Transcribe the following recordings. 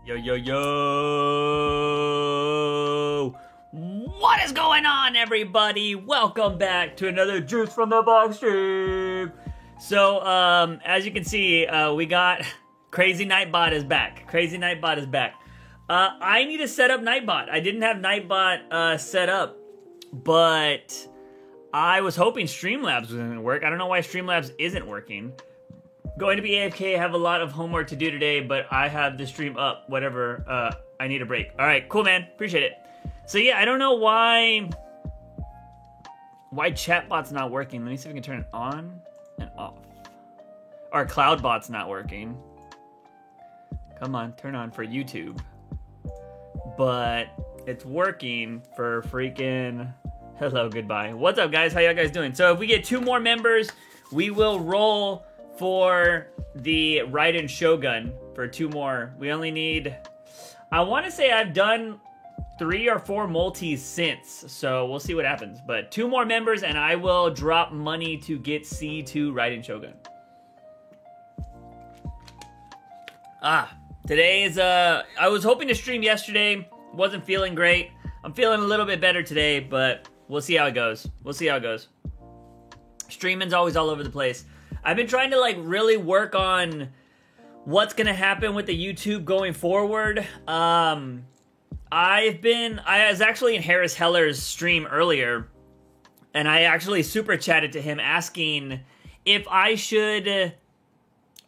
Yo, yo, yo! What is going on, everybody? Welcome back to another Juice from the Box stream! So, as you can see, we got Crazy Nightbot is back. Crazy Nightbot is back. I need to set up Nightbot. I didn't have Nightbot set up, but I was hoping Streamlabs was going to work. I don't know why Streamlabs isn't working. Going to be AFK, have a lot of homework to do today, but I have the stream up, whatever, I need a break. Alright, cool, man. Appreciate it. So yeah, I don't know why chatbot's not working. Let me see if we can turn it on and off. Our CloudBot's not working. Come on, turn on for YouTube. But it's working for freaking... Hello, goodbye. What's up, guys? How y'all guys doing? So if we get 2 more members, we will roll for the Raiden Shogun for 2 more. We only need... I want to say I've done 3 or 4 multis since, so we'll see what happens. But 2 more members and I will drop money to get C2 Raiden Shogun. Today is, I was hoping to stream yesterday. Wasn't feeling great. I'm feeling a little bit better today, but we'll see how it goes. We'll see how it goes. Streaming's always all over the place. I've been trying to like really work on what's gonna happen with the YouTube going forward. I was actually in Harris Heller's stream earlier, and I actually super chatted to him asking if I should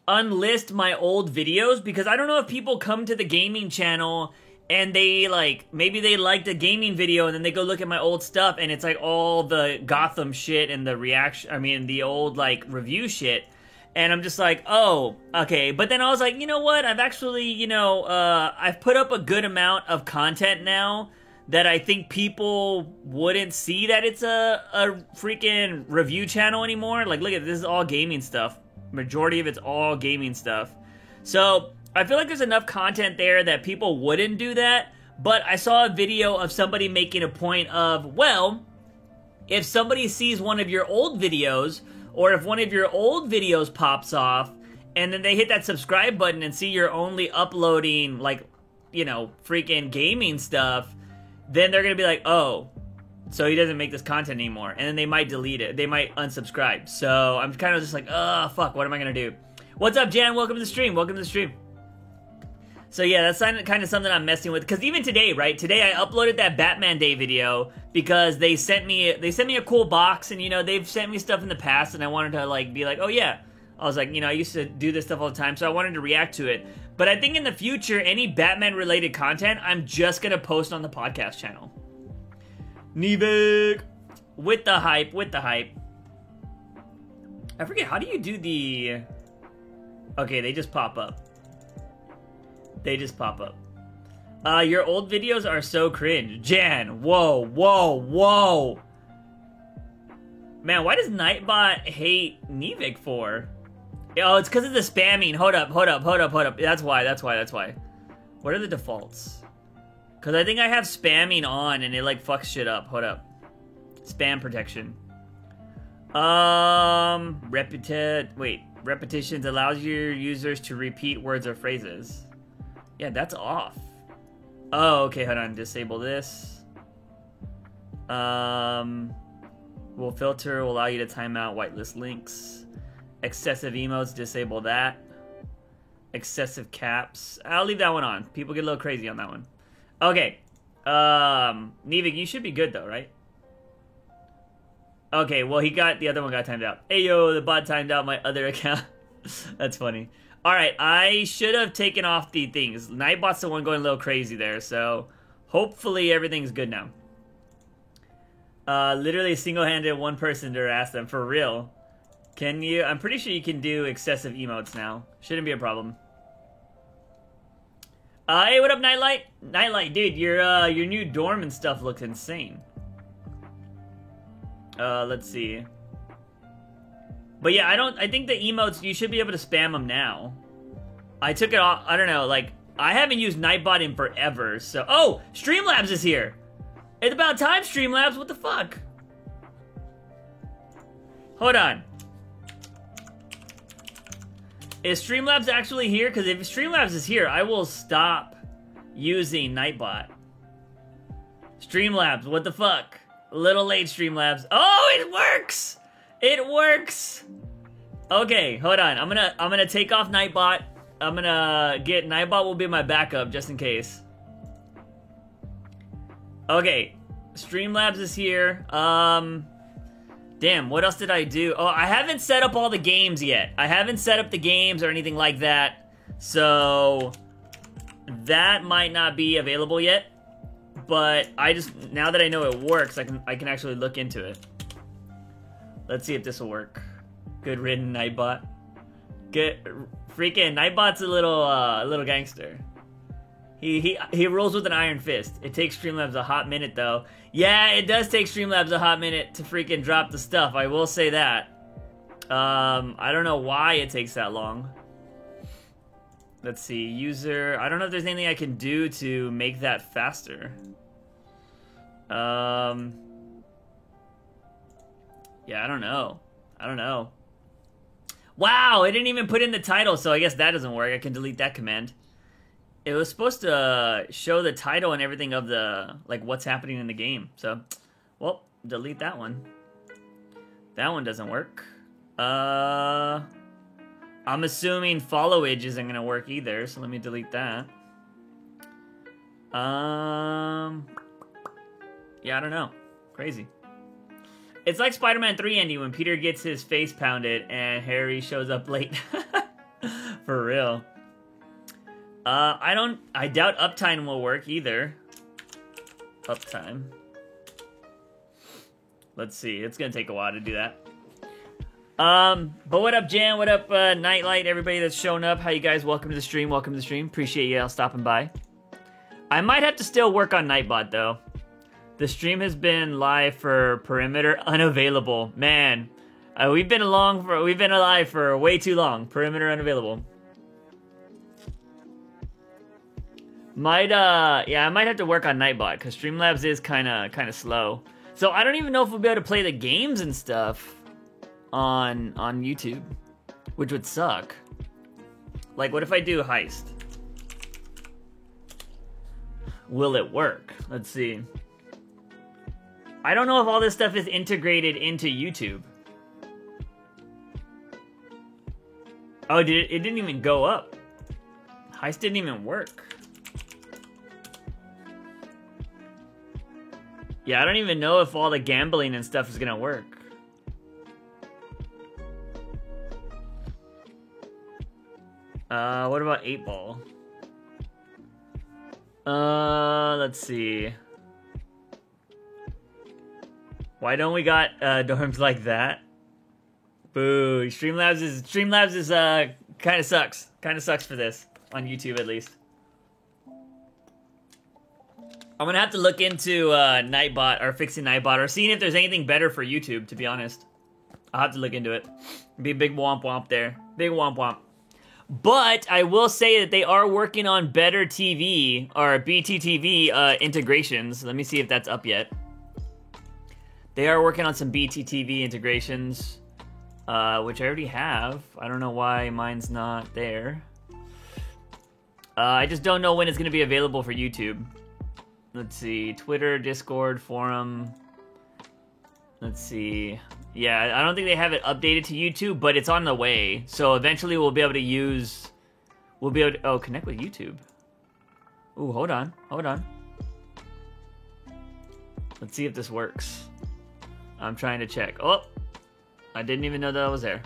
unlist my old videos, because I don't know if people come to the gaming channel and they like, maybe they liked a gaming video and then they go look at my old stuff and it's like all the Gotham shit and the the old like review shit. And I'm just like, oh, okay. But then I was like, you know what? I've actually, I've put up a good amount of content now that I think people wouldn't see that it's a freaking review channel anymore. Like, look at this, is all gaming stuff. Majority of it's all gaming stuff. So I feel like there's enough content there that people wouldn't do that, but I saw a video of somebody making a point of, well, if somebody sees one of your old videos, or if one of your old videos pops off, and then they hit that subscribe button and see you're only uploading, like, freaking gaming stuff, then they're gonna be like, oh, so he doesn't make this content anymore, and then they might delete it. They might unsubscribe. So I'm kind of just like, oh, fuck, what am I gonna do? What's up, Jan? Welcome to the stream. Welcome to the stream. So yeah, that's kind of something I'm messing with. Because even today, right? Today I uploaded that Batman Day video because they sent me a cool box, and they've sent me stuff in the past, and I wanted to like be like, oh yeah. I was like, I used to do this stuff all the time, so I wanted to react to it. But I think in the future, any Batman related content, I'm just gonna post on the podcast channel. Nivik! With the hype, with the hype. I forget, how do you do the... Okay, they just pop up. They just pop up. Your old videos are so cringe. Jan, whoa, whoa, whoa. Man, why does Nightbot hate Nivik for? Oh, it's because of the spamming. Hold up. That's why. What are the defaults? Because I think I have spamming on and it like fucks shit up. Hold up. Spam protection. Repetitions allows your users to repeat words or phrases. Yeah, that's off. Oh, okay, hold on. Disable this. Will filter, will allow you to time out whitelist links. Excessive emotes, disable that. Excessive caps. I'll leave that one on. People get a little crazy on that one. Okay. Nivik, you should be good though, right? Okay, well the other one got timed out. Hey yo, the bot timed out my other account. That's funny. Alright, I should have taken off the things. Nightbot's the one going a little crazy there, so hopefully everything's good now. Literally single-handed one person to harass them, for real. Can you? I'm pretty sure you can do excessive emotes now. Shouldn't be a problem. Hey, what up, Nightlight? Nightlight, dude, your new dorm and stuff looks insane. Let's see. But yeah, I think the emotes, you should be able to spam them now. I took it off, I don't know, like, I haven't used Nightbot in forever, so... Oh! Streamlabs is here! It's about time, Streamlabs, what the fuck? Hold on. Is Streamlabs actually here? Because if Streamlabs is here, I will stop using Nightbot. Streamlabs, what the fuck? A little late, Streamlabs. Oh, it works! It works! Okay, hold on. I'm gonna take off Nightbot. I'm gonna get Nightbot will be my backup just in case. Okay, Streamlabs is here. Damn, what else did I do? Oh, I haven't set up all the games yet. I haven't set up the games or anything like that. So that might not be available yet. But now that I know it works, I can actually look into it. Let's see if this will work. Good ridden, Nightbot. Freaking Nightbot's a little gangster. He rolls with an iron fist. It takes Streamlabs a hot minute though. Yeah, it does take Streamlabs a hot minute to freaking drop the stuff. I will say that. I don't know why it takes that long. Let's see, user. I don't know if there's anything I can do to make that faster. Yeah, I don't know. Wow, it didn't even put in the title, so I guess that doesn't work. I can delete that command. It was supposed to show the title and everything of the, like, what's happening in the game. So, well, delete that one. That one doesn't work. I'm assuming followage isn't gonna work either, so let me delete that. Yeah, I don't know. Crazy. It's like Spider-Man 3 ending when Peter gets his face pounded and Harry shows up late. For real. I doubt Uptime will work either. Uptime. Let's see, it's gonna take a while to do that. But what up, Jan? What up, Nightlight? Everybody that's shown up, how you guys? Welcome to the stream, welcome to the stream. Appreciate you all stopping by. I might have to still work on Nightbot, though. The stream has been live for Perimeter unavailable. Man, we've been alive for way too long. Perimeter unavailable. Yeah, I might have to work on Nightbot because Streamlabs is kind of slow. So I don't even know if we'll be able to play the games and stuff on YouTube, which would suck. Like, what if I do Heist? Will it work? Let's see. I don't know if all this stuff is integrated into YouTube. Oh, it didn't even go up. Heist didn't even work. Yeah, I don't even know if all the gambling and stuff is gonna work. What about 8-Ball? Let's see. Why don't we got dorms like that? Boo! Streamlabs is kind of sucks. Kind of sucks for this on YouTube at least. I'm gonna have to look into Nightbot or fixing Nightbot or seeing if there's anything better for YouTube. To be honest, I'll have to look into it. Be a big womp womp there. Big womp womp. But I will say that they are working on better TV or BTTV integrations. Let me see if that's up yet. They are working on some BTTV integrations, which I already have. I don't know why mine's not there. I just don't know when it's going to be available for YouTube. Let's see. Twitter, Discord, forum. Let's see. Yeah, I don't think they have it updated to YouTube, but it's on the way. So eventually we'll be able to use... We'll be able to... Oh, connect with YouTube. Ooh, hold on. Hold on. Let's see if this works. I'm trying to check. Oh! I didn't even know that was there.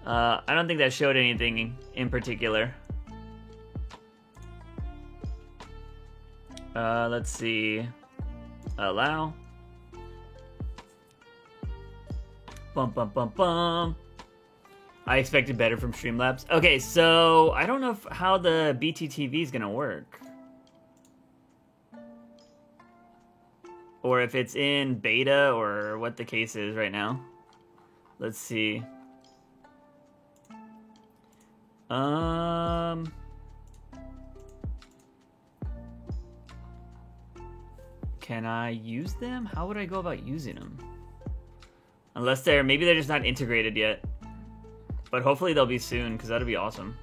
I don't think that showed anything in particular. Let's see. Allow. Bum bum bum bum. I expected better from Streamlabs. Okay, so I don't know how the BTTV is gonna work. Or if it's in beta or what the case is right now. Let's see. Can I use them? How would I go about using them? Unless maybe they're just not integrated yet. But hopefully they'll be soon, because that'd be awesome.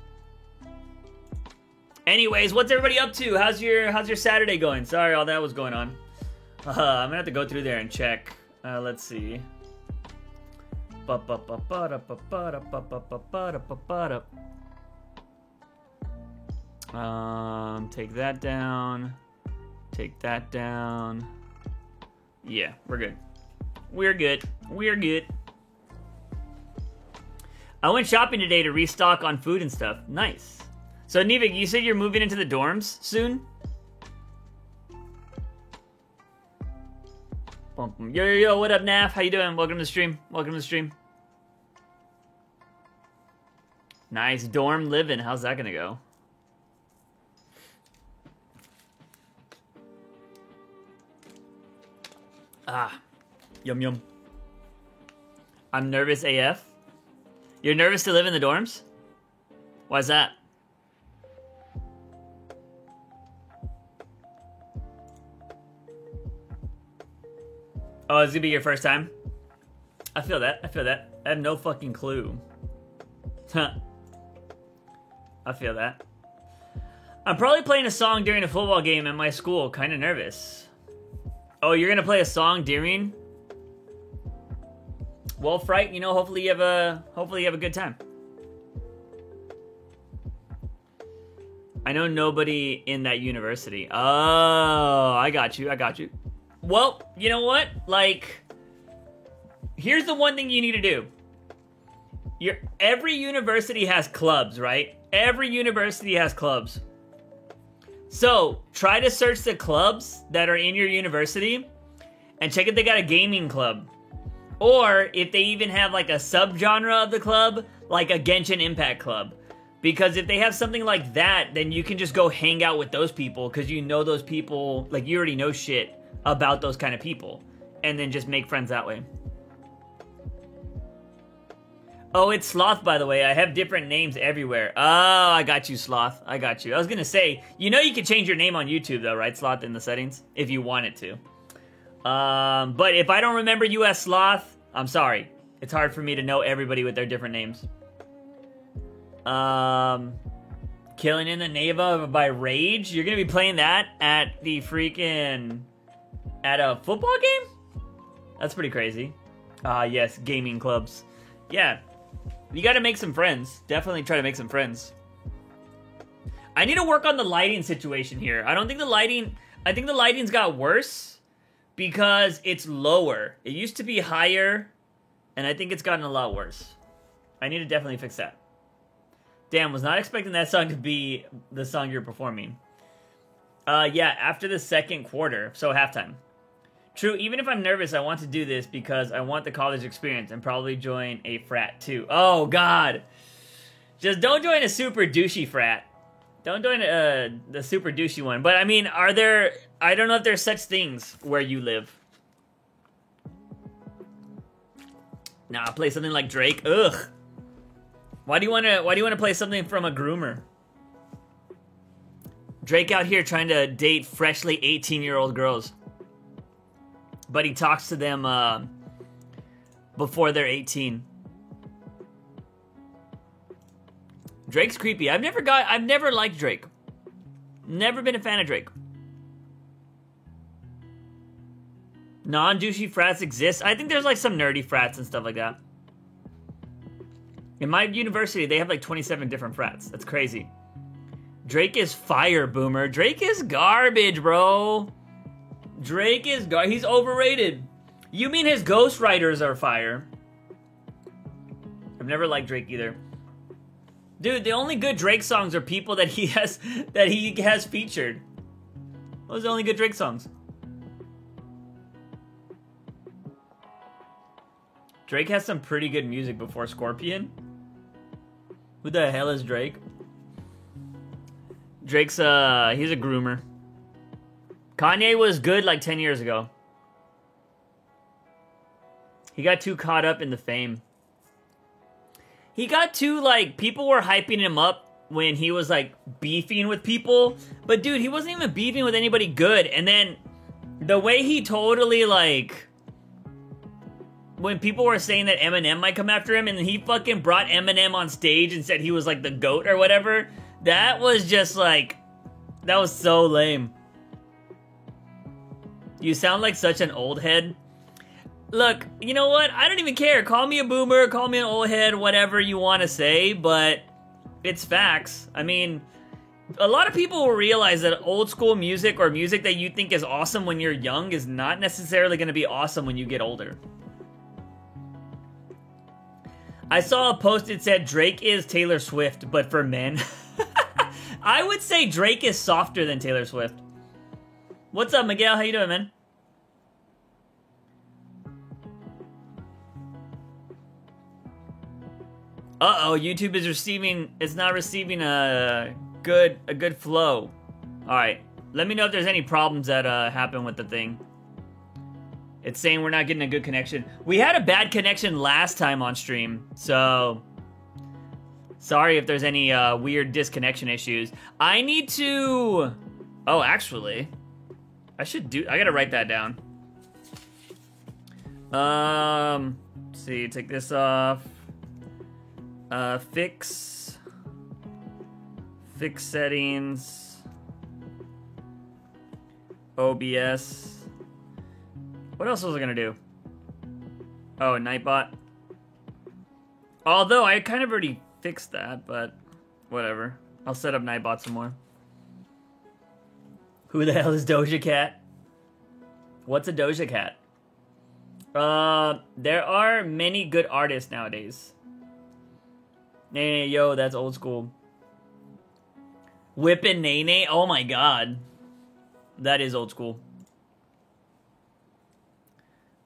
Anyways, what's everybody up to? How's your Saturday going? Sorry, all that was going on. I'm gonna have to go through there and check. Let's see. Take that down. Take that down. Yeah, we're good. We're good. We're good. I went shopping today to restock on food and stuff. Nice. So, Nivik, you said you're moving into the dorms soon? Yo, what up, Naf? How you doing? Welcome to the stream. Welcome to the stream. Nice dorm living. How's that gonna go? Ah, yum yum. I'm nervous AF. You're nervous to live in the dorms? Why's that? Oh, it's gonna be your first time? I feel that. I feel that. I have no fucking clue. Huh. I feel that. I'm probably playing a song during a football game at my school. Kind of nervous. Oh, you're gonna play a song during? Well, Fright, you know, hopefully you have a good time. I know nobody in that university. Oh, I got you. I got you. Well, you know what? Like, here's the one thing you need to do. Every university has clubs, right? Every university has clubs. So, try to search the clubs that are in your university and check if they got a gaming club. Or if they even have like a subgenre of the club, like a Genshin Impact club. Because if they have something like that, then you can just go hang out with those people because you know those people, like you already know shit about those kind of people. And then just make friends that way. Oh, it's Sloth, by the way. I have different names everywhere. Oh, I got you, Sloth. I got you. I was going to say, you know you can change your name on YouTube, though, right, Sloth, in the settings? If you wanted to. But if I don't remember you as Sloth, I'm sorry. It's hard for me to know everybody with their different names. Killing in the Neva by Rage? You're going to be playing that at the freaking... at a football game? That's pretty crazy. Yes, gaming clubs. Yeah. You gotta make some friends. Definitely try to make some friends. I need to work on the lighting situation here. I think the lighting's got worse because it's lower. It used to be higher, and I think it's gotten a lot worse. I need to definitely fix that. Damn, was not expecting that song to be the song you're performing. Yeah, after the second quarter, so halftime. True, even if I'm nervous, I want to do this because I want the college experience and probably join a frat too. Oh, God. Just don't join a super douchey frat. Don't join the super douchey one. But, I mean, I don't know if there's such things where you live. Nah, play something like Drake. Ugh. Why do you want to play something from a groomer? Drake out here trying to date freshly 18-year-old girls. But he talks to them before they're 18. Drake's creepy. I've never liked Drake. Never been a fan of Drake. Non-douchey frats exist. I think there's like some nerdy frats and stuff like that. In my university, they have like 27 different frats. That's crazy. Drake is fire, Boomer. Drake is garbage, bro. Drake is he's overrated. You mean his ghostwriters are fire? I've never liked Drake either. Dude, the only good Drake songs are people that he has featured. Those are the only good Drake songs. Drake has some pretty good music before Scorpion. Who the hell is Drake? Drake's he's a groomer. Kanye was good like 10 years ago. He got too caught up in the fame. He got too, like, people were hyping him up when he was, like, beefing with people. But, dude, he wasn't even beefing with anybody good. And then the way he totally, like, when people were saying that Eminem might come after him and he fucking brought Eminem on stage and said he was, like, the GOAT or whatever, that was just, like, that was so lame. You sound like such an old head. Look, you know what? I don't even care. Call me a boomer, call me an old head, whatever you want to say, but it's facts. I mean, a lot of people will realize that old school music or music that you think is awesome when you're young is not necessarily going to be awesome when you get older. I saw a post that said Drake is Taylor Swift, but for men. I would say Drake is softer than Taylor Swift. What's up, Miguel? How you doing, man? Uh-oh, YouTube is it's not receiving a good flow. Alright, let me know if there's any problems that happen with the thing. It's saying we're not getting a good connection. We had a bad connection last time on stream, so sorry if there's any weird disconnection issues. I need to... Oh, actually, I gotta write that down. Let's see, take this off. Fix settings, OBS. What else was I gonna do? Oh, Nightbot. Although I kind of already fixed that, but whatever. I'll set up Nightbot some more. Who the hell is Doja Cat? What's a Doja Cat? There are many good artists nowadays. Nene, yo, that's old school. Whippin' Nene? Oh my god. That is old school.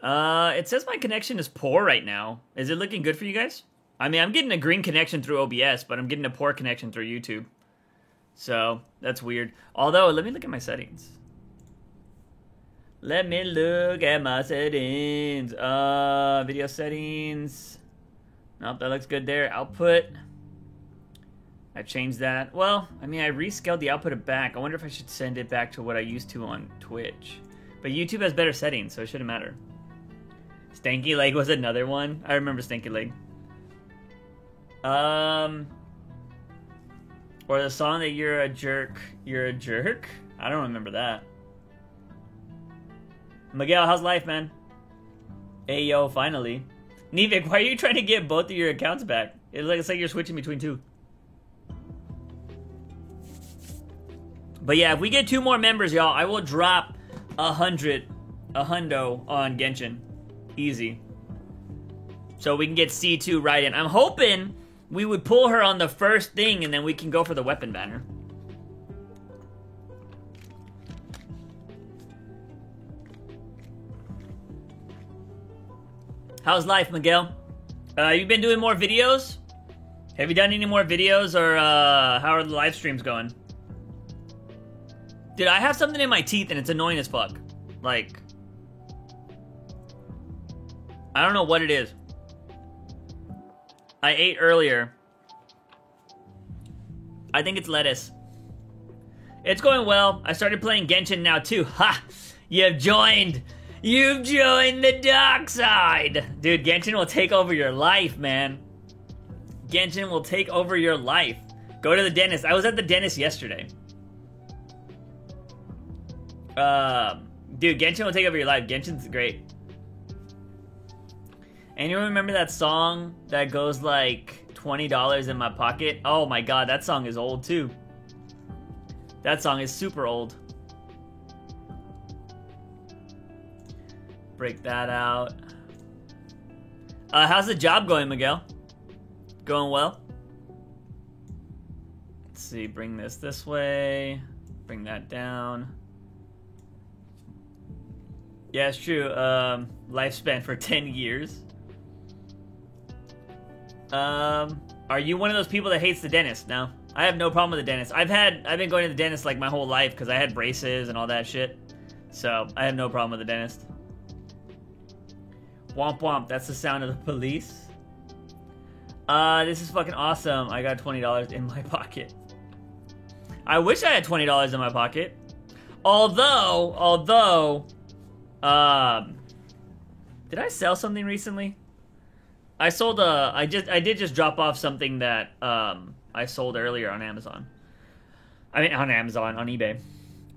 It says my connection is poor right now. Is it looking good for you guys? I mean, I'm getting a green connection through OBS, but I'm getting a poor connection through YouTube. So, that's weird. Although, let me look at my settings. Let me look at my settings. Video settings. Nope, that looks good there. Output. I changed that. Well, I mean, I rescaled the output back. I wonder if I should send it back to what I used to on Twitch. But YouTube has better settings, so it shouldn't matter. Stanky Leg was another one. I remember Stanky Leg. Or the song that you're a jerk. You're a jerk? I don't remember that. Miguel, how's life, man? Hey, yo, finally. Nevik, why are you trying to get both of your accounts back? It's like you're switching between two. But yeah, if we get 2 more members, y'all, I will drop a hundo on Genshin. Easy. So we can get C2 right in. I'm hoping we would pull her on the first thing and then we can go for the weapon banner. How's life, Miguel? You been doing more videos? Have you done any more videos, or how are the live streams going? Dude, I have something in my teeth and it's annoying as fuck. Like, I don't know what it is. I ate earlier. I think it's lettuce. It's going well. I started playing Genshin now too. Ha! You've joined the dark side. Dude, Genshin will take over your life, man. Genshin will take over your life. Go to the dentist. I was at the dentist yesterday. Dude, Genshin will take over your life. Genshin's great. And you remember that song that goes like $20 in my pocket? Oh my god, that song is old too. That song is super old. Break that out. How's the job going, Miguel? Going well? Let's see, bring this way. Bring that down. Yeah, it's true. Lifespan for 10 years. Are you one of those people that hates the dentist? No. I have no problem with the dentist. I've been going to the dentist like my whole life because I had braces and all that shit. So, I have no problem with the dentist. Womp womp, that's the sound of the police. This is fucking awesome. I got $20 in my pocket. I wish I had $20 in my pocket. Although, did I sell something recently? I sold I did just drop off something that, I sold earlier on Amazon. I mean, on eBay.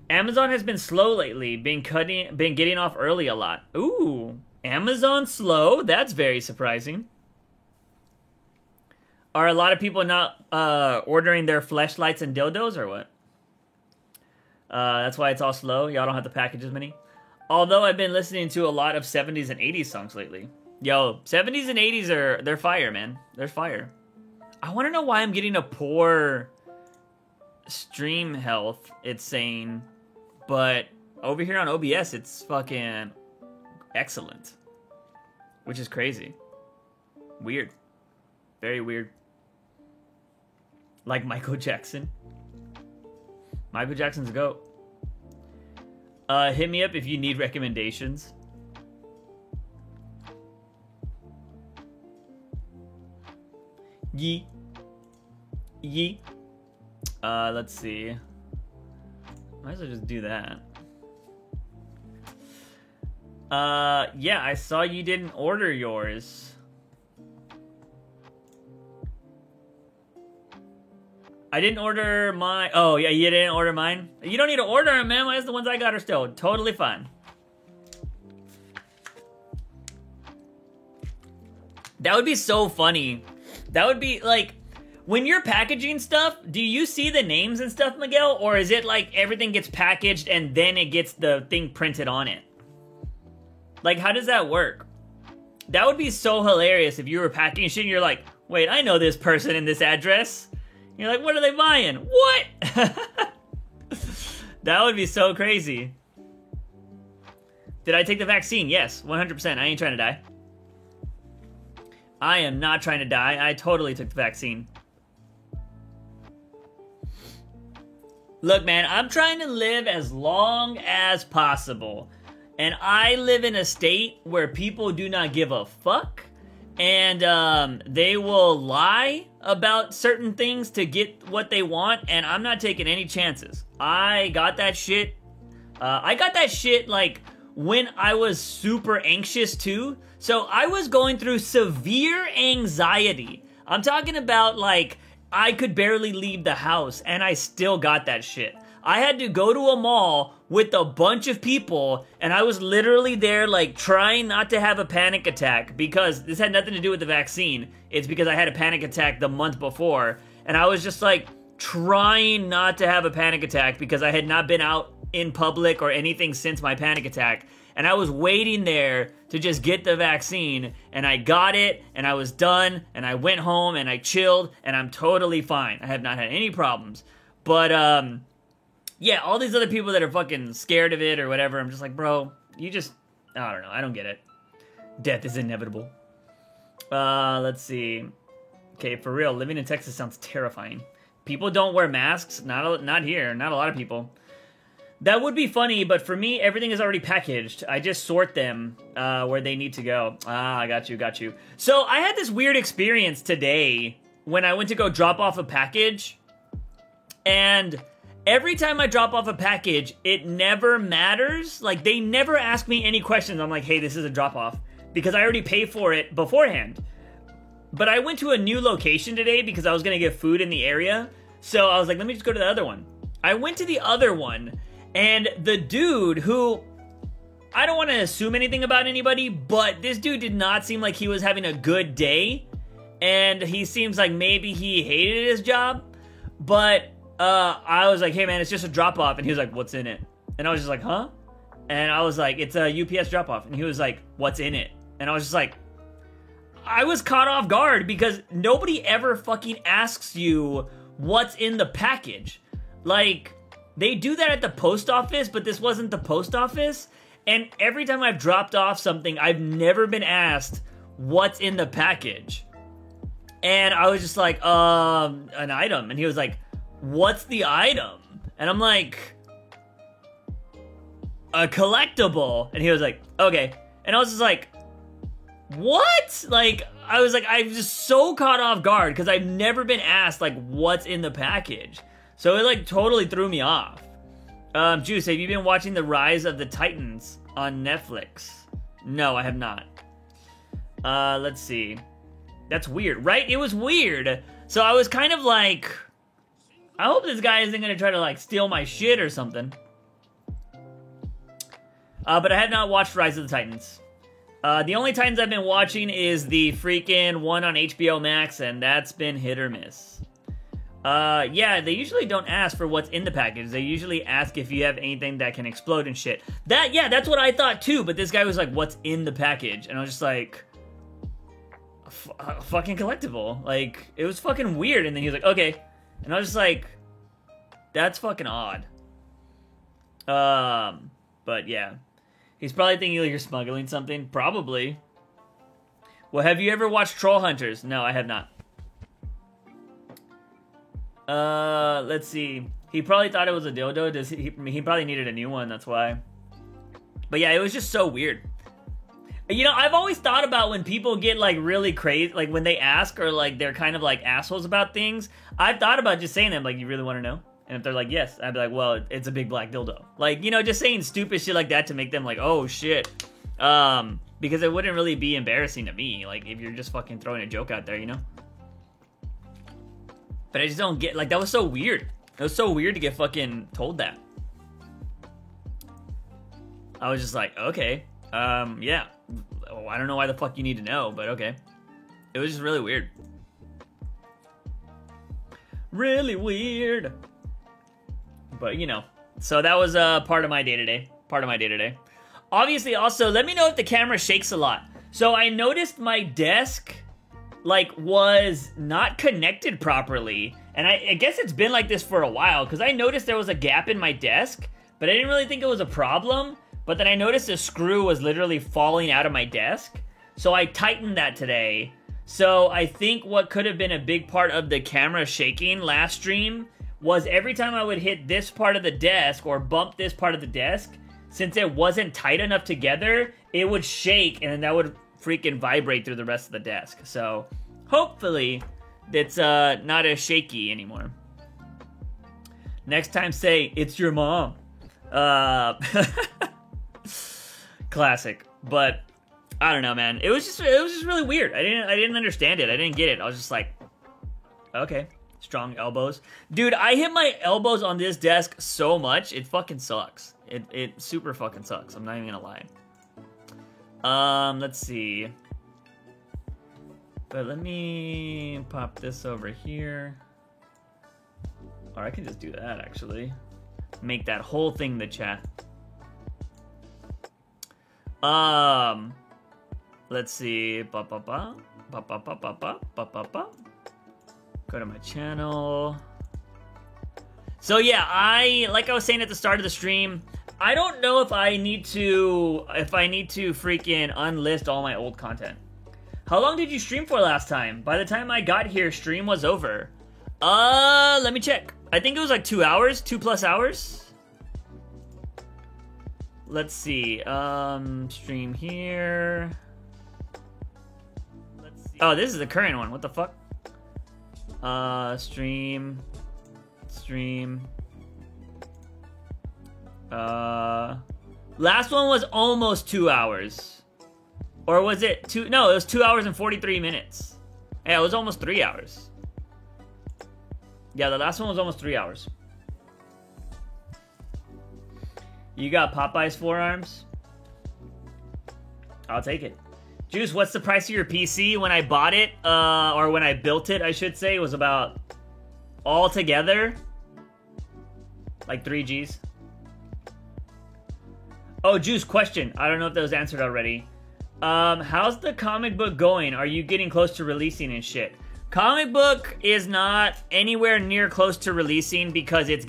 Amazon has been slow lately, been getting off early a lot. Ooh, Amazon slow? That's very surprising. Are a lot of people not ordering their fleshlights and dildos or what? That's why it's all slow. Y'all don't have to package as many. Although I've been listening to a lot of 70s and 80s songs lately. Yo, 70s and 80s they're fire, man. They're fire. I want to know why I'm getting a poor stream health, it's saying. But over here on OBS, it's fucking excellent. Which is crazy. Weird. Very weird. Like Michael Jackson. Michael Jackson's a goat. Hit me up if you need recommendations. Yee. Let's see. Might as well just do that. Yeah, I saw you didn't order yours. I didn't order mine. Oh, yeah, you didn't order mine? You don't need to order them, man. Why the ones I got are still totally fine. That would be so funny. That would be, like, when you're packaging stuff, do you see the names and stuff, Miguel? Or is it like everything gets packaged and then it gets the thing printed on it? Like, how does that work? That would be so hilarious if you were packing shit and you're like, wait, I know this person in this address. You're like, what are they buying? What? That would be so crazy. Did I take the vaccine? Yes, 100%. I ain't trying to die. I am not trying to die. I totally took the vaccine. Look, man, I'm trying to live as long as possible. And I live in a state where people do not give a fuck. And they will lie about certain things to get what they want. And I'm not taking any chances. I got that shit. Like when I was super anxious too. So I was going through severe anxiety. I'm talking about like I could barely leave the house and I still got that shit. I had to go to a mall with a bunch of people and I was literally there like trying not to have a panic attack because this had nothing to do with the vaccine. It's because I had a panic attack the month before and I was just like trying not to have a panic attack because I had not been out in public or anything since my panic attack. And I was waiting there to just get the vaccine, and I got it, and I was done, and I went home, and I chilled, and I'm totally fine. I have not had any problems. But, yeah, all these other people that are fucking scared of it or whatever, I'm just like, bro, you just, I don't know, I don't get it. Death is inevitable. Let's see. Okay, for real, living in Texas sounds terrifying. People don't wear masks, not here, not a lot of people. That would be funny, but for me, everything is already packaged. I just sort them where they need to go. I got you. So I had this weird experience today when I went to go drop off a package. And every time I drop off a package, it never matters. Like, they never ask me any questions. I'm like, hey, this is a drop off. Because I already paid for it beforehand. But I went to a new location today because I was going to get food in the area. So I was like, let me just go to the other one. I went to the other one. And the dude who, I don't want to assume anything about anybody, but this dude did not seem like he was having a good day. And he seems like maybe he hated his job. But I was like, hey man, it's just a drop off. And he was like, what's in it? And I was just like, huh? And I was like, it's a UPS drop off. And he was like, what's in it? And I was just like, I was caught off guard because nobody ever fucking asks you what's in the package. Like, they do that at the post office, but this wasn't the post office. And every time I've dropped off something, I've never been asked what's in the package. And I was just like, an item. And he was like, what's the item? And I'm like, a collectible. And he was like, okay. And I was just like, what? Like, I was just so caught off guard because I've never been asked, like, what's in the package. So it, like, totally threw me off. Juice, have you been watching The Rise of the Titans on Netflix? No, I have not. Let's see. That's weird, right? It was weird. So I was kind of like, I hope this guy isn't going to try to, like, steal my shit or something. But I have not watched Rise of the Titans. The only Titans I've been watching is the freaking one on HBO Max, and that's been hit or miss. Yeah, they usually don't ask for what's in the package. They usually ask if you have anything that can explode and shit. Yeah, that's what I thought too, but this guy was like, what's in the package? And I was just like, a fucking collectible. Like, it was fucking weird, and then he was like, okay. And I was just like, that's fucking odd. But yeah. He's probably thinking like you're smuggling something. Probably. Well, have you ever watched Troll Hunters? No, I have not. Let's see. He probably thought it was a dildo. He probably needed a new one, that's why. But yeah, it was just so weird. You know, I've always thought about when people get like really crazy, like when they ask or like they're kind of like assholes about things. I've thought about just saying them like, you really want to know? And if they're like, yes, I'd be like, well, it's a big black dildo. Like, you know, just saying stupid shit like that to make them like, oh, shit. Because it wouldn't really be embarrassing to me, like, if you're just fucking throwing a joke out there, you know? But I just don't get, like, that was so weird. It was so weird to get fucking told that. I was just like, okay, yeah. Oh, I don't know why the fuck you need to know, but okay. It was just really weird. Really weird. But, you know, so that was part of my day-to-day. Obviously, also, let me know if the camera shakes a lot. So I noticed my desk, like, was not connected properly. And I guess it's been like this for a while, because I noticed there was a gap in my desk, but I didn't really think it was a problem. But then I noticed a screw was literally falling out of my desk. So I tightened that today. So I think what could have been a big part of the camera shaking last stream was every time I would hit this part of the desk or bump this part of the desk, since it wasn't tight enough together, it would shake and then that would freaking vibrate through the rest of the desk. So hopefully it's not as shaky anymore. Next time say, it's your mom. Classic. But I don't know, man. It was just really weird. I didn't understand it. I didn't get it. I was just like, okay. Strong elbows. Dude, I hit my elbows on this desk so much, it fucking sucks. It super fucking sucks. I'm not even gonna lie. Let's see. But let me pop this over here. Or I can just do that, actually. Make that whole thing the chat. Let's see. Ba-ba-ba. Ba-ba-ba-ba-ba. Ba-ba-ba. Go to my channel. So yeah, like I was saying at the start of the stream, I don't know if I need to freaking unlist all my old content. How long did you stream for last time? By the time I got here, stream was over. Let me check. I think it was like 2 hours, 2+ hours. Let's see. Stream here. Let's see. Oh, this is the current one. What the fuck? Stream. Last one was almost 2 hours. Or was it 2? No, it was 2 hours and 43 minutes. Yeah, it was almost 3 hours. Yeah, the last one was almost 3 hours. You got Popeye's forearms? I'll take it. Juice, what's the price of your PC? When I bought it, or when I built it, I should say, it was about, all together, like 3 Gs. Oh, Juice, question. I don't know if that was answered already. How's the comic book going? Are you getting close to releasing and shit? Comic book is not anywhere near close to releasing because it's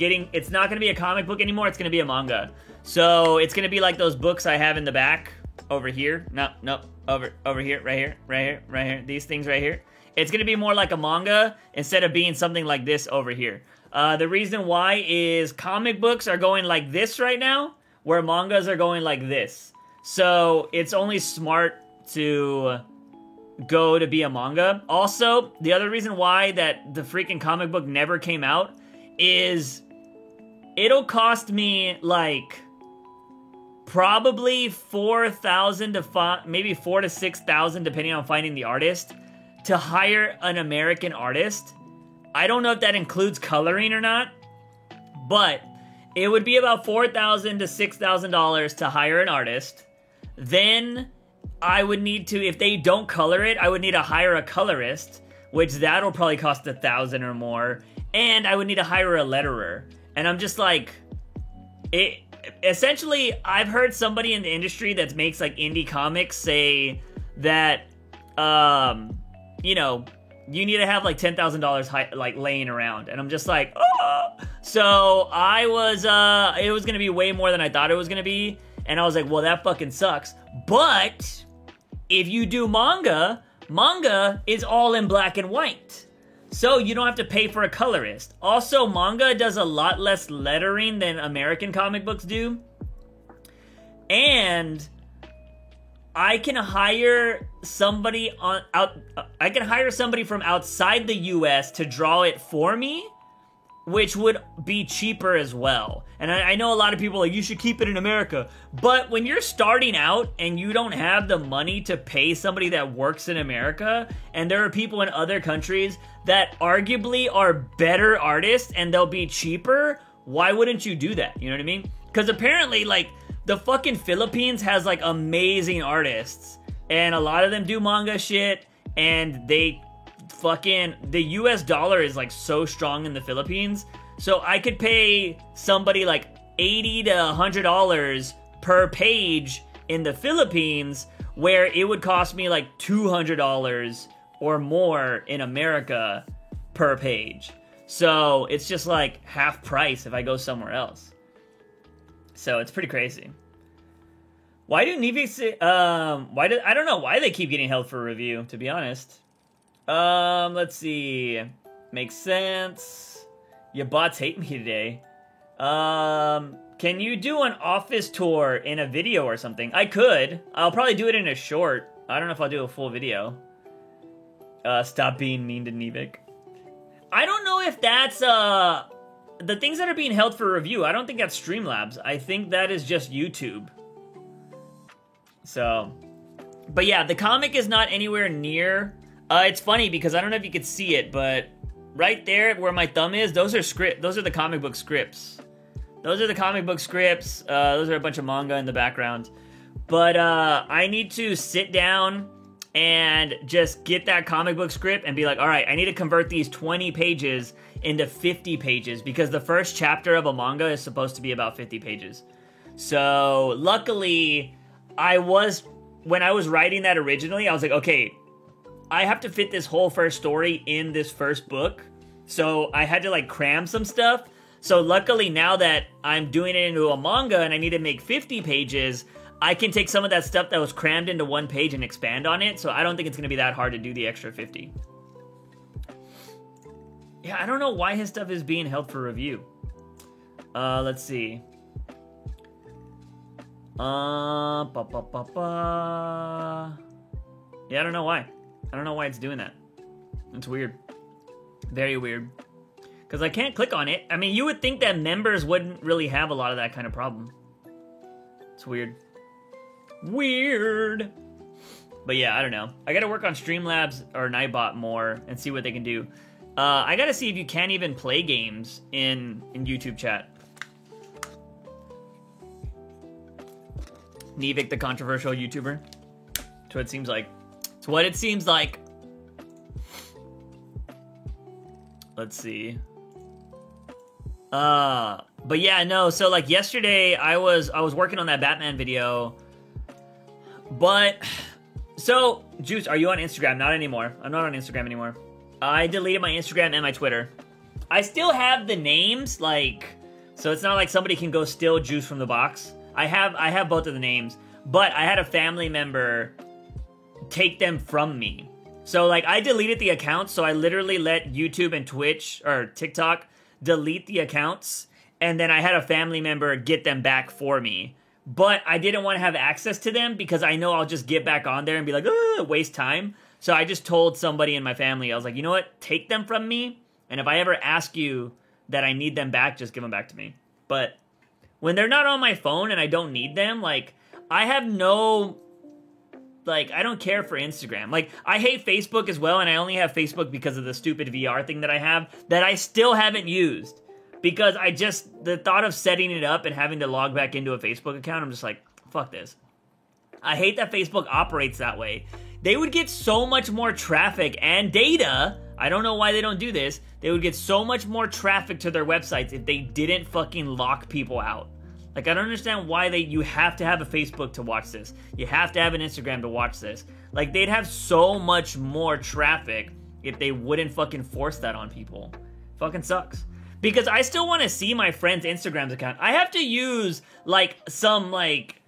not going to be a comic book anymore. It's going to be a manga. So it's going to be like those books I have in the back over here. No, over here, right here. These things right here. It's going to be more like a manga instead of being something like this over here. The reason why is comic books are going like this right now, where mangas are going like this. So it's only smart to go to be a manga. Also, the other reason why that the freaking comic book never came out is it'll cost me like probably 4,000 to maybe 4,000 to 6,000 depending on finding the artist to hire an American artist. I don't know if that includes coloring or not, but it would be about $4,000 to $6,000 to hire an artist. Then I would need to, if they don't color it, I would need to hire a colorist, which that'll probably cost $1,000 or more. And I would need to hire a letterer. And I'm just like, essentially, I've heard somebody in the industry that makes like indie comics say that, you know, you need to have like $10,000 like laying around. And I'm just like, oh. So it was going to be way more than I thought it was going to be. And I was like, well, that fucking sucks. But if you do manga is all in black and white. So you don't have to pay for a colorist. Also, manga does a lot less lettering than American comic books do. And I can hire somebody from outside the US to draw it for me, which would be cheaper as well. And I know a lot of people are like, you should keep it in America. But when you're starting out and you don't have the money to pay somebody that works in America, and there are people in other countries that arguably are better artists and they'll be cheaper, why wouldn't you do that? You know what I mean? Because apparently, like, the fucking Philippines has, like, amazing artists. And a lot of them do manga shit, and the US dollar is like so strong in the Philippines. So I could pay somebody like $80 to $100 per page in the Philippines, where it would cost me like $200 or more in America per page. So it's just like half price if I go somewhere else. So it's pretty crazy. Why do Nivik I don't know why they keep getting held for review, to be honest. Let's see. Makes sense. Your bots hate me today. Can you do an office tour in a video or something? I could. I'll probably do it in a short. I don't know if I'll do a full video. Stop being mean to Nivik. I don't know if that's, the things that are being held for review, I don't think that's Streamlabs. I think that is just YouTube. So, but yeah, the comic is not anywhere near. It's funny because I don't know if you could see it, but right there where my thumb is, those are the comic book scripts. Those are the comic book scripts. Those are a bunch of manga in the background. But I need to sit down and just get that comic book script and be like, all right, I need to convert these 20 pages into 50 pages because the first chapter of a manga is supposed to be about 50 pages. So luckily, when I was writing that originally, I was like, okay, I have to fit this whole first story in this first book. So I had to like cram some stuff. So luckily now that I'm doing it into a manga and I need to make 50 pages, I can take some of that stuff that was crammed into one page and expand on it. So I don't think it's going to be that hard to do the extra 50. Yeah, I don't know why his stuff is being held for review. Let's see. Yeah, I don't know why. I don't know why it's doing that. It's weird. Very weird. Because I can't click on it. I mean, you would think that members wouldn't really have a lot of that kind of problem. It's weird. Weird. But yeah, I don't know. I gotta work on Streamlabs or Nightbot more and see what they can do. I gotta see if you can't even play games in YouTube chat. Nivik, the controversial YouTuber. That's what it seems like. It's what it seems like. Let's see. But yeah, no, so like yesterday I was working on that Batman video, but So, Juice, are you on Instagram? Not anymore. I'm not on Instagram anymore. I deleted my Instagram and my Twitter. I still have the names, like, so it's not like somebody can go steal Juice from the box. I have both of the names, but I had a family member take them from me. So, like, I deleted the accounts, so I literally let YouTube and Twitch, or TikTok, delete the accounts, and then I had a family member get them back for me. But I didn't want to have access to them because I know I'll just get back on there and be like, waste time. So I just told somebody in my family, I was like, you know what? Take them from me, and if I ever ask you that I need them back, just give them back to me. But when they're not on my phone and I don't need them, like, I have no... Like, I don't care for Instagram. Like, I hate Facebook as well, and I only have Facebook because of the stupid VR thing that I have that I still haven't used. Because the thought of setting it up and having to log back into a Facebook account, I'm just like, fuck this. I hate that Facebook operates that way. They would get so much more traffic and data. I don't know why they don't do this. They would get so much more traffic to their websites if they didn't fucking lock people out. Like, I don't understand why you have to have a Facebook to watch this. You have to have an Instagram to watch this. Like, they'd have so much more traffic if they wouldn't fucking force that on people. Fucking sucks. Because I still want to see my friend's Instagram's account. I have to use, like, some, like...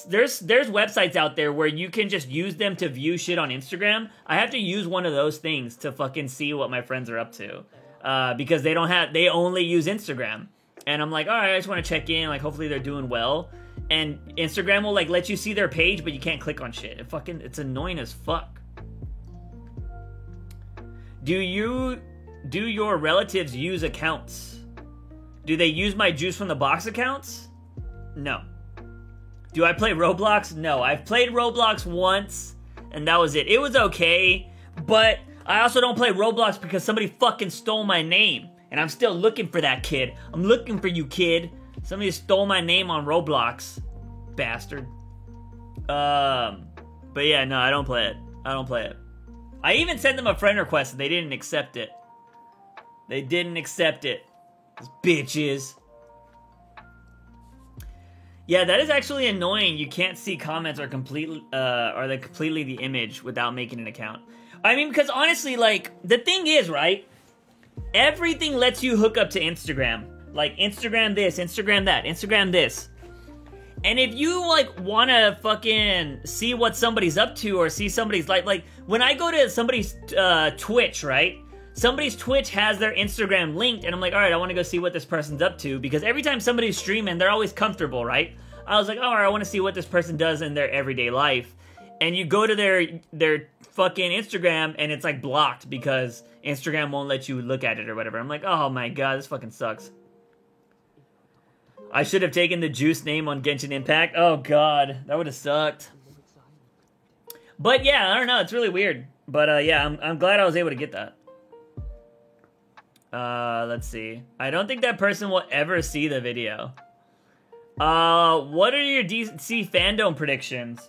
There's websites out there where you can just use them to view shit on Instagram. I have to use one of those things to fucking see what my friends are up to. Because they only use Instagram. And I'm like, all right, I just want to check in. Like, hopefully they're doing well. And Instagram will, like, let you see their page, but you can't click on shit. It's annoying as fuck. Do your relatives use accounts? Do they use my Juice from the Box accounts? No. Do I play Roblox? No. I've played Roblox once, and that was it. It was okay, but I also don't play Roblox because somebody fucking stole my name. And I'm still looking for that kid. I'm looking for you, kid. Somebody stole my name on Roblox. Bastard. But yeah, no, I don't play it. I don't play it. I even sent them a friend request and they didn't accept it. They didn't accept it. Those bitches. Yeah, that is actually annoying. You can't see comments or completely the image without making an account. I mean, because honestly, like, the thing is, right? Everything lets you hook up to Instagram. Like, Instagram this, Instagram that, Instagram this. And if you, like, want to fucking see what somebody's up to or see somebody's, like, when I go to somebody's Twitch, right? Somebody's Twitch has their Instagram linked, and I'm like, all right, I want to go see what this person's up to, because every time somebody's streaming, they're always comfortable, right? I was like, all right, I want to see what this person does in their everyday life. And you go to their fucking Instagram, and it's, like, blocked because Instagram won't let you look at it or whatever. I'm like, oh my god, this fucking sucks. I should have taken the Juice name on Genshin Impact. Oh god, that would have sucked. But yeah, I don't know, it's really weird. But yeah, I'm glad I was able to get that. Let's see. I don't think that person will ever see the video. What are your DC fandom predictions?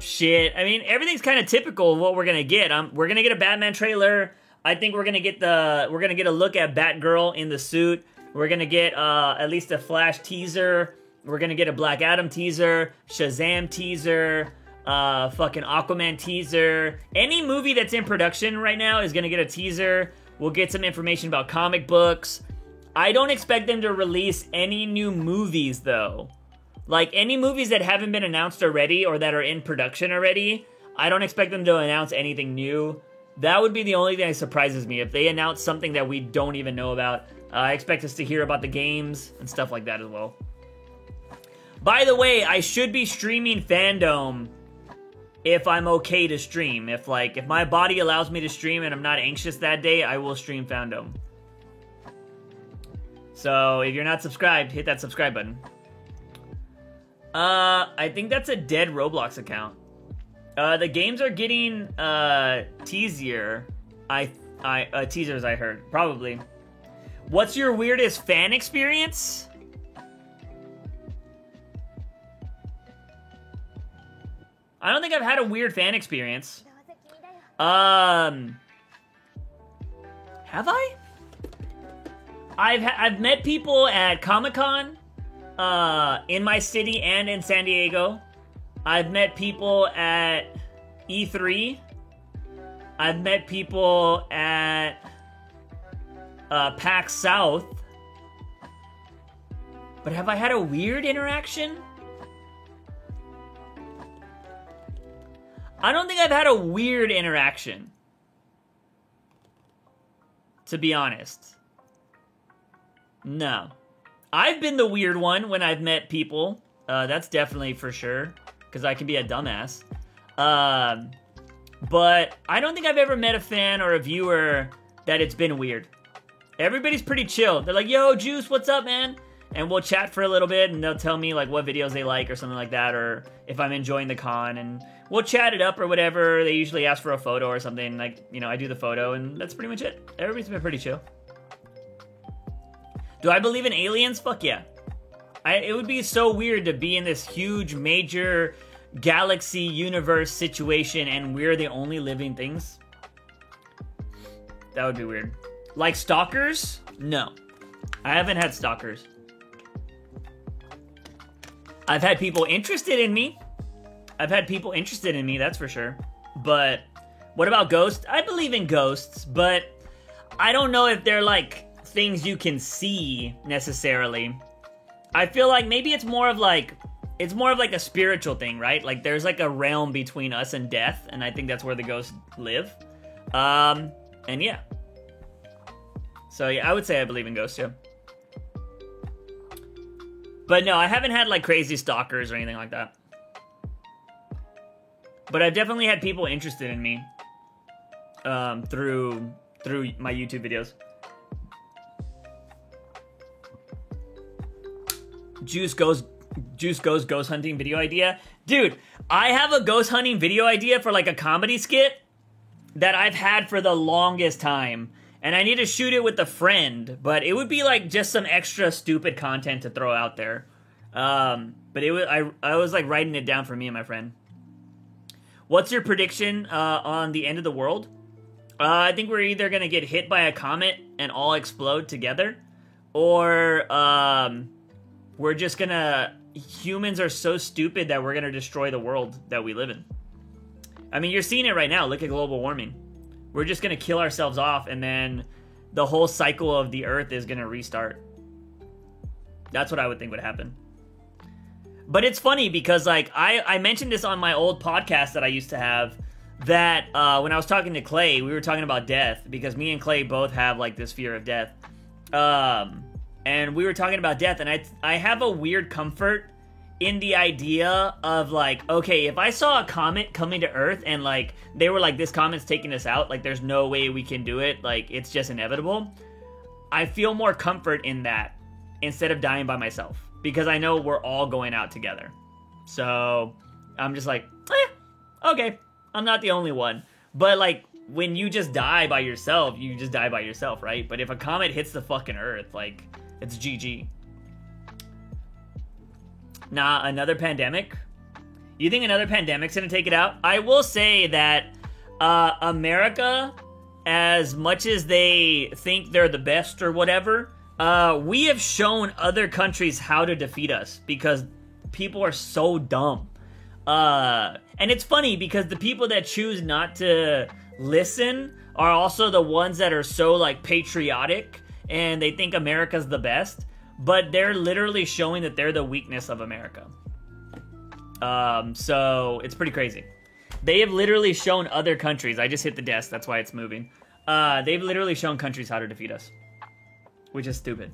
Shit. I mean, everything's kind of typical of what we're gonna get. We're gonna get a Batman trailer. I think we're gonna get a look at Batgirl in the suit. We're gonna get at least a Flash teaser. We're gonna get a Black Adam teaser, Shazam teaser, fucking Aquaman teaser. Any movie that's in production right now is gonna get a teaser. We'll get some information about comic books. I don't expect them to release any new movies, though. Like, any movies that haven't been announced already or that are in production already, I don't expect them to announce anything new. That would be the only thing that surprises me, if they announce something that we don't even know about. I expect us to hear about the games and stuff like that as well. By the way, I should be streaming Fandom if I'm okay to stream. If my body allows me to stream and I'm not anxious that day, I will stream Fandom. So, if you're not subscribed, hit that subscribe button. I think that's a dead Roblox account. The games are getting, teasier. Teasers, I heard. Probably. What's your weirdest fan experience? I don't think I've had a weird fan experience. Have I? I've met people at Comic-Con, in my city and in San Diego. I've met people at E3. I've met people at PAX South. But have I had a weird interaction? I don't think I've had a weird interaction, to be honest. No. I've been the weird one when I've met people. That's definitely for sure, because I can be a dumbass. But I don't think I've ever met a fan or a viewer that it's been weird. Everybody's pretty chill. They're like, yo, Juice, what's up, man? And we'll chat for a little bit, and they'll tell me like what videos they like or something like that, or if I'm enjoying the con, and we'll chat it up or whatever. They usually ask for a photo or something, like, you know, I do the photo, and that's pretty much it. Everybody's been pretty chill. Do I believe in aliens? Fuck yeah. It would be so weird to be in this huge, major galaxy universe situation and we're the only living things. That would be weird. Like stalkers? No. I haven't had stalkers. I've had people interested in me. That's for sure. But what about ghosts? I believe in ghosts, but I don't know if they're like things you can see necessarily. I feel like maybe it's more of like a spiritual thing, right? Like there's like a realm between us and death, and I think that's where the ghosts live. And yeah. So yeah, I would say I believe in ghosts, yeah. But no, I haven't had like crazy stalkers or anything like that. But I've definitely had people interested in me through my YouTube videos. Juice goes ghost hunting video idea. Dude, I have a ghost hunting video idea for like a comedy skit that I've had for the longest time. And I need to shoot it with a friend, but it would be like just some extra stupid content to throw out there. But it was I was like writing it down for me and my friend. What's your prediction on the end of the world? I think we're either gonna get hit by a comet and all explode together, or we're just gonna... Humans are so stupid that we're gonna destroy the world that we live in. I mean, you're seeing it right now. Look at global warming. We're just gonna kill ourselves off, and then the whole cycle of the Earth is gonna restart. That's what I would think would happen. But it's funny because, like, I mentioned this on my old podcast that I used to have, that when I was talking to Clay, we were talking about death, because me and Clay both have, like, this fear of death. And we were talking about death, and I have a weird comfort in the idea of, like, okay, if I saw a comet coming to Earth and, like, they were like, this comet's taking us out, like, there's no way we can do it, like, it's just inevitable, I feel more comfort in that instead of dying by myself, because I know we're all going out together. So I'm just like, okay, I'm not the only one. But, like, when you just die by yourself, you just die by yourself, right? But if a comet hits the fucking Earth, like, it's GG. Nah, another pandemic? You think another pandemic's gonna take it out? I will say that America, as much as they think they're the best or whatever, we have shown other countries how to defeat us, because people are so dumb. And it's funny because the people that choose not to listen are also the ones that are so, like, patriotic, and they think America's the best. But they're literally showing that they're the weakness of America. So it's pretty crazy. They have literally shown other countries. I just hit the desk, that's why it's moving. They've literally shown countries how to defeat us, which is stupid.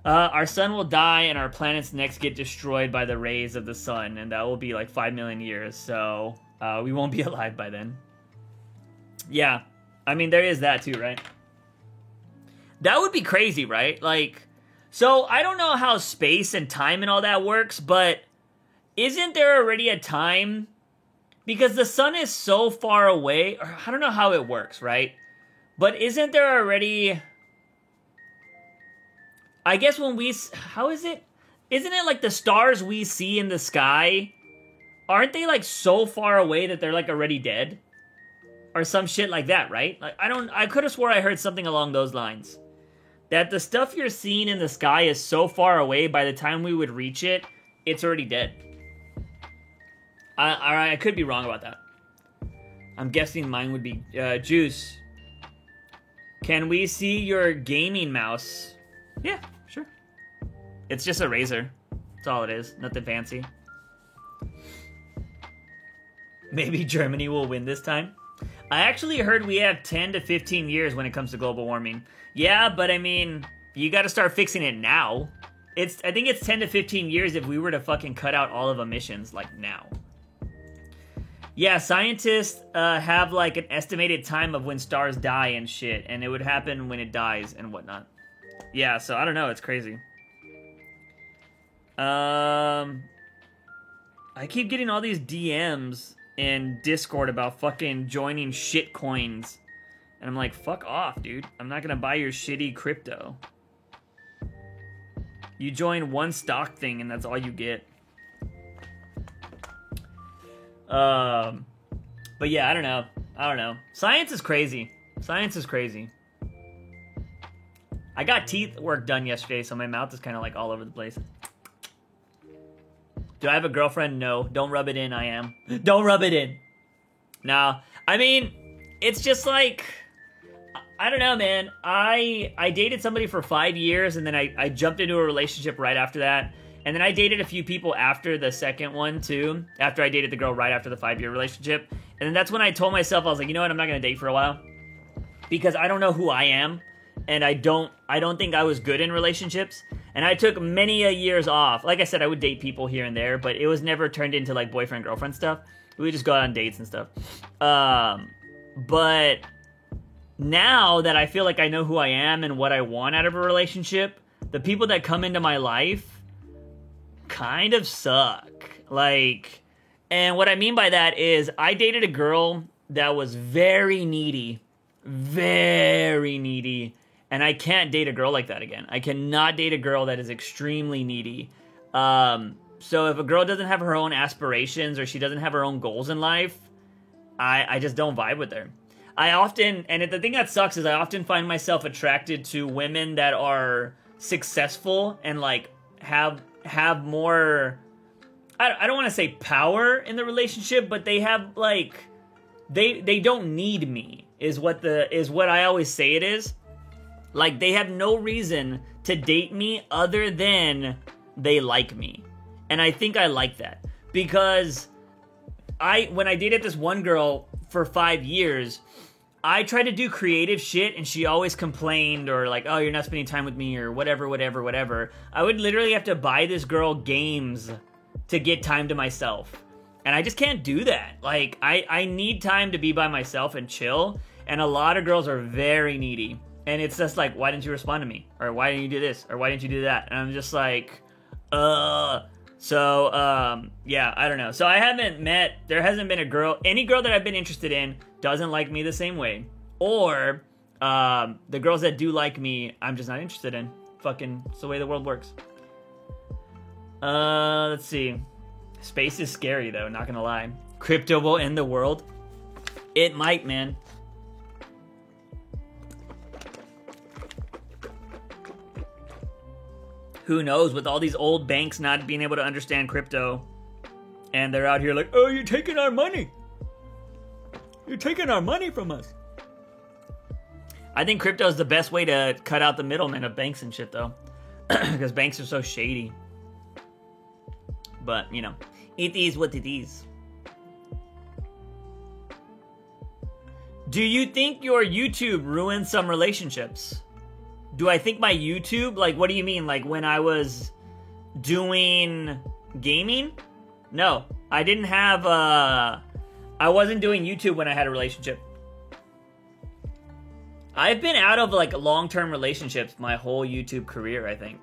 Our sun will die and our planets next get destroyed by the rays of the sun, and that will be like 5 million years, so we won't be alive by then. Yeah, I mean, there is that too, right? That would be crazy, right? Like, so I don't know how space and time and all that works, but isn't there already a time? Because the sun is so far away, or I don't know how it works, right? But isn't there already... I guess when we... How is it? Isn't it like the stars we see in the sky? Aren't they like so far away that they're like already dead? Or some shit like that, right? Like, I could have swore I heard something along those lines. That the stuff you're seeing in the sky is so far away, by the time we would reach it, it's already dead. I could be wrong about that. I'm guessing mine would be Juice. Can we see your gaming mouse? Yeah, sure. It's just a Razer. That's all it is. Nothing fancy. Maybe Germany will win this time. I actually heard we have 10 to 15 years when it comes to global warming. Yeah, but I mean, you got to start fixing it now. I think it's 10 to 15 years if we were to fucking cut out all of emissions, like, now. Yeah, scientists have, like, an estimated time of when stars die and shit, and it would happen when it dies and whatnot. Yeah, so I don't know, it's crazy. I keep getting all these DMs in Discord about fucking joining shit coins. And I'm like, fuck off, dude. I'm not gonna buy your shitty crypto. You join one stock thing and that's all you get. But yeah, I don't know. Science is crazy. I got teeth work done yesterday, so my mouth is kind of like all over the place. Do I have a girlfriend? No. Don't rub it in, I am. Don't rub it in. No. I mean, it's just like, I don't know, man. I dated somebody for 5 years, and then I jumped into a relationship right after that. And then I dated a few people after the second one, too. After I dated the girl right after the 5-year relationship. And then that's when I told myself, I was like, you know what, I'm not going to date for a while. Because I don't know who I am. And I don't think I was good in relationships. And I took many a years off. Like I said, I would date people here and there, but it was never turned into like boyfriend-girlfriend stuff. We would just go out on dates and stuff. But now that I feel like I know who I am and what I want out of a relationship, the people that come into my life kind of suck. Like, and what I mean by that is I dated a girl that was very needy. Very needy. And I can't date a girl like that again. I cannot date a girl that is extremely needy. So if a girl doesn't have her own aspirations or she doesn't have her own goals in life, I just don't vibe with her. I often, and the thing that sucks is I often find myself attracted to women that are successful and like have more, I don't want to say power in the relationship, but they have like, they don't need me is what I always say it is. Like, they have no reason to date me other than they like me. And I think I like that. Because when I dated this one girl for 5 years, I tried to do creative shit and she always complained or like, oh, you're not spending time with me or whatever. I would literally have to buy this girl games to get time to myself. And I just can't do that. Like, I need time to be by myself and chill. And a lot of girls are very needy. And it's just like, why didn't you respond to me? Or why didn't you do this? Or why didn't you do that? And I'm just like, So, yeah, I don't know. So there hasn't been any girl that I've been interested in doesn't like me the same way. Or, the girls that do like me, I'm just not interested in. Fucking, it's the way the world works. Let's see. Space is scary, though, not gonna lie. Crypto will end the world. It might, man. Who knows, with all these old banks not being able to understand crypto, and they're out here like, oh, you're taking our money. You're taking our money from us. I think crypto is the best way to cut out the middlemen of banks and shit, though. Because banks are so shady. But, you know, it is what it is. Do you think your YouTube ruined some relationships? Do I think my YouTube, like, what do you mean? Like, when I was doing gaming? No, I didn't have, I wasn't doing YouTube when I had a relationship. I've been out of, like, long-term relationships my whole YouTube career, I think.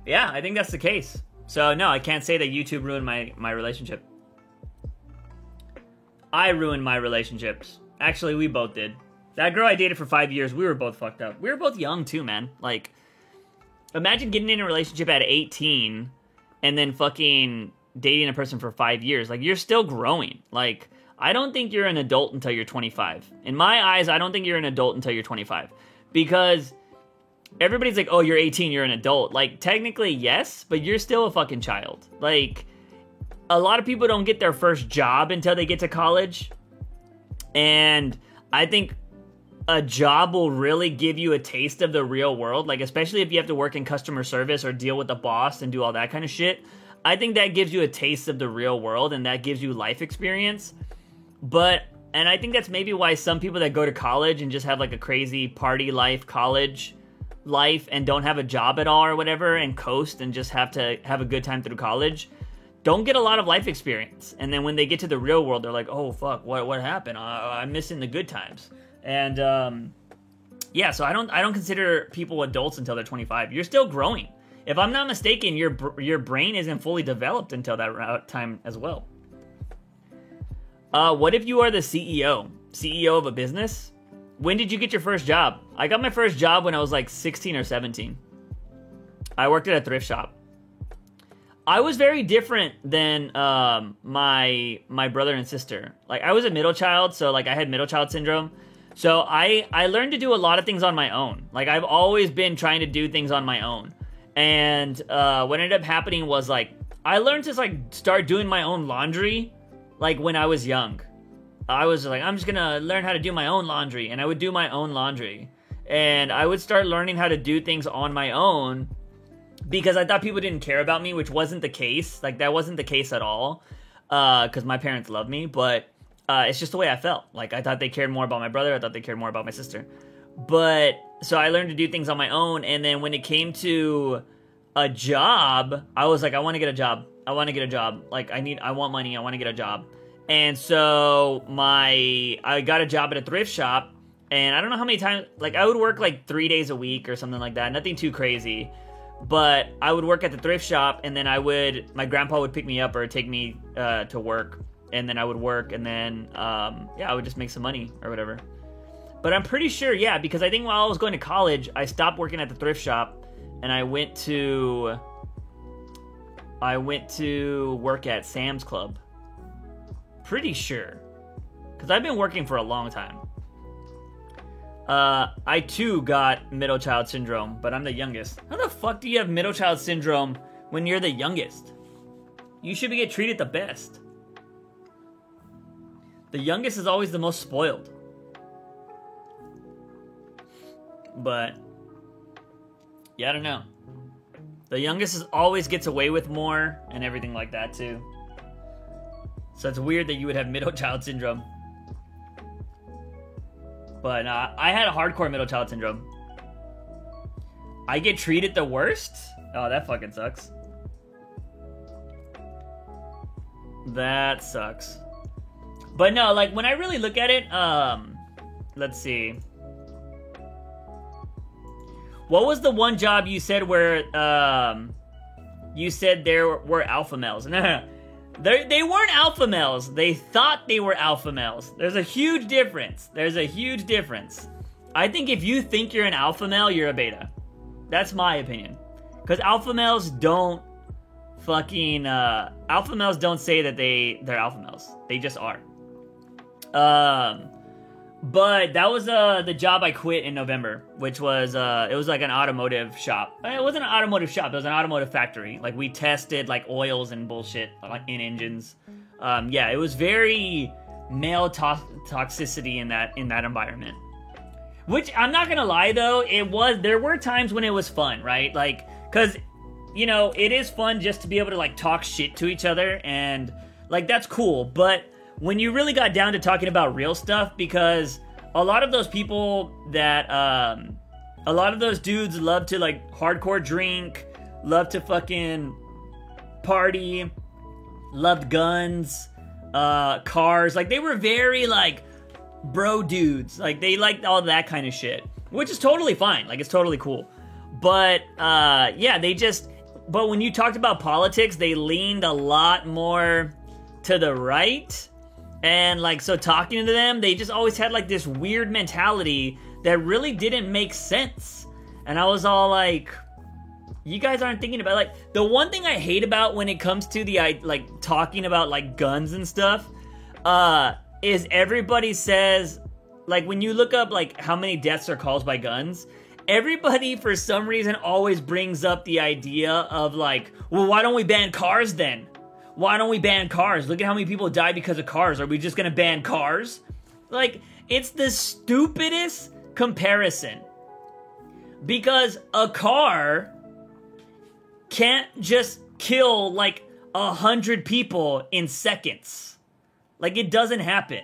Yeah, I think that's the case. So, no, I can't say that YouTube ruined my relationship. I ruined my relationships. Actually, we both did. That girl I dated for 5 years, we were both fucked up. We were both young, too, man. Like, imagine getting in a relationship at 18 and then fucking dating a person for 5 years. Like, you're still growing. Like, I don't think you're an adult until you're 25. In my eyes, I don't think you're an adult until you're 25. Because everybody's like, oh, you're 18, you're an adult. Like, technically, yes, but you're still a fucking child. Like, a lot of people don't get their first job until they get to college. And I think a job will really give you a taste of the real world. Like, especially if you have to work in customer service or deal with the boss and do all that kind of shit. I think that gives you a taste of the real world, and that gives you life experience. And I think that's maybe why some people that go to college and just have like a crazy party life, college life, and don't have a job at all or whatever, and coast and just have to have a good time through college, don't get a lot of life experience. And then when they get to the real world, they're like, oh fuck, what happened? I'm missing the good times. And yeah, so I don't consider people adults until they're 25. You're still growing. If I'm not mistaken, your brain isn't fully developed until that time as well. What if you are the CEO of a business? When did you get your first job? I got my first job when I was like 16 or 17. I worked at a thrift shop. I was very different than my brother and sister. Like, I was a middle child, so like I had middle child syndrome. So I learned to do a lot of things on my own. Like, I've always been trying to do things on my own. And what ended up happening was, like, I learned to like start doing my own laundry like when I was young. I was like, I'm just gonna learn how to do my own laundry, and I would do my own laundry. And I would start learning how to do things on my own because I thought people didn't care about me, which wasn't the case. Like, that wasn't the case at all, because my parents loved me, but it's just the way I felt. Like, I thought they cared more about my brother. I thought they cared more about my sister. But so I learned to do things on my own, and then when it came to a job, I was like, I want to get a job. I want to get a job. Like, I want money. I want to get a job. And so I got a job at a thrift shop, and I don't know how many times, like, I would work like 3 days a week or something like that. Nothing too crazy, but I would work at the thrift shop, and then my grandpa would pick me up or take me to work, and then I would work, and then I would just make some money or whatever. But I'm pretty sure, yeah, because I think while I was going to college, I stopped working at the thrift shop, and I went to work at Sam's Club. Pretty sure, because I've been working for a long time. I too got middle child syndrome, but I'm the youngest. How the fuck do you have middle child syndrome when you're the youngest? You should get treated the best. The youngest is always the most spoiled. But yeah, I don't know. The youngest always gets away with more and everything like that too. So it's weird that you would have middle child syndrome. But I had a hardcore middle child syndrome. I get treated the worst? Oh, that fucking sucks. That sucks. But no, like, when I really look at it, let's see. What was the one job you said where, you said there were alpha males? No. They weren't alpha males. They thought they were alpha males. There's a huge difference. I think if you think you're an alpha male, you're a beta. That's my opinion. Because alpha males don't say that they're alpha males. They just are. But that was the job I quit in November, which was it was like an automotive shop. It wasn't an automotive shop, it was an automotive factory. Like, we tested like oils and bullshit like in engines. Yeah, it was very male toxicity in that environment. Which, I'm not gonna lie though, there were times when it was fun, right? Like, cause you know, it is fun just to be able to like talk shit to each other, and like, that's cool. But when you really got down to talking about real stuff, because a lot of those people that, a lot of those dudes love to like hardcore drink, love to fucking party, loved guns, cars. Like, they were very like bro dudes. Like, they liked all that kind of shit, which is totally fine. Like, it's totally cool. But yeah, but when you talked about politics, they leaned a lot more to the right. And like, so talking to them, they just always had like this weird mentality that really didn't make sense. And I was all like, you guys aren't thinking about, like, the one thing I hate about when it comes to like talking about like guns and stuff, is everybody says, like, when you look up like how many deaths are caused by guns, everybody for some reason always brings up the idea of like, well, why don't we ban cars then? Why don't we ban cars? Look at how many people died because of cars. Are we just gonna ban cars? Like, it's the stupidest comparison. Because a car can't just kill like 100 people in seconds. Like, it doesn't happen.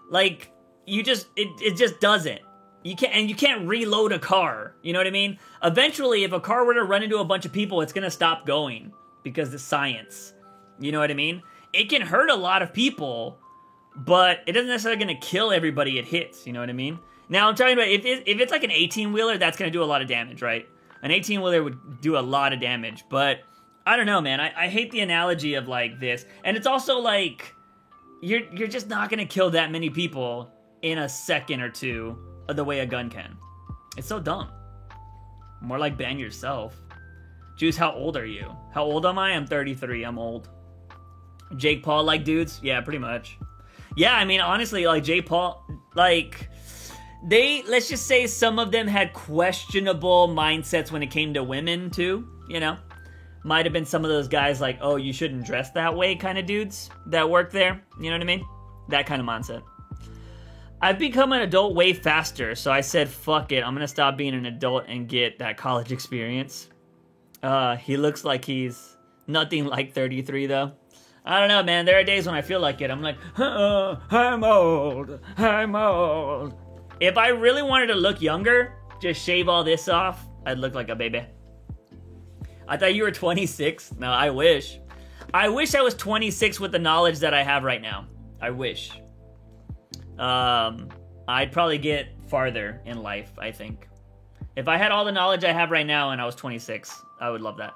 Like, it just doesn't. You can't reload a car. You know what I mean? Eventually, if a car were to run into a bunch of people, it's gonna stop going because it's science. You know what I mean? It can hurt a lot of people, but it doesn't necessarily gonna kill everybody it hits. You know what I mean? Now, I'm talking about if it's like an 18-wheeler, that's gonna do a lot of damage, right? An 18-wheeler would do a lot of damage, but I don't know, man. I hate the analogy of like this, and it's also like you're just not gonna kill that many people in a second or two of the way a gun can. It's so dumb. More like ban yourself. Juice, how old are you? How old am I? I'm 33. I'm old. Jake Paul like dudes? Yeah, pretty much. Yeah, I mean, honestly, like Jake Paul, like let's just say some of them had questionable mindsets when it came to women too, you know? Might have been some of those guys like, oh, you shouldn't dress that way kind of dudes that work there. You know what I mean? That kind of mindset. I've become an adult way faster, so I said, fuck it. I'm going to stop being an adult and get that college experience. He looks like he's nothing like 33, though. I don't know, man. There are days when I feel like it. I'm like, I'm old. I'm old. If I really wanted to look younger, just shave all this off, I'd look like a baby. I thought you were 26. No, I wish. I wish I was 26 with the knowledge that I have right now. I wish. I'd probably get farther in life, I think. If I had all the knowledge I have right now and I was 26, I would love that.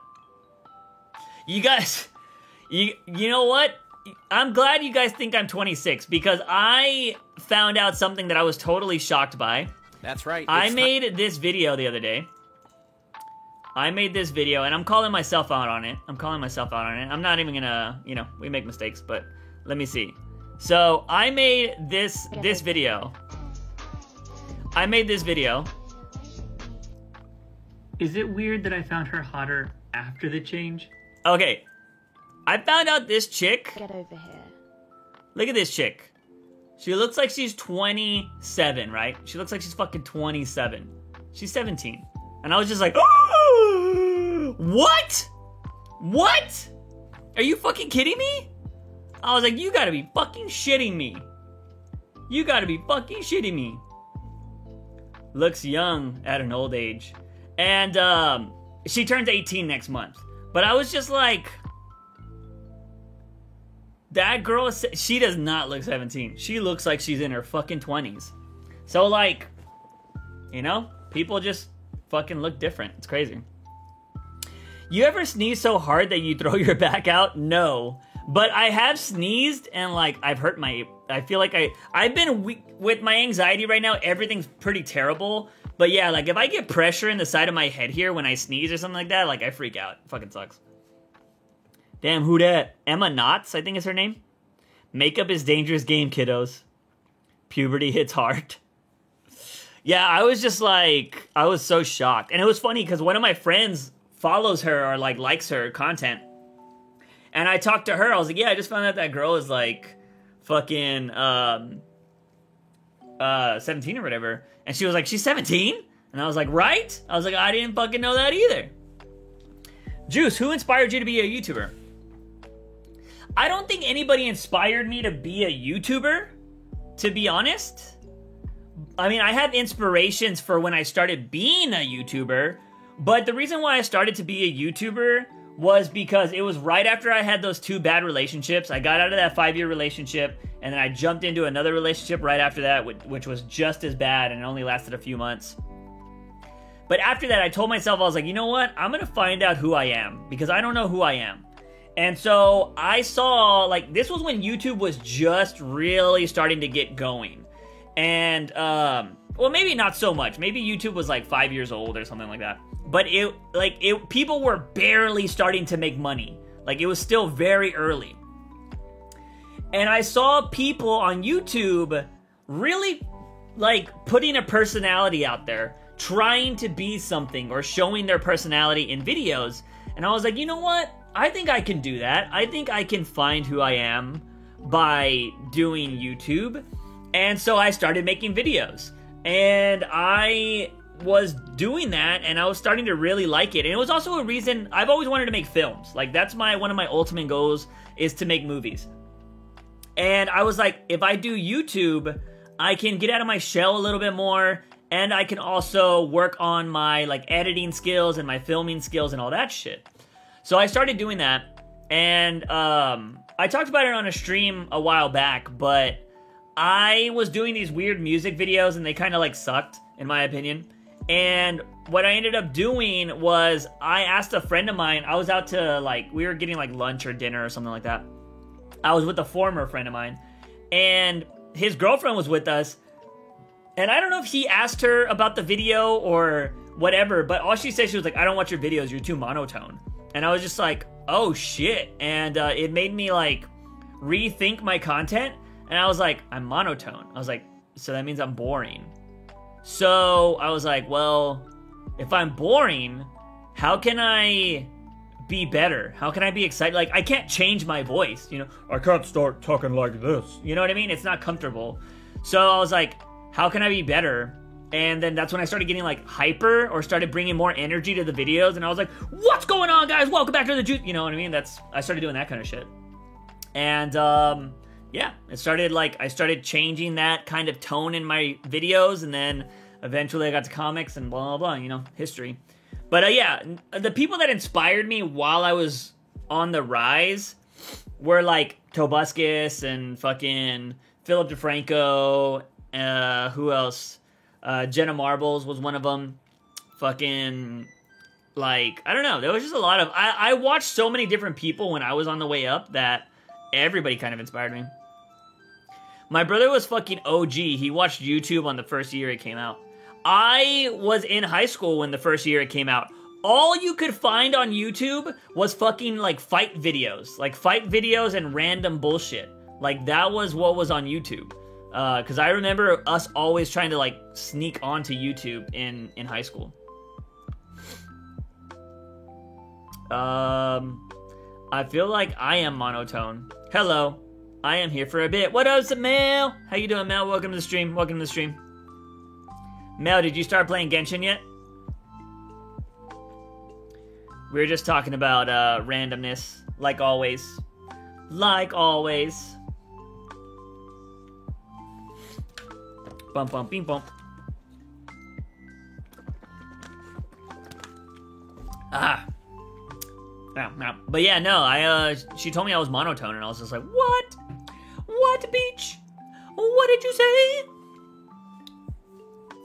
You guys, you know what? I'm glad you guys think I'm 26 because I found out something that I was totally shocked by. That's right. I made this video the other day. And I'm calling myself out on it. I'm not even gonna, we make mistakes, but let me see. So I made this video. Is it weird that I found her hotter after the change? Okay. I found out this chick. Get over here. Look at this chick. She looks like she's 27, right? She looks like she's fucking 27. She's 17. And I was just like, oh, what? What? Are you fucking kidding me? I was like, you gotta be fucking shitting me. Looks young at an old age. And she turns 18 next month. But I was just like, that girl, she does not look 17. She looks like she's in her fucking 20s. So like, people just fucking look different. It's crazy. You ever sneeze so hard that you throw your back out? No. But I have sneezed and like I've hurt I feel like I've been weak with my anxiety right now. Everything's pretty terrible. But yeah, like if I get pressure in the side of my head here when I sneeze or something like that, like I freak out. It fucking sucks. Damn, who dat? Emma Knotts, I think is her name. Makeup is dangerous game, kiddos. Puberty hits hard. Yeah, I was just like, I was so shocked. And it was funny because one of my friends follows her or like likes her content. And I talked to her. I was like, yeah, I just found out that girl is like fucking 17 or whatever. And she was like, she's 17? And I was like, right? I was like, I didn't fucking know that either. Juice, who inspired you to be a YouTuber? I don't think anybody inspired me to be a YouTuber, to be honest. I mean, I have inspirations for when I started being a YouTuber, but the reason why I started to be a YouTuber was because it was right after I had those 2 bad relationships. I got out of that 5-year relationship, and then I jumped into another relationship right after that, which was just as bad, and it only lasted a few months. But after that, I told myself, I was like, you know what? I'm going to find out who I am, because I don't know who I am. And so I saw, like, this was when YouTube was just really starting to get going. And, well, maybe not so much. Maybe YouTube was like 5 years old or something like that. But people were barely starting to make money. Like, it was still very early. And I saw people on YouTube really, like, putting a personality out there. trying to be something or showing their personality in videos. And I was like, you know what? I think I can do that. I think I can find who I am by doing YouTube. And so I started making videos. And I was doing that, and I was starting to really like it. And it was also a reason I've always wanted to make films. Like, that's one of my ultimate goals, is to make movies. And I was like, if I do YouTube, I can get out of my shell a little bit more, and I can also work on my like editing skills and my filming skills and all that shit. So I started doing that, and I talked about it on a stream a while back, but I was doing these weird music videos, and they kind of like sucked, in my opinion. And what I ended up doing was I asked a friend of mine, I was out to like, we were getting like lunch or dinner or something like that. I was with a former friend of mine, and his girlfriend was with us. And I don't know if he asked her about the video or whatever, but all she said, she was like, I don't watch your videos, you're too monotone. And I was just like, oh shit. And it made me like rethink my content. And I was like, I'm monotone. I was like, so that means I'm boring. So I was like, well, if I'm boring, how can I be better? How can I be excited? Like, I can't change my voice, you know? I can't start talking like this. You know what I mean? It's not comfortable. So I was like, how can I be better? And then that's when I started getting like hyper, or started bringing more energy to the videos. And I was like, what's going on, guys? Welcome back to the juice. You know what I mean? I started doing that kind of shit. And yeah, I started changing that kind of tone in my videos, and then eventually I got to comics and blah, blah, blah, you know, history. But yeah, the people that inspired me while I was on the rise were like Tobuscus and fucking Philip DeFranco, who else? Jenna Marbles was one of them. Fucking, like, I don't know, there was just a lot of, I watched so many different people when I was on the way up that everybody kind of inspired me. My brother was fucking OG. He watched YouTube on the first year it came out. I was in high school when the first year it came out. All you could find on YouTube was fucking like fight videos. Like fight videos and random bullshit. Like that was what was on YouTube. Because I remember us always trying to like sneak onto YouTube in high school. I feel like I am monotone. Hello. I am here for a bit. What up, Mel? How you doing, Mel? Welcome to the stream. Welcome to the stream. Mel, did you start playing Genshin yet? We were just talking about randomness, like always. Like always. Bum bum bing bum. Ah. No. But yeah, no, she told me I was monotone, and I was just like, what? What, beach? What did you say?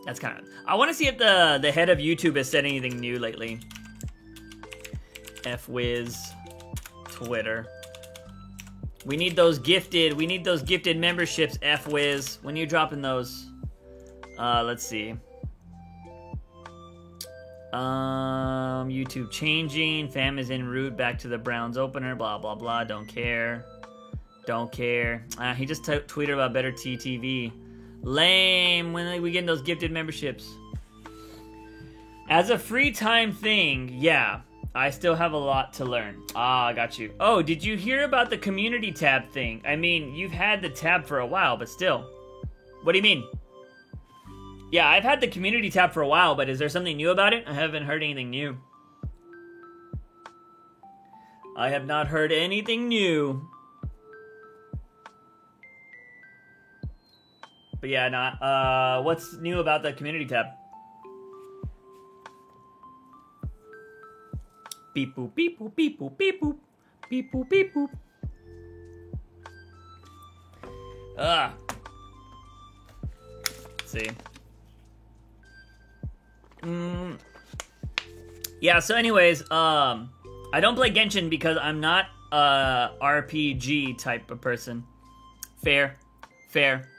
That's kind of... I want to see if the head of YouTube has said anything new lately. FWiz. Twitter. We need those gifted memberships, FWiz. When are you dropping those? Let's see. YouTube changing. Fam is en route back to the Browns opener. Blah, blah, blah. Don't care. Don't care. He just tweeted about better TTV. Lame. When are we getting those gifted memberships? As a free time thing, yeah. I still have a lot to learn. Ah, I got you. Oh, did you hear about the community tab thing? I mean, you've had the tab for a while, but still. What do you mean? Yeah, I've had the community tab for a while, but is there something new about it? I haven't heard anything new. I have not heard anything new. But yeah, nah. What's new about the community tab? Beep boop, beep boop, beep boop, beep boop. Beep boop, beep boop. Let's see. Yeah, so anyways, I don't play Genshin because I'm not a RPG type of person. Fair.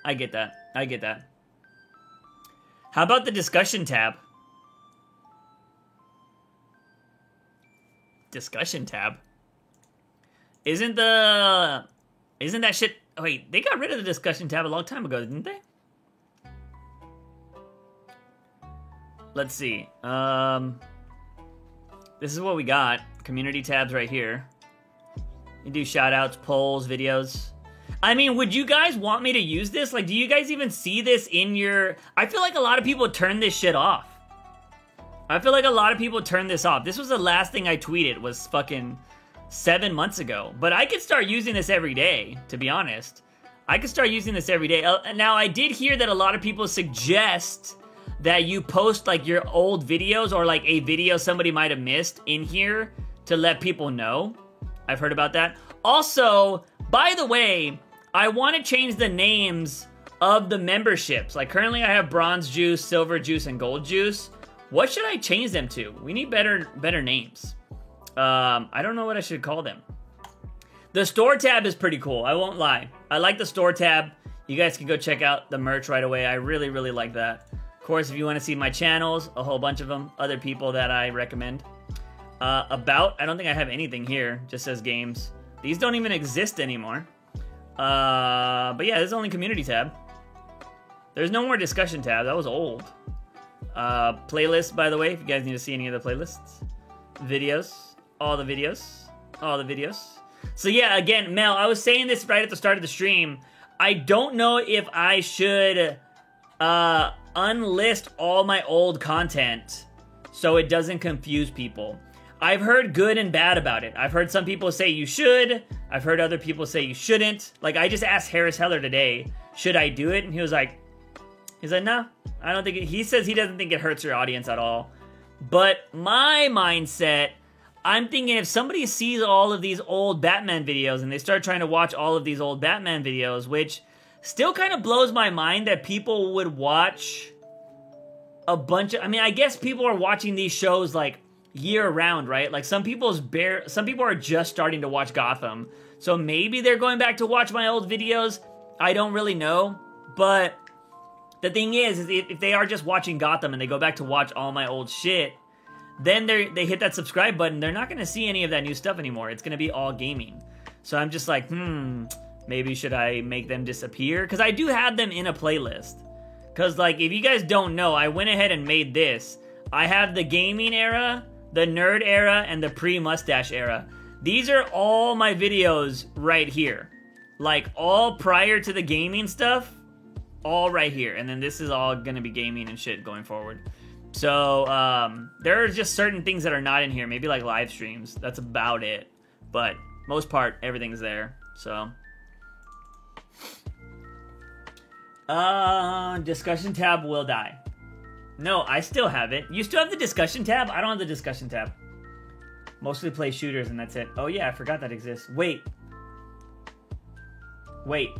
I get that. How about the discussion tab? Discussion tab? Isn't that shit... Wait, they got rid of the discussion tab a long time ago, didn't they? let's see. This is what we got. Community tabs right here. You do shout outs, polls, videos. I mean, would you guys want me to use this? Like, do you guys even see this in your... I feel like a lot of people turn this shit off. I feel like a lot of people turn this off. This was the last thing I tweeted was fucking 7 months ago. But I could start using this every day, to be honest. I could start using this every day. Now, I did hear that a lot of people suggest that you post like your old videos or like a video somebody might have missed in here to let people know. I've heard about that. Also, by the way, I want to change the names of the memberships. Like currently I have Bronze Juice, Silver Juice, and Gold Juice. What should I change them to? We need better names. I don't know what I should call them. The store tab is pretty cool, I won't lie. I like the store tab. You guys can go check out the merch right away. I really, really like that. Of course, if you want to see my channels, a whole bunch of them, other people that I recommend. About, I don't think I have anything here. Just says games. These don't even exist anymore. But yeah, this is only community tab. There's no more discussion tab. That was old. Playlist, by the way, if you guys need to see any of the playlists. Videos. All the videos. All the videos. So yeah, again, Mel, I was saying this right at the start of the stream. I don't know if I should unlist all my old content so it doesn't confuse people. I've heard good and bad about it. I've heard some people say you should. I've heard other people say you shouldn't. Like, I just asked Harris Heller today, should I do it? And he was like, no, I don't think it, he says he doesn't think it hurts your audience at all. But my mindset, I'm thinking if somebody sees all of these old Batman videos and they start trying to watch all of these old Batman videos, which still kind of blows my mind that people would watch a bunch of, I mean, I guess people are watching these shows like year round, right? Like some people are just starting to watch Gotham. So maybe they're going back to watch my old videos. I don't really know. But the thing is if they are just watching Gotham and they go back to watch all my old shit, then they hit that subscribe button. They're not going to see any of that new stuff anymore. It's going to be all gaming. So I'm just like, maybe should I make them disappear? Because I do have them in a playlist. Because like, if you guys don't know, I went ahead and made this. I have the gaming era, the nerd era, and the pre-mustache era. These are all my videos right here. Like, all prior to the gaming stuff, all right here. And then this is all gonna be gaming and shit going forward. So, there are just certain things that are not in here. Maybe like live streams. That's about it. But, most part, everything's there. So. Discussion tab will die. No, I still have it. You still have the discussion tab? I don't have the discussion tab. Mostly play shooters and that's it. Oh yeah, I forgot that exists. Wait,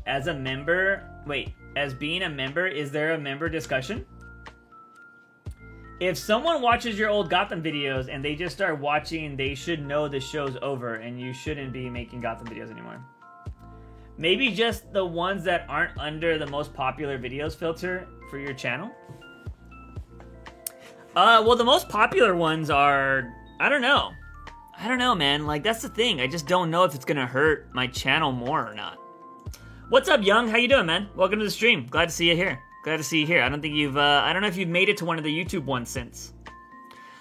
as a member... Wait, as being a member, is there a member discussion? If someone watches your old Gotham videos and they just start watching, they should know the show's over and you shouldn't be making Gotham videos anymore. Maybe just the ones that aren't under the most popular videos filter for your channel? Well, the most popular ones are... I don't know. I don't know, man. Like, that's the thing. I just don't know if it's gonna hurt my channel more or not. What's up, Young? How you doing, man? Welcome to the stream. Glad to see you here. Glad to see you here. I don't think you've... I don't know if you've made it to one of the YouTube ones since.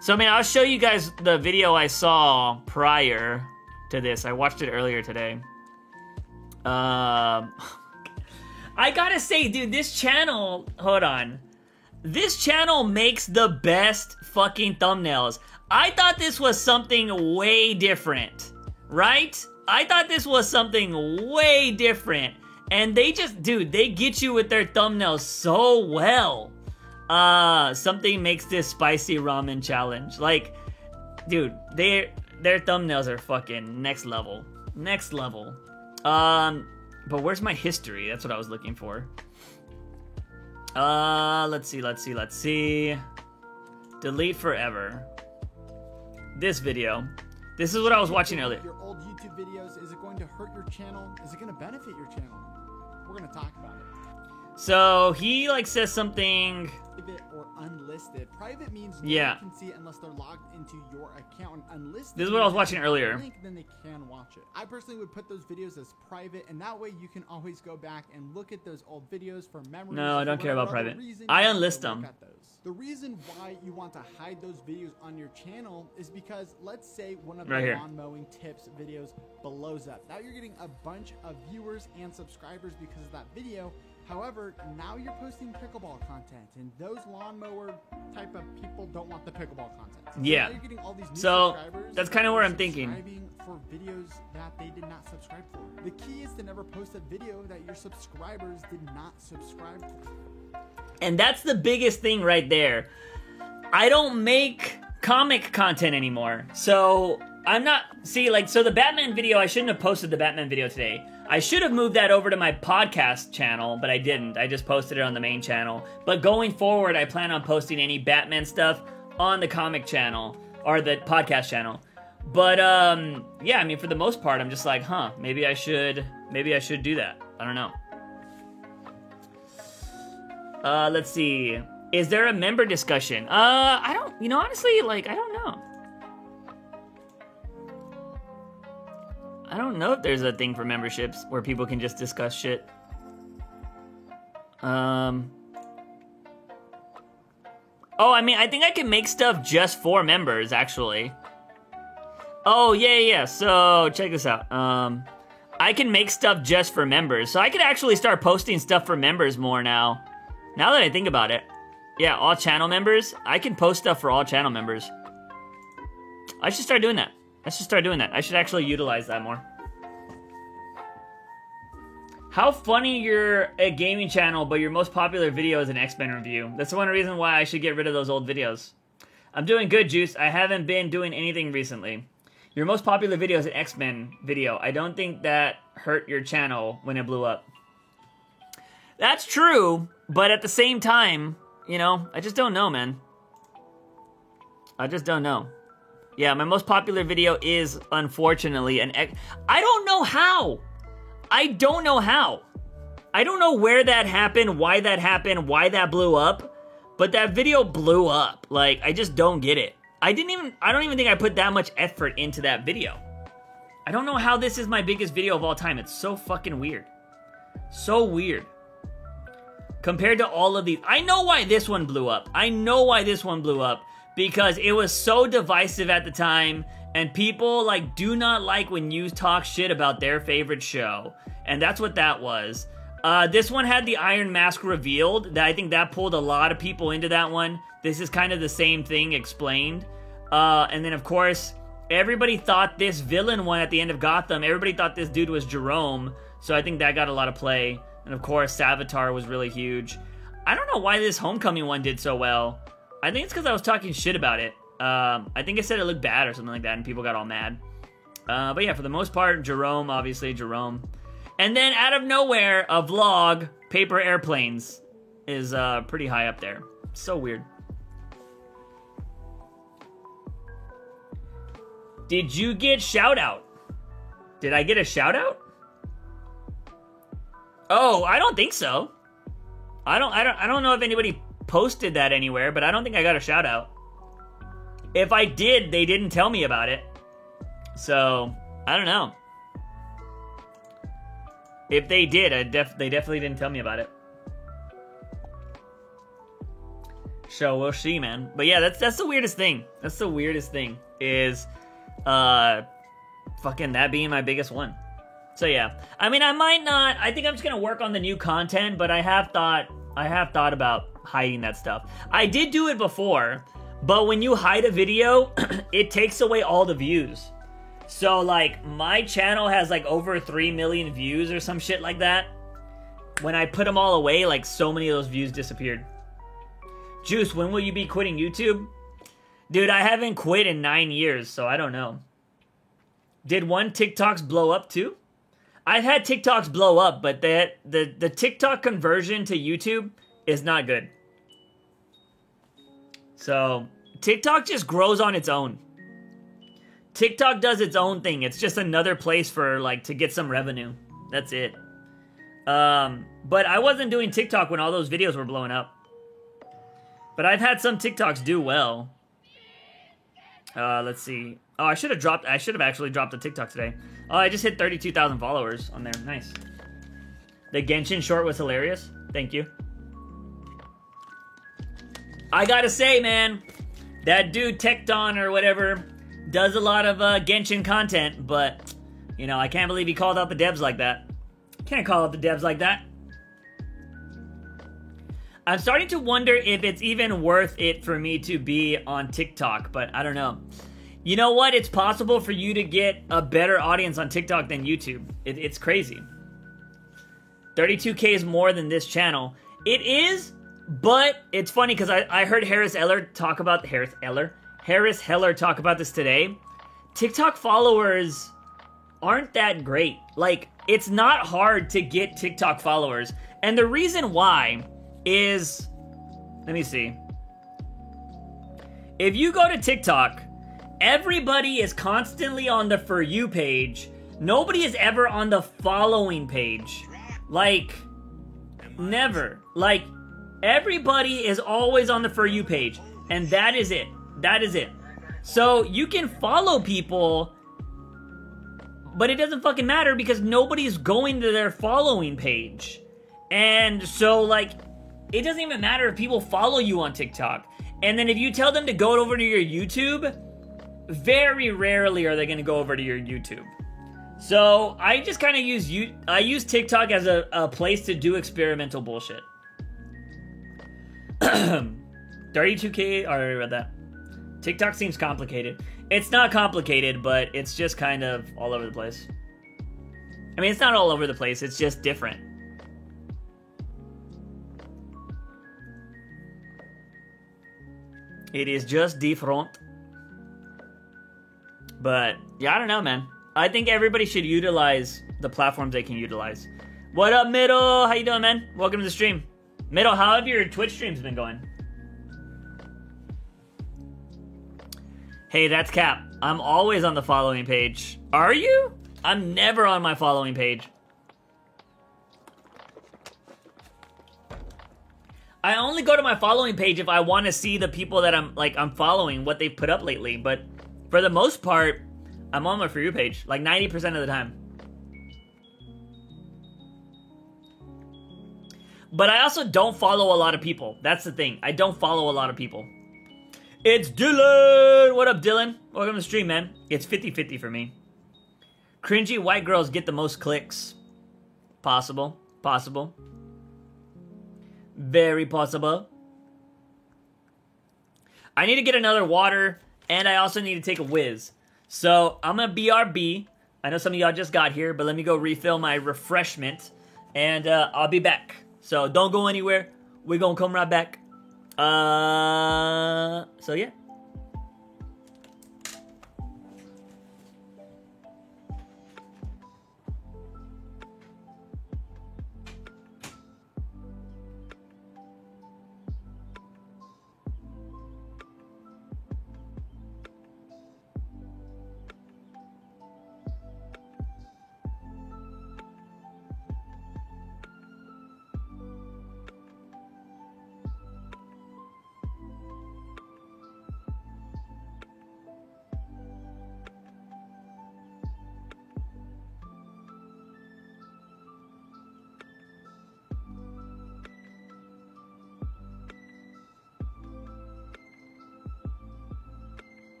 So, I mean, I'll show you guys the video I saw prior to this. I watched it earlier today. I gotta say, dude, this channel... Hold on. This channel makes the best fucking thumbnails. I thought this was something way different, right? I thought this was something way different. And they just, dude, they get you with their thumbnails so well. Something makes this spicy ramen challenge. Like, dude, their thumbnails are fucking next level. Next level. But where's my history? That's what I was looking for. Let's see. Delete forever. This video. This is what I was watching earlier. Your old YouTube videos, is it going to hurt your channel? Is it going to benefit your channel? We're going to talk about it. So he like says something. Private or unlisted. Private means no Yeah. one can see it unless they're logged into your account. Unlisted. This is what I was watching earlier. Link, then they can watch it. I personally would put those videos as private, and that way you can always go back and look at those old videos for memories. No, I don't care about private. I unlist them. The reason why you want to hide those videos on your channel is because, let's say one of the Right here. lawn mowing tips videos blows up. Now you're getting a bunch of viewers and subscribers because of that video. However, now you're posting pickleball content, and those lawnmower type of people don't want the pickleball content. So Yeah. now you're getting all these new So, subscribers that's kinda that where are I'm thinking. subscribing for videos that they did not subscribe for. The key is to never post a video that your subscribers did not subscribe for. And that's the biggest thing right there. I don't make comic content anymore. So I'm not, see, like, so the Batman video, I shouldn't have posted the Batman video today. I should have moved that over to my podcast channel, but I didn't. I just posted it on the main channel. But going forward, I plan on posting any Batman stuff on the comic channel, or the podcast channel. But, yeah, I mean, for the most part, I'm just like, maybe I should do that. I don't know. Let's see. Is there a member discussion? I don't, honestly, like, I don't know. I don't know if there's a thing for memberships where people can just discuss shit. Oh, I mean, I think I can make stuff just for members, actually. Oh, yeah. So, check this out. I can make stuff just for members. So I could actually start posting stuff for members more now. Now that I think about it. Yeah, all channel members. I can post stuff for all channel members. I should start doing that. I should actually utilize that more. How funny you're a gaming channel, but your most popular video is an X-Men review. That's one reason why I should get rid of those old videos. I'm doing good, Juice. I haven't been doing anything recently. Your most popular video is an X-Men video. I don't think that hurt your channel when it blew up. That's true, but at the same time, I just don't know, man. I just don't know. Yeah, my most popular video is, unfortunately, I don't know how. I don't know where that happened, why that blew up, but that video blew up. Like, I just don't get it. I don't even think I put that much effort into that video. I don't know how this is my biggest video of all time. It's so fucking weird. So weird. Compared to all of these. I know why this one blew up. Because it was so divisive at the time, and people, like, do not like when you talk shit about their favorite show. And that's what that was. This one had the Iron Mask revealed. I think that pulled a lot of people into that one. This is kind of the same thing explained. And then, of course, everybody thought this villain one at the end of Gotham, everybody thought this dude was Jerome. So I think that got a lot of play. And, of course, Savitar was really huge. I don't know why this Homecoming one did so well. I think it's because I was talking shit about it. I think I said it looked bad or something like that, and people got all mad. But yeah, for the most part, Jerome, obviously, Jerome. And then, out of nowhere, a vlog, Paper Airplanes, is pretty high up there. So weird. Did you get shout-out? Did I get a shout-out? Oh, I don't think so. I don't know if anybody posted that anywhere, but I don't think I got a shout out. If I did, they didn't tell me about it. So, I don't know. If they did, they definitely didn't tell me about it. So, we'll see, man. But yeah, that's the weirdest thing. That's the weirdest thing is fucking that being my biggest one. So yeah, I mean, I might not. I think I'm just gonna work on the new content, but I have thought about hiding that stuff. I did do it before, but when you hide a video, it takes away all the views. So like, my channel has like over 3 million views or some shit like that. When I put them all away, like so many of those views disappeared. Juice, when will you be quitting YouTube? Dude, I haven't quit in 9 years, so I don't know. Did one TikToks blow up too? I've had TikToks blow up, but the TikTok conversion to YouTube is not good. So, TikTok just grows on its own. TikTok does its own thing. It's just another place for, like, to get some revenue. That's it. But I wasn't doing TikTok when all those videos were blowing up. But I've had some TikToks do well. Let's see. Oh, I should have actually dropped a TikTok today. Oh, I just hit 32,000 followers on there. Nice. The Genshin short was hilarious. Thank you. I gotta say, man, that dude Tecton or whatever does a lot of Genshin content, but, you know, I can't believe he called out the devs like that. Can't call out the devs like that. I'm starting to wonder if it's even worth it for me to be on TikTok, but I don't know. You know what? It's possible for you to get a better audience on TikTok than YouTube. It's crazy. 32K is more than this channel. It is, but it's funny because I heard Harris Heller talk about this today. TikTok followers aren't that great. Like, it's not hard to get TikTok followers. And the reason why is, let me see. If you go to TikTok, everybody is constantly on the For You page. Nobody is ever on the following page. Like, never. Like, everybody is always on the For You page. And that is it. That is it. So, you can follow people, but it doesn't fucking matter because nobody's going to their following page. And so, like, it doesn't even matter if people follow you on TikTok. And then if you tell them to go over to your YouTube, very rarely are they going to go over to your YouTube. So I just kind of use TikTok as a place to do experimental bullshit. 32K, I already read that. TikTok seems complicated. It's not complicated, but it's just kind of all over the place. I mean, it's not all over the place, it's just different. It is just different. But, yeah, I don't know, man. I think everybody should utilize the platforms they can utilize. What up, Middle? How you doing, man? Welcome to the stream. Middle, how have your Twitch streams been going? Hey, that's Cap. I'm always on the following page. Are you? I'm never on my following page. I only go to my following page if I want to see the people that I'm following, what they've put up lately. But for the most part, I'm on my For You page, like 90% of the time. But I also don't follow a lot of people. That's the thing. I don't follow a lot of people. It's Dylan! What up, Dylan? Welcome to the stream, man. It's 50-50 for me. Cringy white girls get the most clicks. Possible. Possible. Very possible. I need to get another water, and I also need to take a whiz. So, I'm gonna BRB. I know some of y'all just got here, but let me go refill my refreshment, and I'll be back. So, don't go anywhere. We're gonna come right back. So yeah.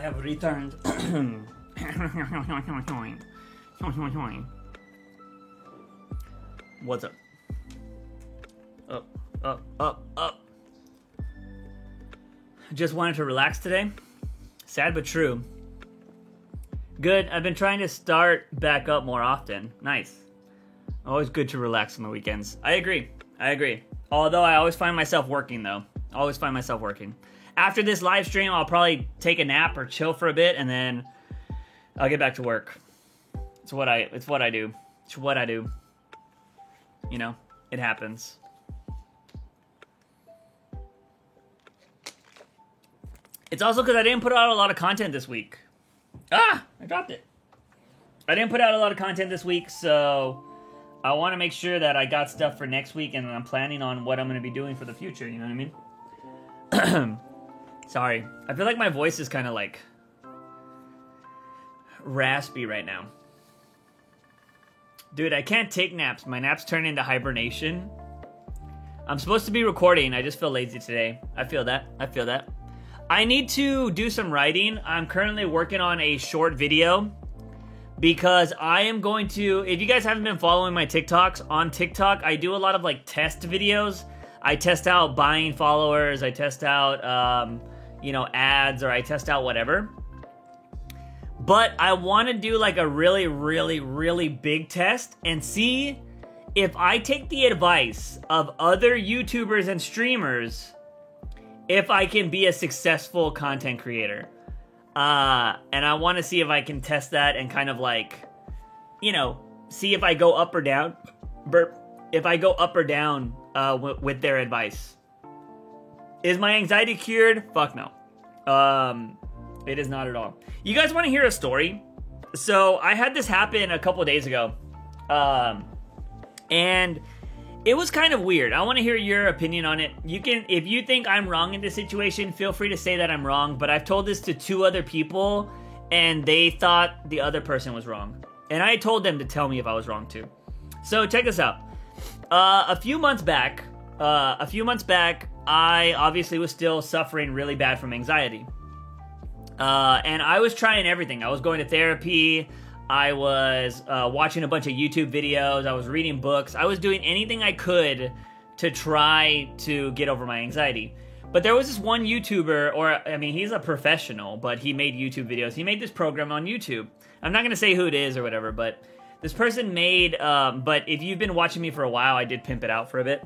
have returned. What's up? Up. Just wanted to relax today. Sad but true. Good. I've been trying to start back up more often. Nice. Always good to relax on the weekends. I agree. Although I always find myself working, though. Always find myself working. After this live stream, I'll probably take a nap or chill for a bit, and then I'll get back to work. It's what I do. You know, it happens. It's also because I didn't put out a lot of content this week. I dropped it. I didn't put out a lot of content this week, so I want to make sure that I got stuff for next week, and I'm planning on what I'm going to be doing for the future, you know what I mean? Sorry. I feel like my voice is kind of like raspy right now. Dude, I can't take naps. My naps turn into hibernation. I'm supposed to be recording. I just feel lazy today. I feel that. I need to do some writing. I'm currently working on a short video because I am going to, if you guys haven't been following my TikToks, on TikTok, I do a lot of like test videos. I test out buying followers. I test out, ads, or I test out whatever. But I want to do like a really, really, really big test and see if I take the advice of other YouTubers and streamers, if I can be a successful content creator. And I want to see if I can test that and kind of like, see if I go up or down. If I go up or down with their advice. Is my anxiety cured? Fuck no. It is not at all. You guys want to hear a story? So I had this happen a couple days ago. And it was kind of weird. I want to hear your opinion on it. You can, if you think I'm wrong in this situation, feel free to say that I'm wrong. But I've told this to 2 other people, and they thought the other person was wrong. And I told them to tell me if I was wrong too. So check this out. A few months back, I obviously was still suffering really bad from anxiety. And I was trying everything. I was going to therapy. I was watching a bunch of YouTube videos. I was reading books. I was doing anything I could to try to get over my anxiety. But there was this one YouTuber, he's a professional, but he made YouTube videos. He made this program on YouTube. I'm not going to say who it is or whatever, but this person made, but if you've been watching me for a while, I did pimp it out for a bit.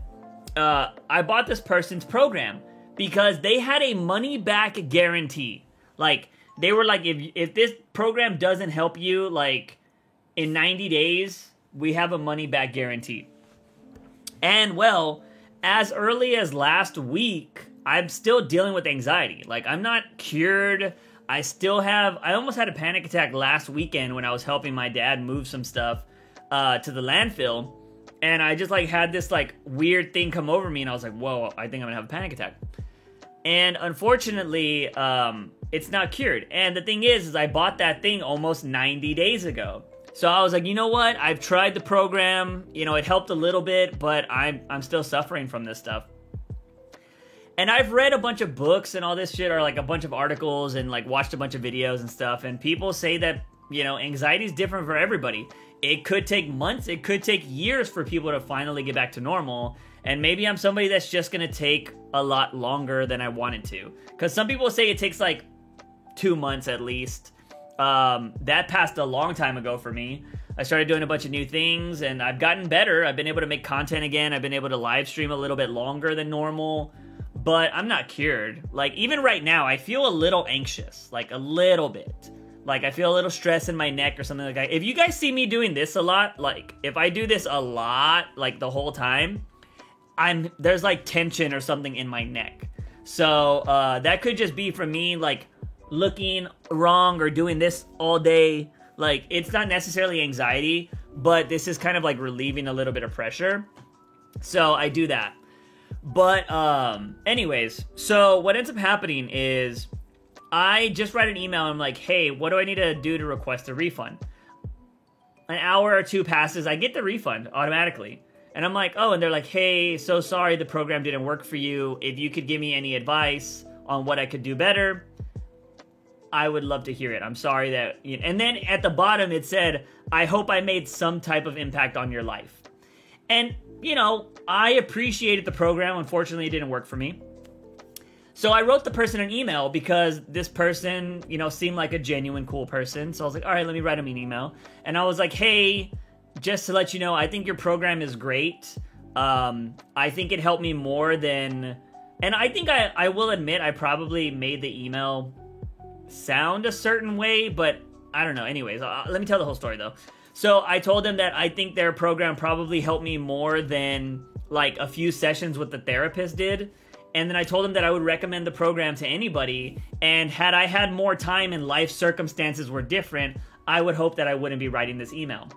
I bought this person's program because they had a money-back guarantee. Like, they were like, if this program doesn't help you, like, in 90 days, we have a money-back guarantee. And, well, as early as last week, I'm still dealing with anxiety. Like, I'm not cured. I almost had a panic attack last weekend when I was helping my dad move some stuff to the landfill. And I just, like, had this, like, weird thing come over me, and I was like, whoa, I think I'm gonna have a panic attack. And unfortunately, it's not cured. And the thing is I bought that thing almost 90 days ago. So I was like, you know what? I've tried the program. It helped a little bit, but I'm still suffering from this stuff. And I've read a bunch of books and all this shit, or like a bunch of articles, and like watched a bunch of videos and stuff. And people say that, anxiety is different for everybody. It could take months. It could take years for people to finally get back to normal. And maybe I'm somebody that's just going to take a lot longer than I wanted to. Because some people say it takes like 2 months at least. That passed a long time ago for me. I started doing a bunch of new things, and I've gotten better. I've been able to make content again. I've been able to live stream a little bit longer than normal. But I'm not cured. Like, even right now, I feel a little anxious. Like, a little bit. Like, I feel a little stress in my neck or something like that. If you guys see me doing this a lot, like, if I do this a lot, like, the whole time, there's, like, tension or something in my neck. So, that could just be from me, like, looking wrong or doing this all day. Like, it's not necessarily anxiety, but this is kind of, like, relieving a little bit of pressure. So, I do that. But, anyways, so what ends up happening is I just write an email and I'm like, hey, what do I need to do to request a refund? An hour or 2 passes, I get the refund automatically. And I'm like, oh, and they're like, hey, so sorry the program didn't work for you. If you could give me any advice on what I could do better. I would love to hear it. I'm sorry that... And then at the bottom it said, I hope I made some type of impact on your life. And, you know, I appreciated the program. Unfortunately, it didn't work for me. So I wrote the person an email because this person, you know, seemed like a genuine cool person. So I was like, all right, let me write him an email. And I was like, hey, just to let you know, I think your program is great. I think it helped me more than... And I think I will admit I probably made the email sound a certain way, but I don't know. Anyways, let me tell the whole story though. So I told them that I think their program probably helped me more than like a few sessions with the therapist did. And then I told them that I would recommend the program to anybody. And had I had more time and life circumstances were different, I would hope that I wouldn't be writing this email.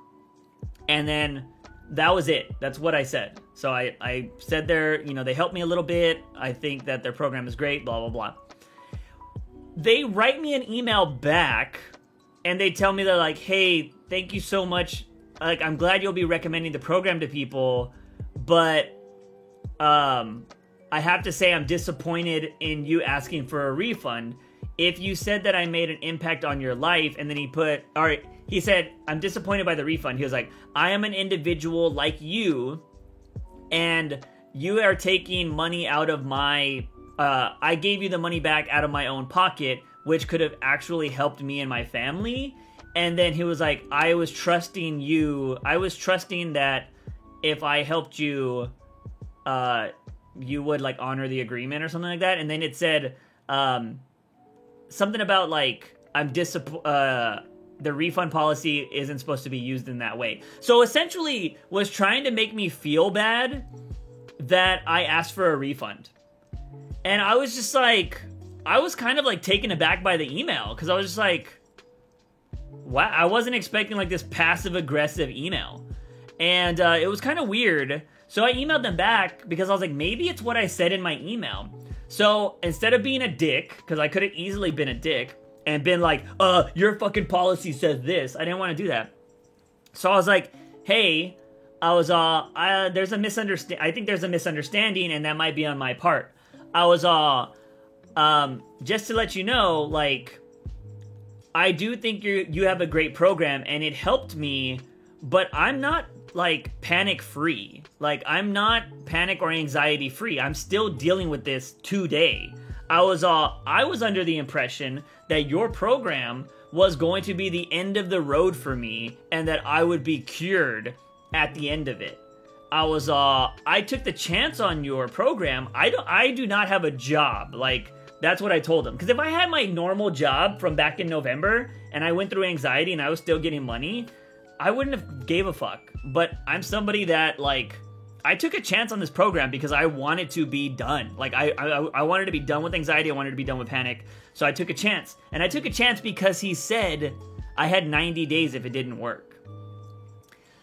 And then that was it. That's what I said. So I said they helped me a little bit. I think that their program is great, blah, blah, blah. They write me an email back and they tell me they're like, hey, thank you so much. Like, I'm glad you'll be recommending the program to people, but I have to say I'm disappointed in you asking for a refund. If you said that I made an impact on your life, and then he said, I'm disappointed by the refund. He was like, I am an individual like you, and you are taking money out of my, I gave you the money back out of my own pocket, which could have actually helped me and my family. And then he was like, I was trusting you. I was trusting that if I helped you, you would like honor the agreement or something like that. And then it said, something about like, the refund policy isn't supposed to be used in that way. So essentially was trying to make me feel bad that I asked for a refund. And I was just like, I was kind of like taken aback by the email because I was just like, wow, I wasn't expecting like this passive aggressive email. And it was kind of weird. So I emailed them back because I was like, maybe it's what I said in my email. So instead of being a dick, because I could have easily been a dick and been like, your fucking policy says this. I didn't want to do that. So I was like, hey, there's a misunderstanding. I think there's a misunderstanding and that might be on my part. I was just to let you know, like, I do think you have a great program and it helped me, but I'm not like panic free. Like, I'm not panic or anxiety free. I'm still dealing with this today. I was under the impression that your program was going to be the end of the road for me and that I would be cured at the end of it. I took the chance on your program. I do not have a job. Like, that's what I told them. Because if I had my normal job from back in November and I went through anxiety and I was still getting money, I wouldn't have gave a fuck. But I'm somebody that, like, I took a chance on this program because I wanted to be done. Like, I wanted to be done with anxiety. I wanted to be done with panic. So I took a chance. And I took a chance because he said I had 90 days if it didn't work.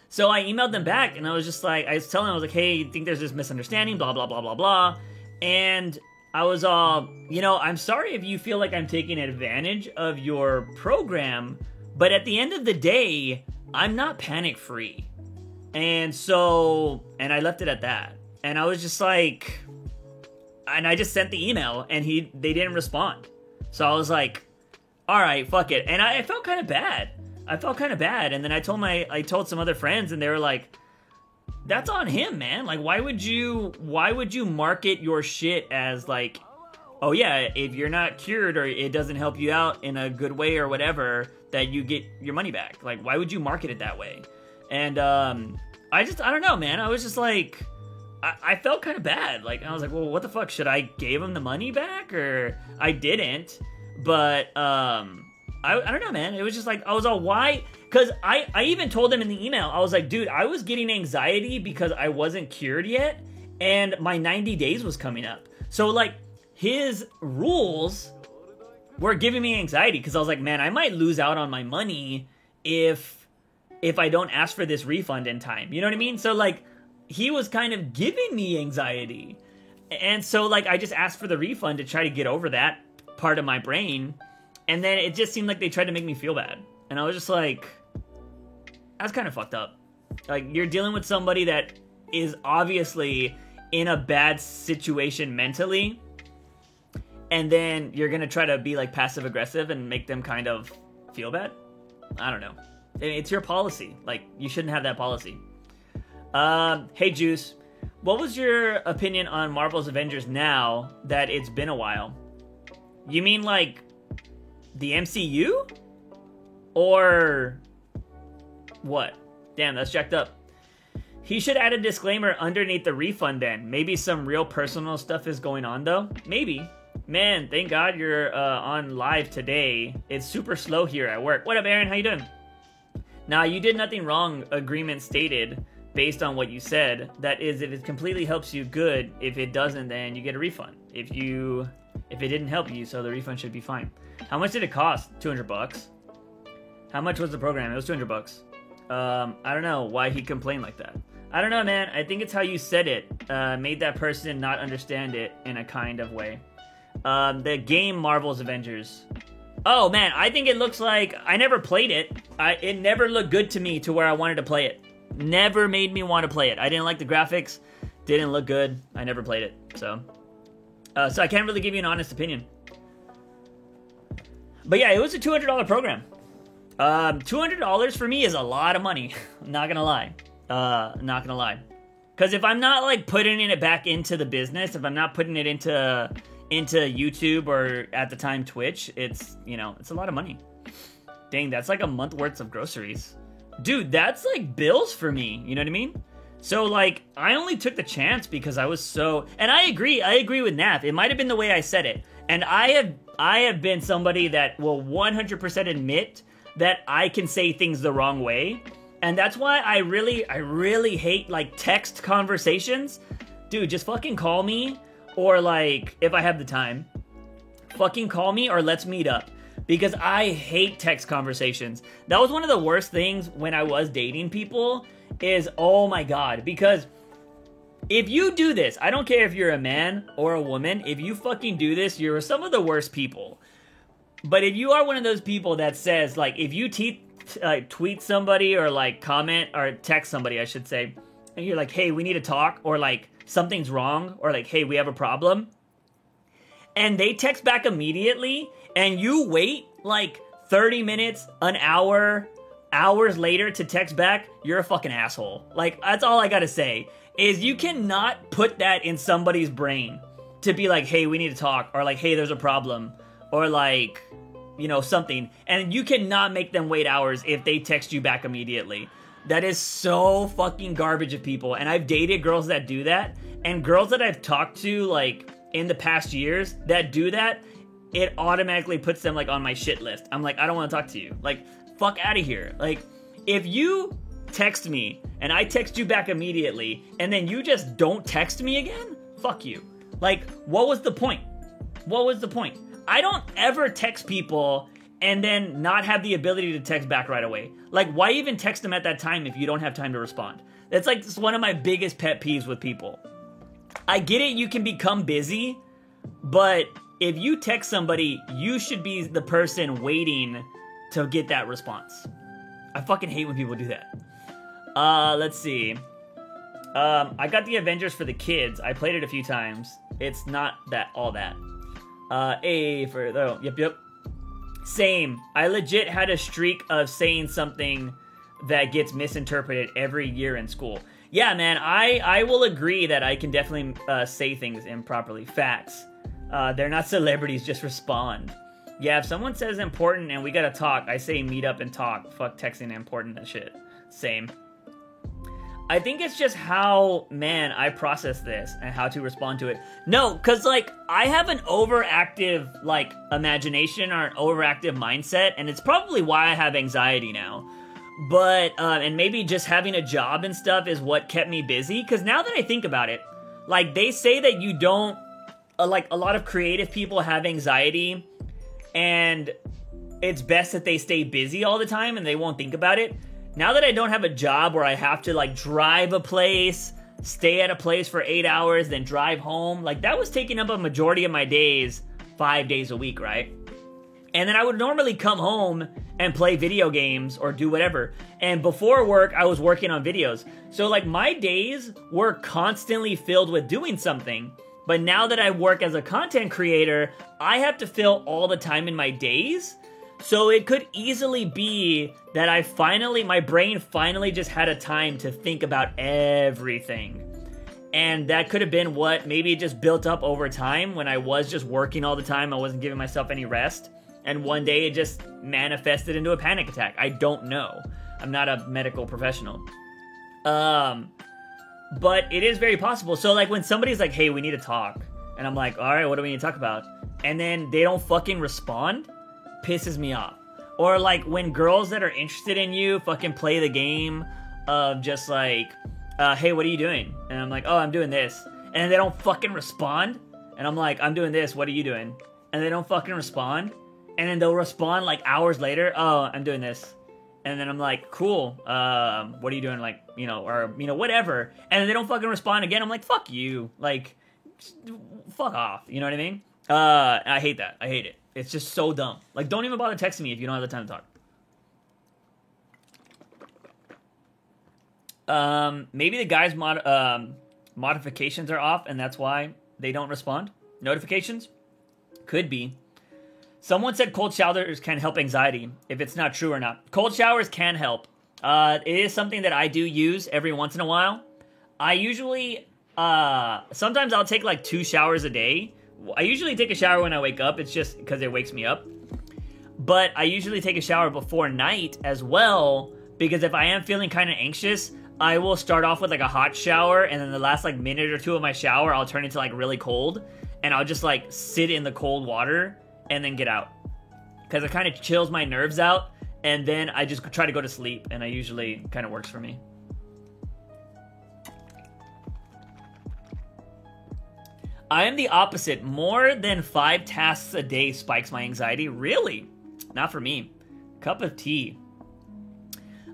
So I emailed them back and I was just like, I was telling them, I was like, hey, I think there's this misunderstanding, blah, blah, blah, blah, blah. And I was I'm sorry if you feel like I'm taking advantage of your program, but at the end of the day, I'm not panic free. And I left it at that. And I was just like, and I just sent the email and they didn't respond. So I was like, all right, fuck it. And I felt kind of bad. And then I told some other friends and they were like, that's on him, man. Like, why would you market your shit as like, oh yeah, if you're not cured or it doesn't help you out in a good way or whatever, that you get your money back? Like, why would you market it that way? And I don't know, man. I was just like, I felt kind of bad. Like, I was like, well, what the fuck? Should I give him the money back? Or I didn't. But I don't know, man. It was just like, I was all, why? Because I even told them in the email, I was like, dude, I was getting anxiety because I wasn't cured yet, and my 90 days was coming up. So, like, his rules were giving me anxiety because I was like, man, I might lose out on my money if I don't ask for this refund in time. You know what I mean? So, like, he was kind of giving me anxiety. And so, like, I just asked for the refund to try to get over that part of my brain. And then it just seemed like they tried to make me feel bad. And I was just like, that's kind of fucked up. Like, you're dealing with somebody that is obviously in a bad situation mentally. and then you're gonna try to be like passive aggressive and make them kind of feel bad. I don't know. It's your policy. Like, you shouldn't have that policy. Hey Juice, what was your opinion on Marvel's Avengers now that it's been a while? You mean like the MCU? Or what? Damn, that's jacked up. He should add a disclaimer underneath the refund then. Maybe some real personal stuff is going on though. Maybe. Man, thank God you're on live today. It's super slow here at work. What up, Aaron? How you doing? Nah, you did nothing wrong, agreement stated, based on what you said. That is, if it completely helps you, good. If it doesn't, then you get a refund. If it didn't help you, so the refund should be fine. How much did it cost? 200 bucks. How much was the program? It was 200 bucks. I don't know why he complained like that. I don't know, man. I think it's how you said it. Made that person not understand it in a kind of way. The game Marvel's Avengers. Oh, man, I think it looks like... I never played it. It never looked good to me to where I wanted to play it. Never made me want to play it. I didn't like the graphics. Didn't look good. I never played it. So I can't really give you an honest opinion. But yeah, it was a $200 program. $200 for me is a lot of money. Not gonna lie. Not gonna lie. Because if I'm not like putting it back into the business, if I'm not putting it into YouTube or at the time Twitch, it's, you know, it's a lot of money. Dang, that's like a month worth of groceries. Dude, that's like bills for me, you know what I mean? So like, I only took the chance because I was so, and I agree with Naf. It might have been the way I said it. And I have been somebody that will 100% admit that I can say things the wrong way. And that's why I really hate like text conversations. Dude, just fucking call me. Or like, if I have the time, fucking call me or let's meet up. Because I hate text conversations. That was one of the worst things when I was dating people is, oh my God. Because if you do this, I don't care if you're a man or a woman, if you fucking do this, you're some of the worst people. But if you are one of those people that says, like, if you tweet somebody or like comment or text somebody, I should say, and you're like, hey, we need to talk, or like, something's wrong, or like, hey, we have a problem, and they text back immediately, and you wait like 30 minutes, an hour, hours later to text back, you're a fucking asshole. Like, that's all I gotta say, is you cannot put that in somebody's brain to be like, hey, we need to talk, or like, hey, there's a problem, or like, you know, something, and you cannot make them wait hours if they text you back immediately. That is so fucking garbage of people. And I've dated girls that do that. And girls that I've talked to, like, in the past years that do that, it automatically puts them, like, on my shit list. I'm like, I don't want to talk to you. Like, fuck out of here. Like, if you text me and I text you back immediately and then you just don't text me again, fuck you. Like, what was the point? What was the point? I don't ever text people and then not have the ability to text back right away. Like, why even text them at that time if you don't have time to respond? That's like one of my biggest pet peeves with people. I get it, you can become busy, but if you text somebody, you should be the person waiting to get that response. I fucking hate when people do that. Let's see. I got the Avengers for the kids. I played it a few times. It's not that all that. Yep. Same. I legit had a streak of saying something that gets misinterpreted every year in school. Yeah, man, I will agree that I can definitely say things improperly. Facts. They're not celebrities, just respond. Yeah, if someone says important and we gotta talk, I say meet up and talk. Fuck texting important and shit. Same. I think it's just how, man, I process this and how to respond to it. No, because, like, I have an overactive, like, imagination or an overactive mindset, and it's probably why I have anxiety now. But, and maybe just having a job and stuff is what kept me busy, because now that I think about it, like, they say that you don't, like, a lot of creative people have anxiety, and it's best that they stay busy all the time and they won't think about it. Now that I don't have a job where I have to, like, drive a place, stay at a place for 8 hours, then drive home, like, that was taking up a majority of my days, 5 days a week, right? And then I would normally come home and play video games or do whatever. And before work, I was working on videos. So, like, my days were constantly filled with doing something. But now that I work as a content creator, I have to fill all the time in my days. So it could easily be that my brain finally just had a time to think about everything. And that could have been what maybe it just built up over time when I was just working all the time. I wasn't giving myself any rest. And one day it just manifested into a panic attack. I don't know. I'm not a medical professional. But it is very possible. So like when somebody's like, hey, we need to talk. And I'm like, all right, what do we need to talk about? And then they don't fucking respond, pisses me off. Or like when girls that are interested in you fucking play the game of just like, hey, what are you doing? And I'm like, oh, I'm doing this. And they don't fucking respond. And I'm like, I'm doing this, what are you doing? And they don't fucking respond. And then they'll respond like hours later, oh, I'm doing this. And then I'm like, cool, what are you doing? Like, or whatever. And then they don't fucking respond again. I'm like, fuck you. Like, fuck off. You know what I mean? I hate that. I hate it. It's just so dumb. Like, don't even bother texting me if you don't have the time to talk. Maybe the guy's modifications are off, and that's why they don't respond. Notifications? Could be. Someone said cold showers can help anxiety, if it's not true or not. Cold showers can help. It is something that I do use every once in a while. I usually, sometimes I'll take like 2 showers a day. I usually take a shower when I wake up. It's just because it wakes me up. But I usually take a shower before night as well, because if I am feeling kind of anxious, I will start off with like a hot shower, and then the last like minute or two of my shower, I'll turn into like really cold, and I'll just like sit in the cold water and then get out, because it kind of chills my nerves out, and then I just try to go to sleep, and it usually kind of works for me. I am the opposite. More than 5 tasks a day spikes my anxiety. Really? Not for me. Cup of tea.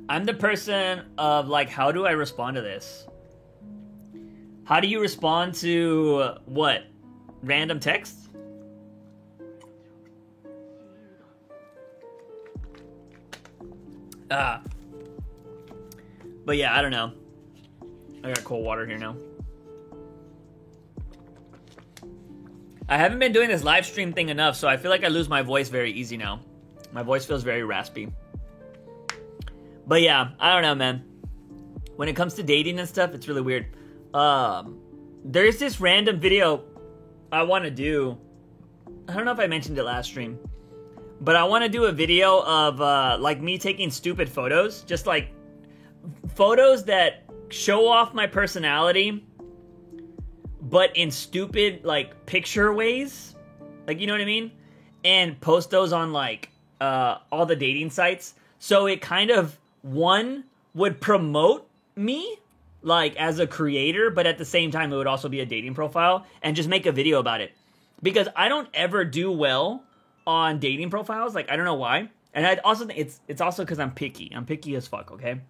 I'm the person of like, how do I respond to this? How do you respond to what? Random text? But yeah, I don't know. I got cold water here now. I haven't been doing this live stream thing enough, so I feel like I lose my voice very easy now. My voice feels very raspy. But yeah, I don't know, man. When it comes to dating and stuff, it's really weird. There's this random video I want to do. I don't know if I mentioned it last stream. But I want to do a video of, like, me taking stupid photos. Just, like, photos that show off my personality, but in stupid, like, picture ways. Like, you know what I mean? And post those on, like, all the dating sites. So it kind of, one, would promote me, like, as a creator, but at the same time, it would also be a dating profile, and just make a video about it. Because I don't ever do well on dating profiles. Like, I don't know why. And I also think it's also because I'm picky. I'm picky as fuck, okay?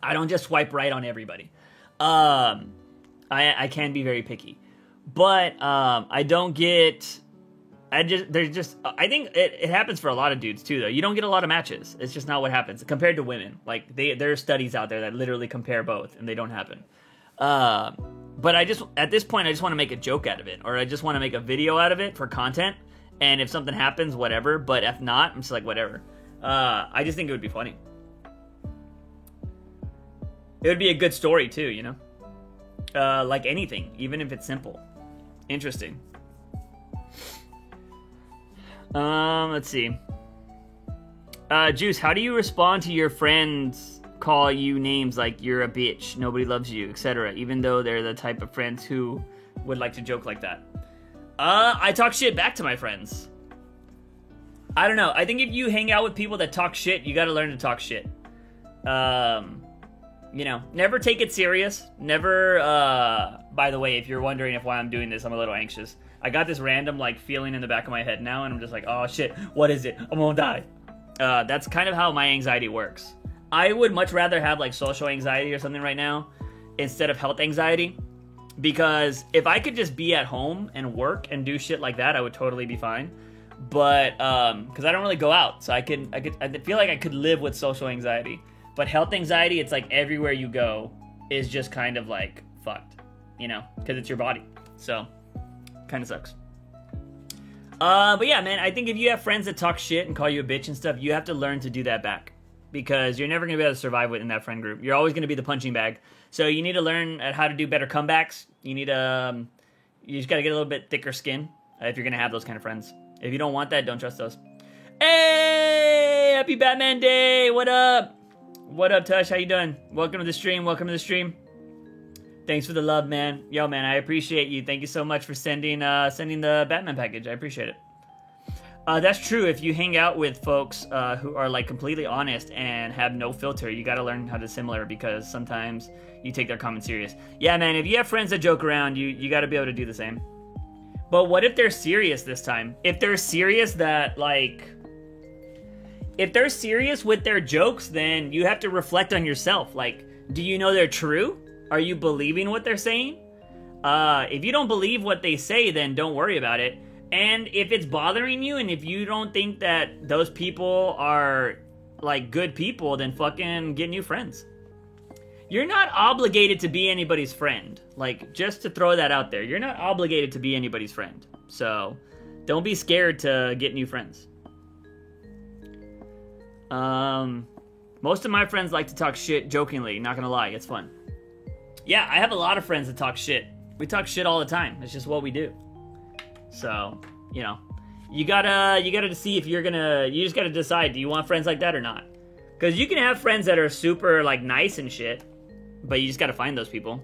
I don't just swipe right on everybody. I can be very picky. But I don't get... I think it happens for a lot of dudes too, though. You don't get a lot of matches. It's just not what happens compared to women. Like, there are studies out there that literally compare both, and they don't happen. But at this point, I just want to make a joke out of it, or I just want to make a video out of it for content. And if something happens, whatever. But if not, I'm just like, whatever. I just think it would be funny. It would be a good story too, you know? Like anything, even if it's simple. Interesting. Let's see. Juice, how do you respond to your friends call you names like you're a bitch, nobody loves you, etc., even though they're the type of friends who would like to joke like that? I talk shit back to my friends. I don't know. I think if you hang out with people that talk shit, you gotta learn to talk shit. You know, never take it serious. Never, by the way, if you're wondering why I'm doing this, I'm a little anxious. I got this random, like, feeling in the back of my head now, and I'm just like, oh, shit, what is it? I'm gonna die. That's kind of how my anxiety works. I would much rather have, like, social anxiety or something right now instead of health anxiety, because if I could just be at home and work and do shit like that, I would totally be fine. But, because I don't really go out, so I feel like I could live with social anxiety. But health anxiety, it's like everywhere you go is just kind of, like, fucked, you know, because it's your body. So... Kind of sucks. But yeah, man, I think if you have friends that talk shit and call you a bitch and stuff, you have to learn to do that back. Because you're never going to be able to survive within that friend group. You're always going to be the punching bag. So you need to learn how to do better comebacks. You need to, you just got to get a little bit thicker skin if you're going to have those kind of friends. If you don't want that, don't trust those. Hey, happy Batman Day. What up? What up, Tush? How you doing? Welcome to the stream. Welcome to the stream. Thanks for the love, man. Yo, man, I appreciate you. Thank you so much for sending the Batman package. I appreciate it. That's true. If you hang out with folks who are like completely honest and have no filter, you got to learn how to similar because sometimes you take their comments serious. Yeah, man, if you have friends that joke around, you got to be able to do the same. But what if they're serious this time? If they're serious that like... If they're serious with their jokes, then you have to reflect on yourself. Like, do you know they're true? Are you believing what they're saying? If you don't believe what they say, then don't worry about it. And if it's bothering you and if you don't think that those people are, like, good people, then fucking get new friends. You're not obligated to be anybody's friend. Like, just to throw that out there. You're not obligated to be anybody's friend. So, don't be scared to get new friends. Most of my friends like to talk shit jokingly, not gonna lie, it's fun. Yeah, I have a lot of friends that talk shit. We talk shit all the time. It's just what we do. So, you know, you gotta see if you just gotta decide, do you want friends like that or not? Because you can have friends that are super, like, nice and shit, but you just gotta find those people.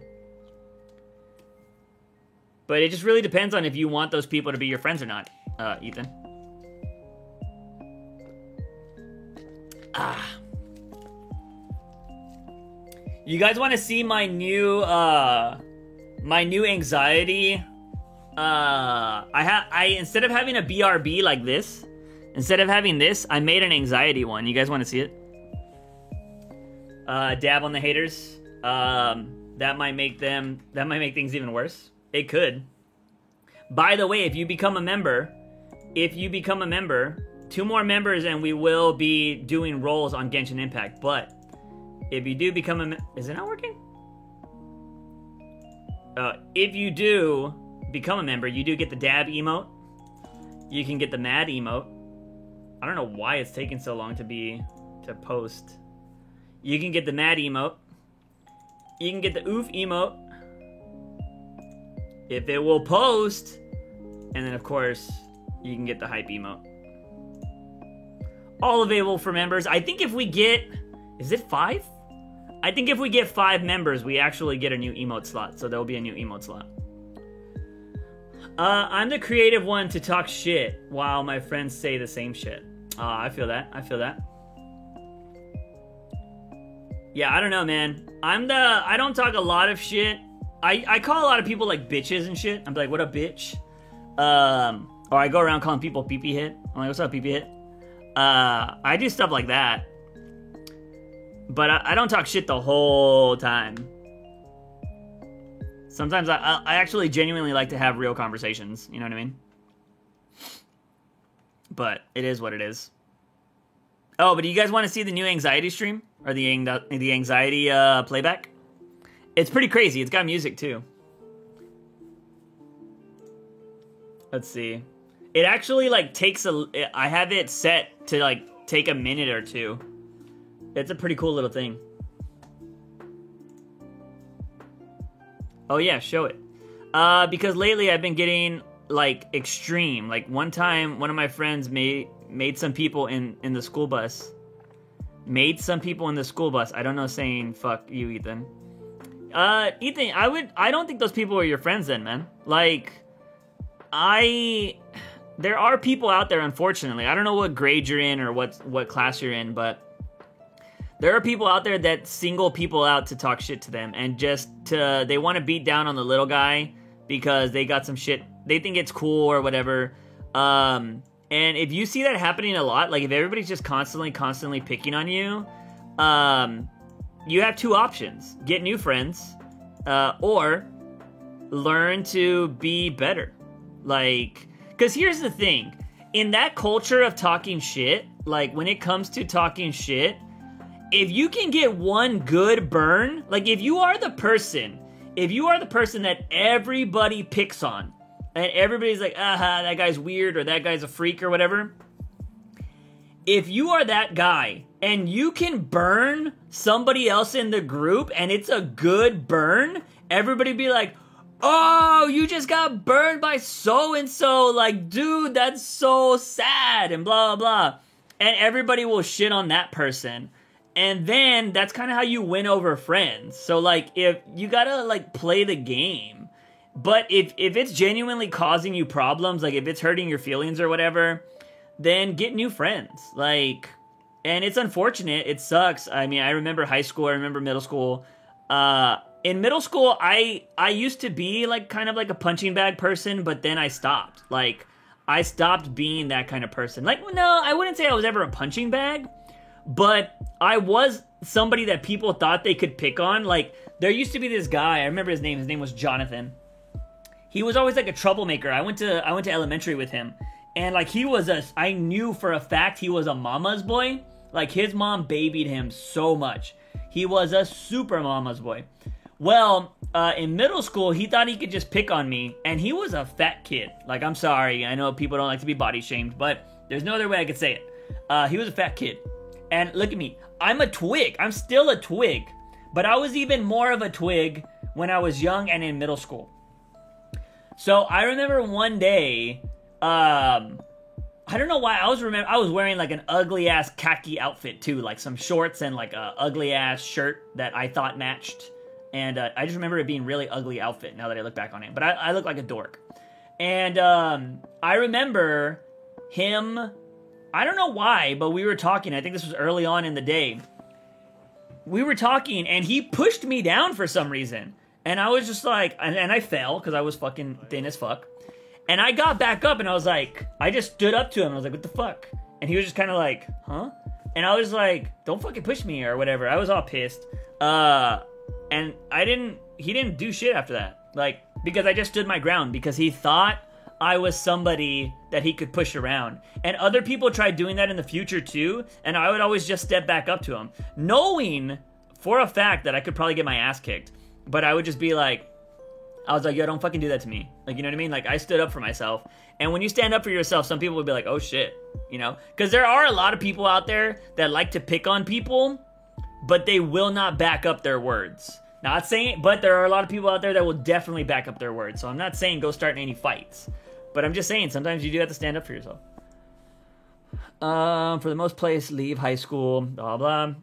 But it just really depends on if you want those people to be your friends or not, Ethan. You guys want to see my new anxiety? I instead of having a BRB like this, instead of having this, I made an anxiety one. You guys want to see it? Dab on the haters. That might make things even worse. It could. By the way, if you become a member, 2 more members and we will be doing roles on Genshin Impact. But if you do become is it not working? If you do become a member, you do get the dab emote. You can get the mad emote. I don't know why it's taking so long to post. You can get the mad emote. You can get the oof emote. If it will post. And then of course, you can get the hype emote. All available for members. I think if we get, is it 5? I think if we get 5 members, we actually get a new emote slot. So there'll be a new emote slot. I'm the creative one to talk shit while my friends say the same shit. I feel that. Yeah, I don't know, man. I don't talk a lot of shit. I call a lot of people like bitches and shit. I'm like, what up, bitch? Or I go around calling people pee-pee hit. I'm like, what's up, pee-pee hit? I do stuff like that. But I don't talk shit the whole time. Sometimes I actually genuinely like to have real conversations. You know what I mean? But it is what it is. Oh, but do you guys want to see the new anxiety stream? Or the anxiety playback? It's pretty crazy. It's got music too. Let's see. It actually like takes I have it set to like take a minute or 2. It's a pretty cool little thing. Oh yeah, show it. Because lately I've been getting like extreme. Like one time, one of my friends made some people in the school bus. Made some people in the school bus. I don't know, saying fuck you, Ethan. Ethan, I don't think those people are your friends then, man. Like, there are people out there, unfortunately. I don't know what grade you're in or what class you're in, but there are people out there that single people out to talk shit to them and they want to beat down on the little guy because they got some shit. They think it's cool or whatever. And if you see that happening a lot, like if everybody's just constantly picking on you, you have 2 options. Get new friends, or learn to be better. Like, because here's the thing. In that culture of talking shit, like when it comes to talking shit, if you can get one good burn, like if you are the person that everybody picks on, and everybody's like, that guy's weird or that guy's a freak or whatever. If you are that guy and you can burn somebody else in the group and it's a good burn, everybody be like, oh, you just got burned by so-and-so. Like, dude, that's so sad and blah, blah, blah. And everybody will shit on that person. And then that's kind of how you win over friends. So, like, if you gotta, like, play the game. But if it's genuinely causing you problems, like if it's hurting your feelings or whatever, then get new friends. Like, and it's unfortunate. It sucks. I mean, I remember high school. I remember middle school. In middle school, I used to be like kind of like a punching bag person, but then I stopped. Like, I stopped being that kind of person. Like, no, I wouldn't say I was ever a punching bag, but I was somebody that people thought they could pick on. Like, there used to be this guy. I remember his name. His name was Jonathan. He was always like a troublemaker. I went to elementary with him. And, like, I knew for a fact he was a mama's boy. Like, his mom babied him so much. He was a super mama's boy. Well, in middle school, he thought he could just pick on me. And he was a fat kid. Like, I'm sorry. I know people don't like to be body shamed. But there's no other way I could say it. He was a fat kid. And look at me. I'm a twig. I'm still a twig. But I was even more of a twig when I was young and in middle school. So, I remember one day... I don't know why I was wearing like an ugly ass khaki outfit too, like some shorts and like a ugly ass shirt that I thought matched, and I just remember it being really ugly outfit now that I look back on it, but I look like a dork. And I remember him, I don't know why, but we were talking, I think this was early on in the day, we were talking and he pushed me down for some reason, and I was just like, and I fell because I was fucking thin as fuck. And I got back up and I was like, I just stood up to him. I was like, what the fuck? And he was just kind of like, huh? And I was like, don't fucking push me or whatever. I was all pissed. And he didn't do shit after that. Like, because I just stood my ground because he thought I was somebody that he could push around. And other people tried doing that in the future too. And I would always just step back up to him, knowing for a fact that I could probably get my ass kicked. But I would just be like, I was like, yo, don't fucking do that to me. Like, you know what I mean? Like, I stood up for myself. And when you stand up for yourself, some people would be like, oh, shit. You know? Because there are a lot of people out there that like to pick on people, but they will not back up their words. Not saying, but there are a lot of people out there that will definitely back up their words. So I'm not saying go start any fights. But I'm just saying, sometimes you do have to stand up for yourself. For the most place, leave high school, blah, blah.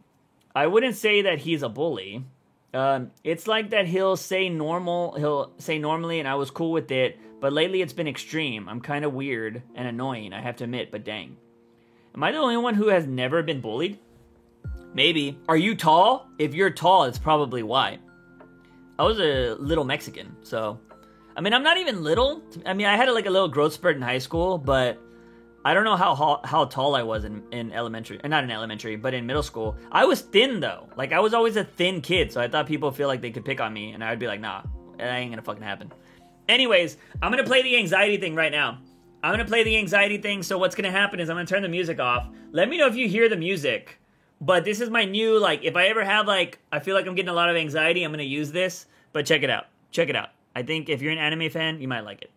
I wouldn't say that he's a bully. It's like that he'll say normally and I was cool with it, but lately it's been extreme. I'm kind of weird and annoying, I have to admit, but dang. Am I the only one who has never been bullied? Maybe. Are you tall? If you're tall, it's probably why. I was a little Mexican, so... I mean, I'm not even little. I mean, I had like a little growth spurt in high school, but... I don't know how tall I was in elementary, or not in elementary, but in middle school. I was thin though. Like, I was always a thin kid, so I thought people feel like they could pick on me, and I'd be like, nah, that ain't gonna fucking happen. Anyways, I'm gonna play the anxiety thing right now. I'm gonna play the anxiety thing, so what's gonna happen is I'm gonna turn the music off. Let me know if you hear the music. But this is my new, like, if I ever have, like, I feel like I'm getting a lot of anxiety, I'm gonna use this. But check it out. Check it out. I think if you're an anime fan, you might like it.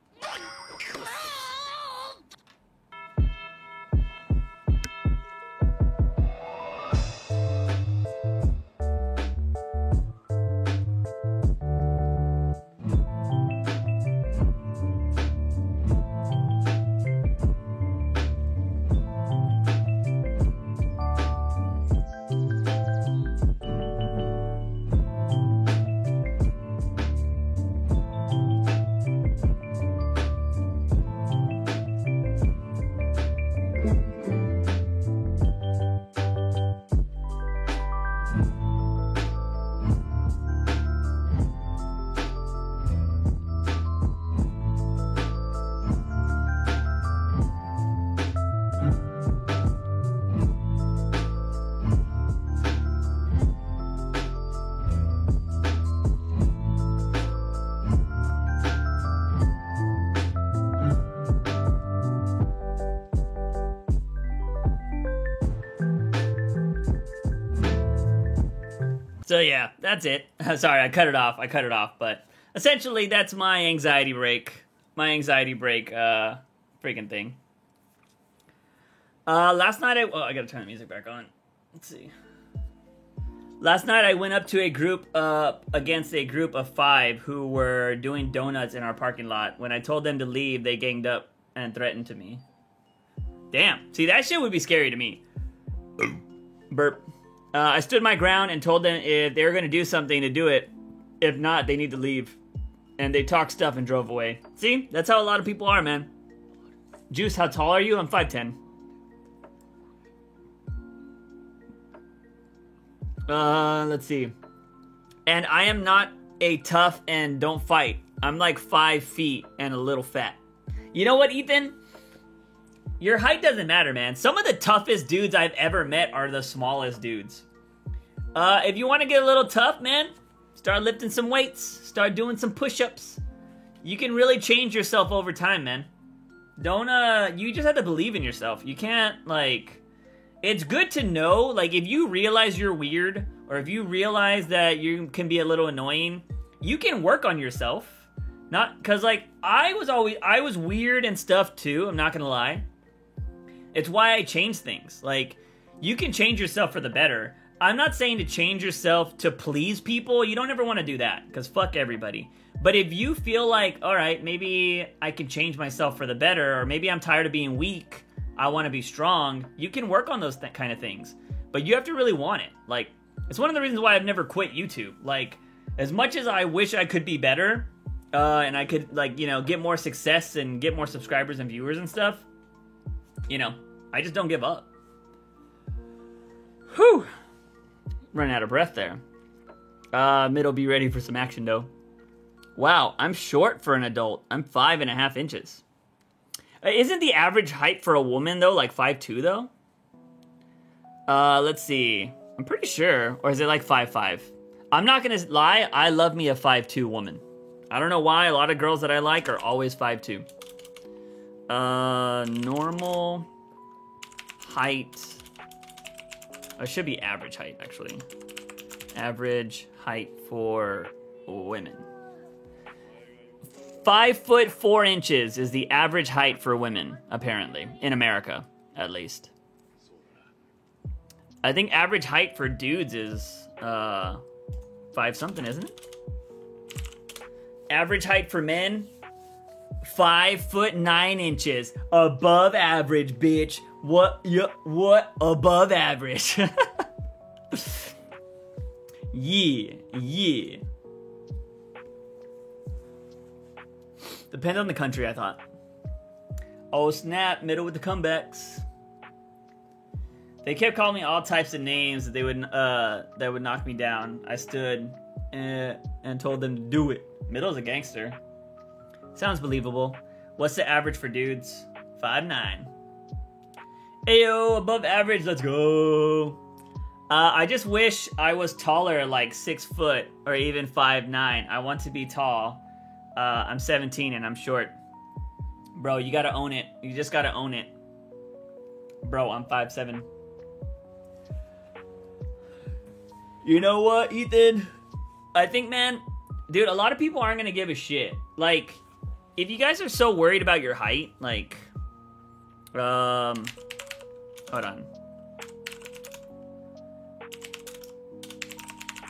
So yeah, that's it. Sorry, I cut it off, but essentially that's my anxiety break. my anxiety break freaking thing. Last night I gotta turn the music back on. Let's see. Last night I went up to a group against a group of 5 who were doing donuts in our parking lot. When I told them to leave, they ganged up and threatened to me. Damn. See, that shit would be scary to me. Burp. I stood my ground and told them if they were gonna do something to do it. If not, they need to leave. And they talked stuff and drove away. See? That's how a lot of people are, man. Juice, how tall are you? I'm 5'10". Let's see. And I am not a tough and don't fight. I'm like 5 feet and a little fat. You know what, Ethan? Your height doesn't matter, man. Some of the toughest dudes I've ever met are the smallest dudes. If you want to get a little tough, man, start lifting some weights. Start doing some push-ups. You can really change yourself over time, man. Don't, you just have to believe in yourself. You can't, like... It's good to know, like, if you realize you're weird, or if you realize that you can be a little annoying, you can work on yourself. Not, because, like, I was weird and stuff, too, I'm not gonna lie. It's why I change things. Like, you can change yourself for the better. I'm not saying to change yourself to please people. You don't ever want to do that, because fuck everybody. But if you feel like, alright, maybe I can change myself for the better, or maybe I'm tired of being weak, I want to be strong, you can work on those kind of things. But you have to really want it. Like, it's one of the reasons why I've never quit YouTube. Like, as much as I wish I could be better, and I could, like, you know, get more success and get more subscribers and viewers and stuff, you know, I just don't give up. Whew! Running out of breath there. Middle, be ready for some action, though. Wow, I'm short for an adult. I'm 5.5 inches. Isn't the average height for a woman, though, like 5'2", though? Let's see. I'm pretty sure. Or is it like 5'5"? I'm not gonna lie, I love me a 5'2" woman. I don't know why, a lot of girls that I like are always 5'2". Normal height. It should be average height, actually. Average height for women. 5'4" is the average height for women, apparently. In America, at least. I think average height for dudes is 5-something, isn't it? Average height for men, 5'9". Above average, bitch. What? Yeah, what? Above average. Yeah. Depends on the country, I thought. Oh, snap. Middle with the comebacks. They kept calling me all types of names that would knock me down. I stood and told them to do it. Middle's a gangster. Sounds believable. What's the average for dudes? 5'9". Ayo, above average, let's go. I just wish I was taller, like 6 foot or even 5'9". I want to be tall. I'm 17 and I'm short. Bro, you gotta own it. You just gotta own it. Bro, I'm 5'7". You know what, Ethan? I think, man, dude, a lot of people aren't gonna give a shit. Like, if you guys are so worried about your height, like, hold on.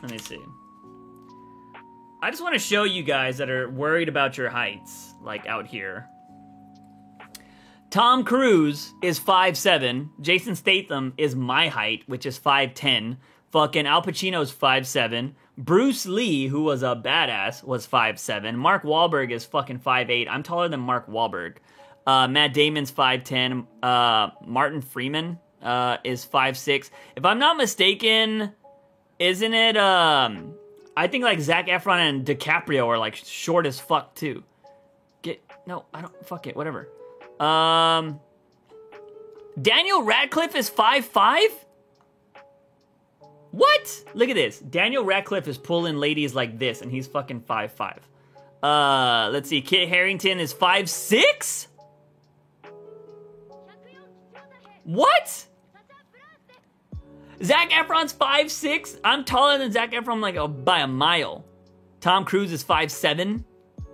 Let me see. I just want to show you guys that are worried about your heights, like out here. Tom Cruise is 5'7". Jason Statham is my height, which is 5'10". Fucking Al Pacino's 5'7". Bruce Lee, who was a badass, was 5'7". Mark Wahlberg is fucking 5'8". I'm taller than Mark Wahlberg. Matt Damon's 5'10". Martin Freeman is 5'6". If I'm not mistaken, isn't it, I think like Zac Efron and DiCaprio are like short as fuck too. Fuck it, whatever. Daniel Radcliffe is 5'5"? What? Look at this. Daniel Radcliffe is pulling ladies like this, and he's fucking 5'5". Let's see. Kit Harington is 5'6"? What? Zac Efron's 5'6"? I'm taller than Zac Efron like by a mile. Tom Cruise is 5'7".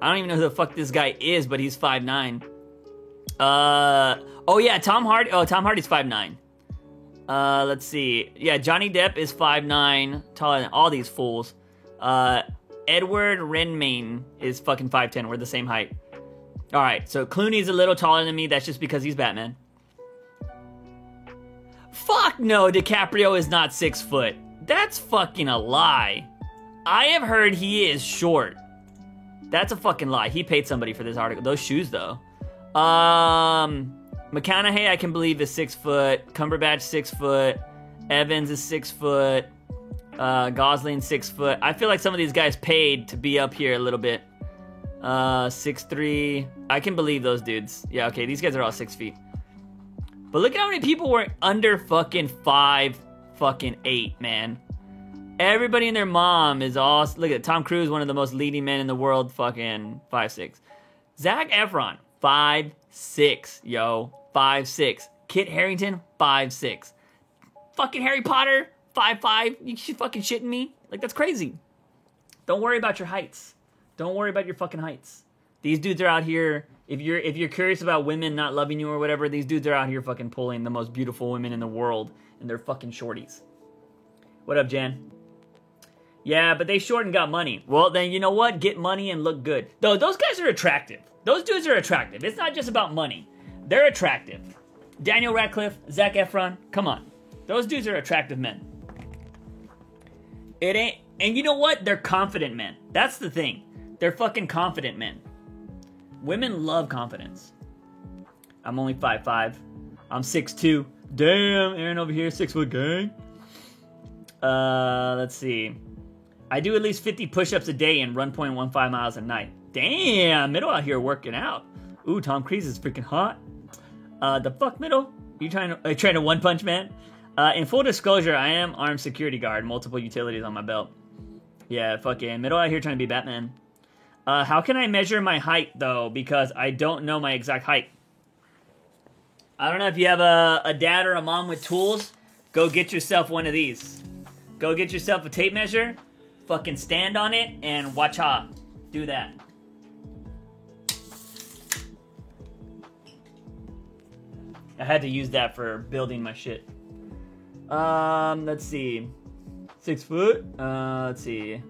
I don't even know who the fuck this guy is, but he's 5'9". Oh yeah, Tom Hardy. Oh, Tom Hardy's 5'9". Let's see. Yeah, Johnny Depp is 5'9", taller than all these fools. Edward Redmayne is fucking 5'10". We're the same height. All right, so Clooney's a little taller than me. That's just because he's Batman. Fuck no, DiCaprio is not 6 foot. That's fucking a lie. I have heard he is short. That's a fucking lie. He paid somebody for this article. Those shoes, though. McConaughey, I can believe, is 6 foot. Cumberbatch, 6 foot. Evans is 6 foot. Gosling, 6 foot. I feel like some of these guys paid to be up here a little bit. 6'3". I can believe those dudes. Yeah, okay, these guys are all 6 feet. But look at how many people were under fucking 5'8", man. Everybody and their mom is all... Look at Tom Cruise, one of the most leading men in the world, fucking 5'6". Zac Efron, 5'6", yo. 5'6". Kit Harington, 5'6". Fucking Harry Potter, 5'5". You fucking shitting me? Like, that's crazy. Don't worry about your heights. Don't worry about your fucking heights. These dudes are out here... If you're curious about women not loving you or whatever, these dudes are out here fucking pulling the most beautiful women in the world, and they're fucking shorties. What up, Jan? Yeah, but they short and got money. Well, then you know what? Get money and look good. Though those guys are attractive. Those dudes are attractive. It's not just about money. They're attractive. Daniel Radcliffe, Zac Efron, come on. Those dudes are attractive men. It ain't, and you know what? They're confident men. That's the thing. They're fucking confident men. Women love confidence. I'm only 5'5". I'm 6'2". Damn, Aaron over here, 6 foot gang. Let's see. I do at least 50 push-ups a day and run 0.15 miles a night. Damn, Middle out here working out. Ooh, Tom Cruise is freaking hot. The fuck, Middle? You trying to one punch, man? In full disclosure, I am armed security guard, multiple utilities on my belt. Yeah, fucking Middle out here trying to be Batman. How can I measure my height, though? Because I don't know my exact height. I don't know if you have a dad or a mom with tools. Go get yourself one of these. Go get yourself a tape measure. Fucking stand on it and watch how. Do that. I had to use that for building my shit. Let's see. 6 foot. Let's see.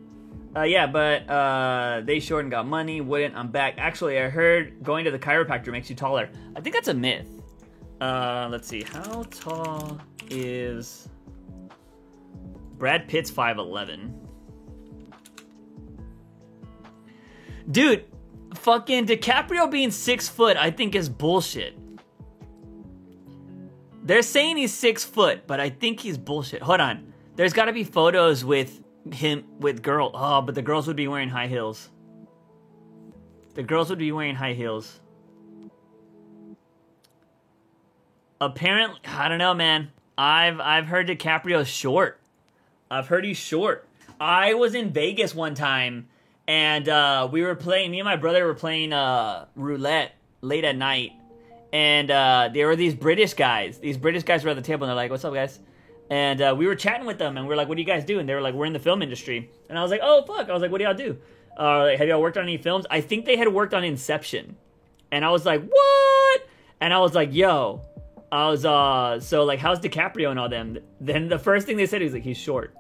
Yeah, but they short and got money. Wouldn't. I'm back. Actually, I heard going to the chiropractor makes you taller. I think that's a myth. Let's see. How tall is Brad Pitt's 5'11"? Dude, fucking DiCaprio being 6 foot, I think is bullshit. They're saying he's 6 foot, but I think he's bullshit. Hold on. There's got to be photos with him with girl. Oh, but the girls would be wearing high heels. The girls would be wearing high heels. Apparently, I don't know, man. I've heard DiCaprio's short. I've heard he's short. I was in Vegas one time, and we were playing. Me and my brother were playing roulette late at night, and there were these British guys. These British guys were at the table, and they're like, "What's up, guys?" And we were chatting with them, and we were like, "What do you guys do?" And they were like, "We're in the film industry." And I was like, "Oh, fuck." I was like, "What do y'all do? Have y'all worked on any films?" I think they had worked on Inception. And I was like, "What?" And I was like, "Yo." I was, so, like, how's DiCaprio and all them? Then the first thing they said was, like, he's short.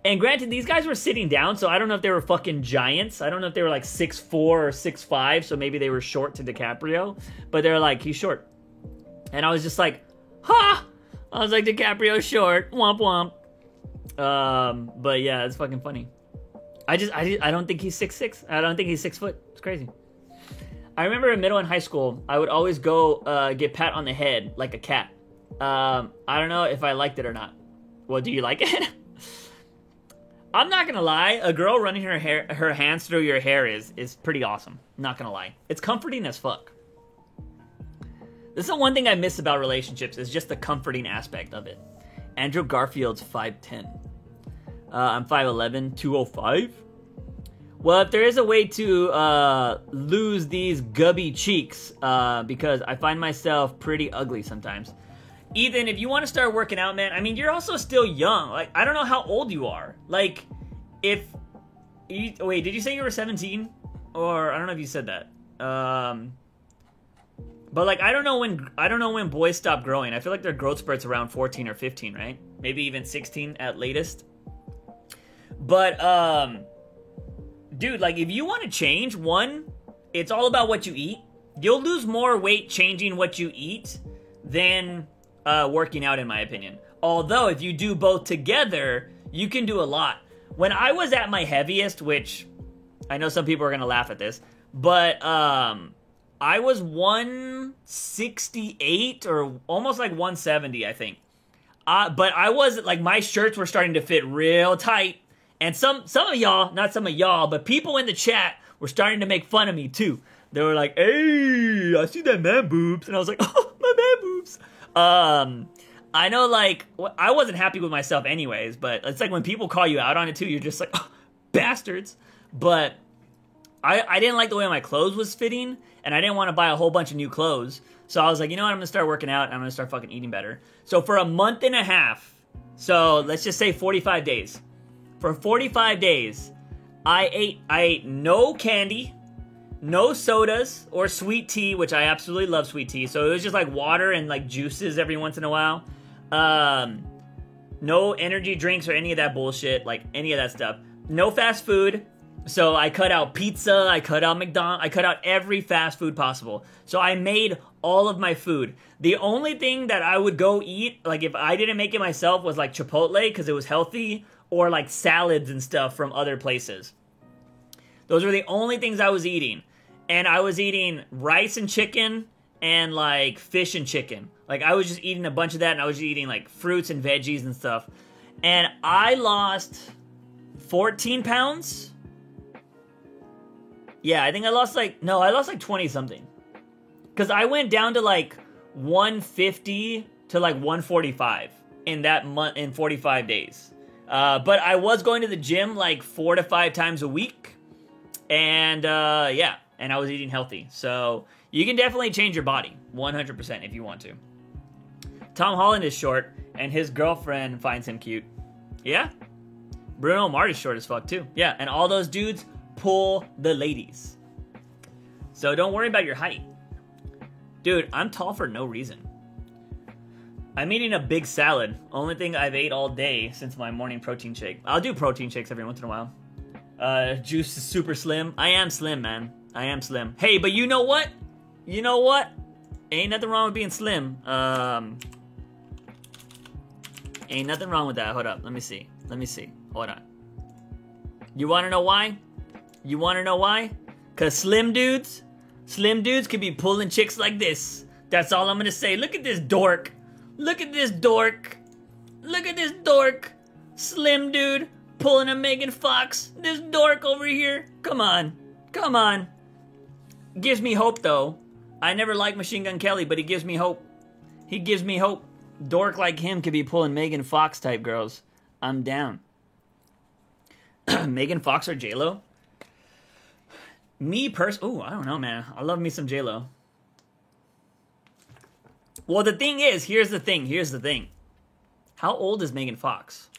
And granted, these guys were sitting down, so I don't know if they were fucking giants. I don't know if they were, like, 6'4" or 6'5", so maybe they were short to DiCaprio. But they were like, he's short. And I was just like, ha! I was like, DiCaprio's short. Womp womp. But yeah, it's fucking funny. I don't think he's 6'6". I don't think he's 6 foot. It's crazy. I remember in middle and high school, I would always go get pat on the head like a cat. I don't know if I liked it or not. Well, do you like it? I'm not gonna lie. A girl running her hands through your hair is pretty awesome. Not gonna lie. It's comforting as fuck. This is the one thing I miss about relationships is just the comforting aspect of it. Andrew Garfield's 5'10". I'm 5'11", 205. Well, if there is a way to lose these gubby cheeks, because I find myself pretty ugly sometimes. Ethan, if you want to start working out, man, I mean, you're also still young. Like, I don't know how old you are. Like, if... Wait, did you say you were 17? or I don't know if you said that. But like I don't know when boys stop growing. I feel like their growth spurt's around 14 or 15, right? Maybe even 16 at latest. But dude, like if you want to change, one, it's all about what you eat. You'll lose more weight changing what you eat than working out, in my opinion. Although if you do both together, you can do a lot. When I was at my heaviest, which I know some people are gonna laugh at this, but I was 168 or almost like 170, I think. But I was like, my shirts were starting to fit real tight. And some of y'all, not some of y'all, but people in the chat were starting to make fun of me too. They were like, hey, I see that man boobs. And I was like, oh, my man boobs. I know, like, I wasn't happy with myself anyways, but it's like when people call you out on it too, you're just like, oh, bastards. But I didn't like the way my clothes was fitting, and I didn't want to buy a whole bunch of new clothes. So I was like, you know what, I'm going to start working out, and I'm going to start fucking eating better. So for a month and a half, so let's just say 45 days. For 45 days, I ate no candy, no sodas or sweet tea, which I absolutely love sweet tea. So it was just like water and like juices every once in a while. No energy drinks or any of that bullshit, like any of that stuff. No fast food. So I cut out pizza, I cut out McDonald's, I cut out every fast food possible. So I made all of my food. The only thing that I would go eat, like if I didn't make it myself, was like Chipotle because it was healthy, or like salads and stuff from other places. Those were the only things I was eating. And I was eating rice and chicken and like fish and chicken. Like I was just eating a bunch of that, and I was eating like fruits and veggies and stuff. And I lost 14 pounds. Yeah, I think I lost like 20 something. Because I went down to like 150 to like 145 in that month, in 45 days. But I was going to the gym like 4 to 5 times a week. And yeah, and I was eating healthy. So you can definitely change your body 100% if you want to. Tom Holland is short, and his girlfriend finds him cute. Yeah. Bruno Mars is short as fuck too. Yeah, and all those dudes pull the ladies. So don't worry about your height. Dude, I'm tall for no reason. I'm eating a big salad. Only thing I've ate all day since my morning protein shake. I'll do protein shakes every once in a while. Juice is super slim. I am slim, man. I am slim. Hey, but you know what? You know what? Ain't nothing wrong with being slim. Ain't nothing wrong with that. Hold up. Let me see. Hold on. You want to know why? You want to know why? Because slim dudes could be pulling chicks like this. That's all I'm going to say. Look at this dork. Look at this dork. Look at this dork. Slim dude pulling a Megan Fox. This dork over here. Come on. Come on. Gives me hope, though. I never liked Machine Gun Kelly, but he gives me hope. He gives me hope. Dork like him could be pulling Megan Fox type girls. I'm down. Megan Fox or J-Lo? I don't know, man. I love me some J-Lo. Well, the thing is, here's the thing. How old is Megan Fox?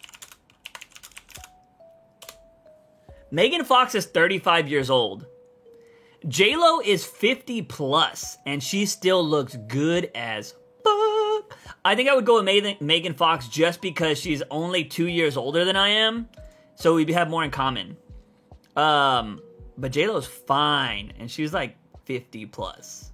Megan Fox is 35 years old. J-Lo is 50 plus, and she still looks good as fuck. I think I would go with Megan Fox just because she's only 2 years older than I am, so we have more in common. But J-Lo's fine, and she's like 50 plus.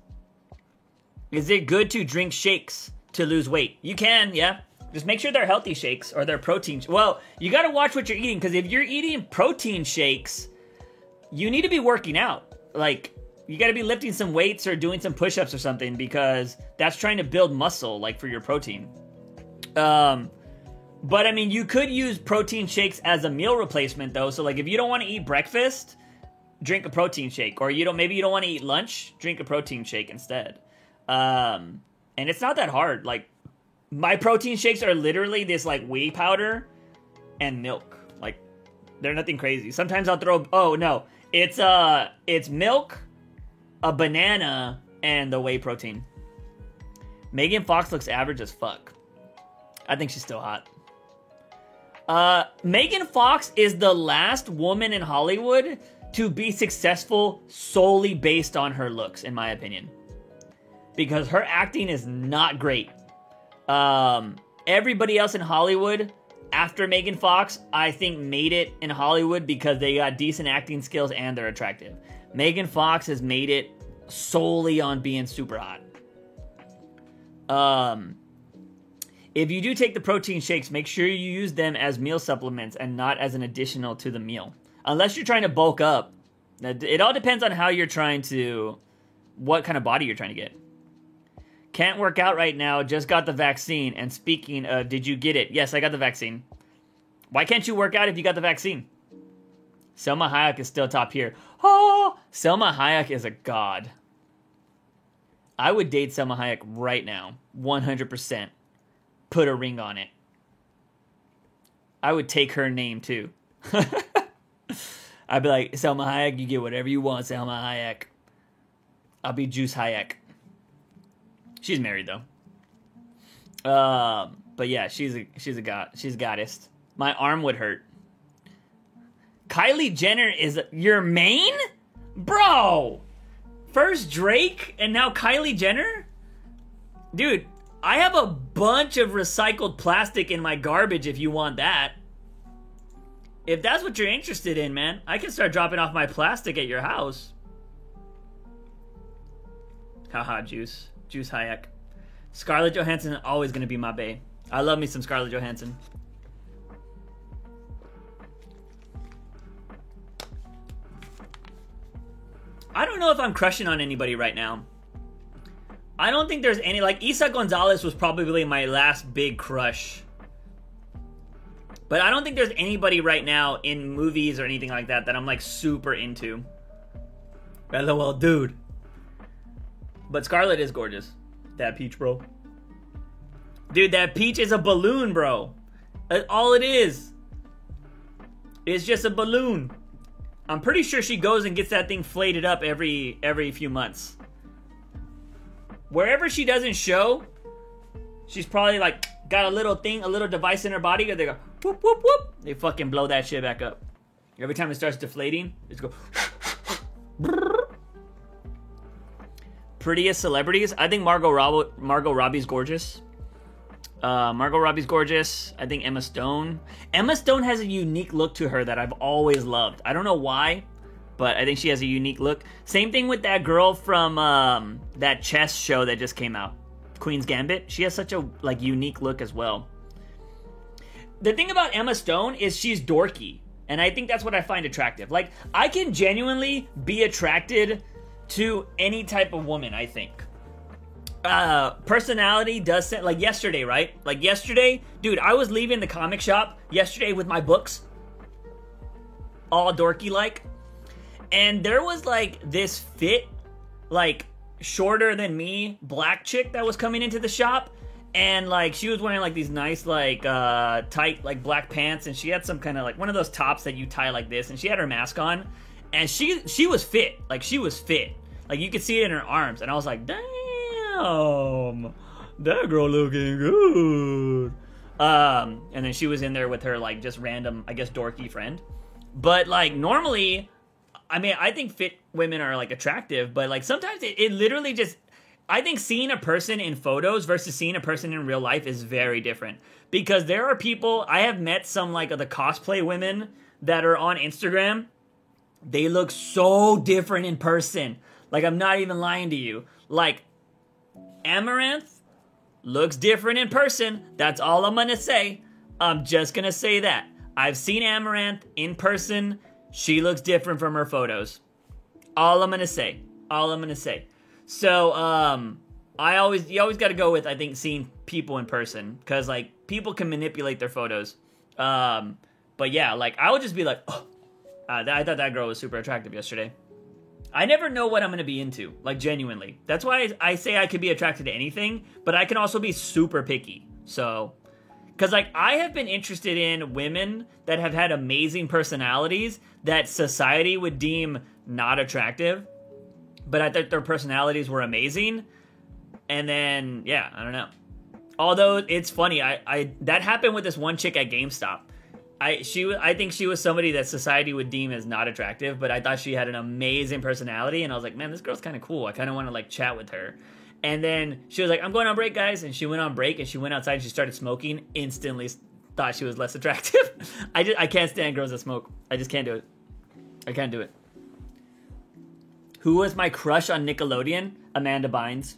Is it good to drink shakes to lose weight? You can, yeah. Just make sure they're healthy shakes or they're protein. Well, you got to watch what you're eating, because if you're eating protein shakes, you need to be working out. Like, you got to be lifting some weights or doing some push-ups or something, because that's trying to build muscle, like, for your protein. But, I mean, you could use protein shakes as a meal replacement, though. So, like, if you don't want to eat breakfast, drink a protein shake. Or maybe you don't want to eat lunch, drink a protein shake instead. And it's not that hard. Like, my protein shakes are literally this, like, whey powder and milk. Like, they're nothing crazy. Sometimes I'll throw... Oh, no. It's milk, a banana, and the whey protein. Megan Fox looks average as fuck. I think she's still hot. Megan Fox is the last woman in Hollywood to be successful solely based on her looks, in my opinion. Because her acting is not great. Everybody else in Hollywood, after Megan Fox, I think made it in Hollywood because they got decent acting skills and they're attractive. Megan Fox has made it solely on being super hot. If you do take the protein shakes, make sure you use them as meal supplements and not as an additional to the meal. Unless you're trying to bulk up. It all depends on how you're trying to... what kind of body you're trying to get. Can't work out right now, just got the vaccine. And speaking of, did you get it? Yes, I got the vaccine. Why can't you work out if you got the vaccine? Selma Hayek is still top here. Oh, Selma Hayek is a god. I would date Selma Hayek right now. 100%. Put a ring on it. I would take her name too. I'd be like, Selma Hayek, you get whatever you want, Selma Hayek. I'll be Juice Hayek. She's married though. But yeah, she's a god. She's a goddess. My arm would hurt. Kylie Jenner is your main? Bro! First Drake and now Kylie Jenner? Dude, I have a bunch of recycled plastic in my garbage if you want that. If that's what you're interested in, man, I can start dropping off my plastic at your house. Haha, Juice. Juice Hayek. Scarlett Johansson is always going to be my bae. I love me some Scarlett Johansson. I don't know if I'm crushing on anybody right now. I don't think there's any... like, Isa Gonzalez was probably my last big crush. But I don't think there's anybody right now in movies or anything like that that I'm, like, super into. LOL, dude. But Scarlett is gorgeous. That peach, bro. Dude, that peach is a balloon, bro. That's all it is. It's just a balloon. I'm pretty sure she goes and gets that thing flated up every few months. Wherever she doesn't show, she's probably like got a little thing, a little device in her body, or they go whoop whoop whoop. They fucking blow that shit back up. Every time it starts deflating, it's go. Prettiest celebrities, I think Margot Robbie's gorgeous. Margot Robbie's gorgeous. I think Emma Stone. Emma Stone has a unique look to her that I've always loved. I don't know why, but I think she has a unique look. Same thing with that girl from that chess show that just came out, Queen's Gambit. She has such a like unique look as well. The thing about Emma Stone is she's dorky, and I think that's what I find attractive. Like, I can genuinely be attracted to any type of woman, I think. Personality does set, like yesterday, right? Like yesterday, dude, I was leaving the comic shop yesterday with my books, all dorky like, and there was like this fit, like shorter than me black chick that was coming into the shop, and like she was wearing like these nice like tight like black pants, and she had some kind of like one of those tops that you tie like this, and she had her mask on, and she was fit, like she was fit, like you could see it in her arms, and I was like, damn. That girl looking good. And then she was in there with her like just random, I guess, dorky friend. But like normally, I mean, I think fit women are like attractive, but like sometimes it literally just, I think seeing a person in photos versus seeing a person in real life is very different. Because there are people, I have met some like of the cosplay women that are on Instagram. They look so different in person. Like, I'm not even lying to you. Like, Amaranth looks different in person. That's all I'm gonna say. I'm just gonna say that. I've seen Amaranth in person. She looks different from her photos. All I'm gonna say. All I'm gonna say. So, you always gotta go with, I think, seeing people in person. Because, like, people can manipulate their photos. But yeah, like, I would just be like, oh, I thought that girl was super attractive yesterday. I never know what I'm going to be into, like, genuinely. That's why I say I could be attracted to anything, but I can also be super picky. So, because, like, I have been interested in women that have had amazing personalities that society would deem not attractive, but I thought their personalities were amazing. And then, yeah, I don't know. Although, it's funny, I that happened with this one chick at GameStop. I think she was somebody that society would deem as not attractive, but I thought she had an amazing personality, and I was like, man, this girl's kind of cool. I kind of want to like chat with her. And then she was like, I'm going on break, guys. And she went on break, and she went outside and she started smoking. Instantly thought she was less attractive. I can't stand girls that smoke. I just can't do it. I can't do it. Who was my crush on Nickelodeon? Amanda Bynes.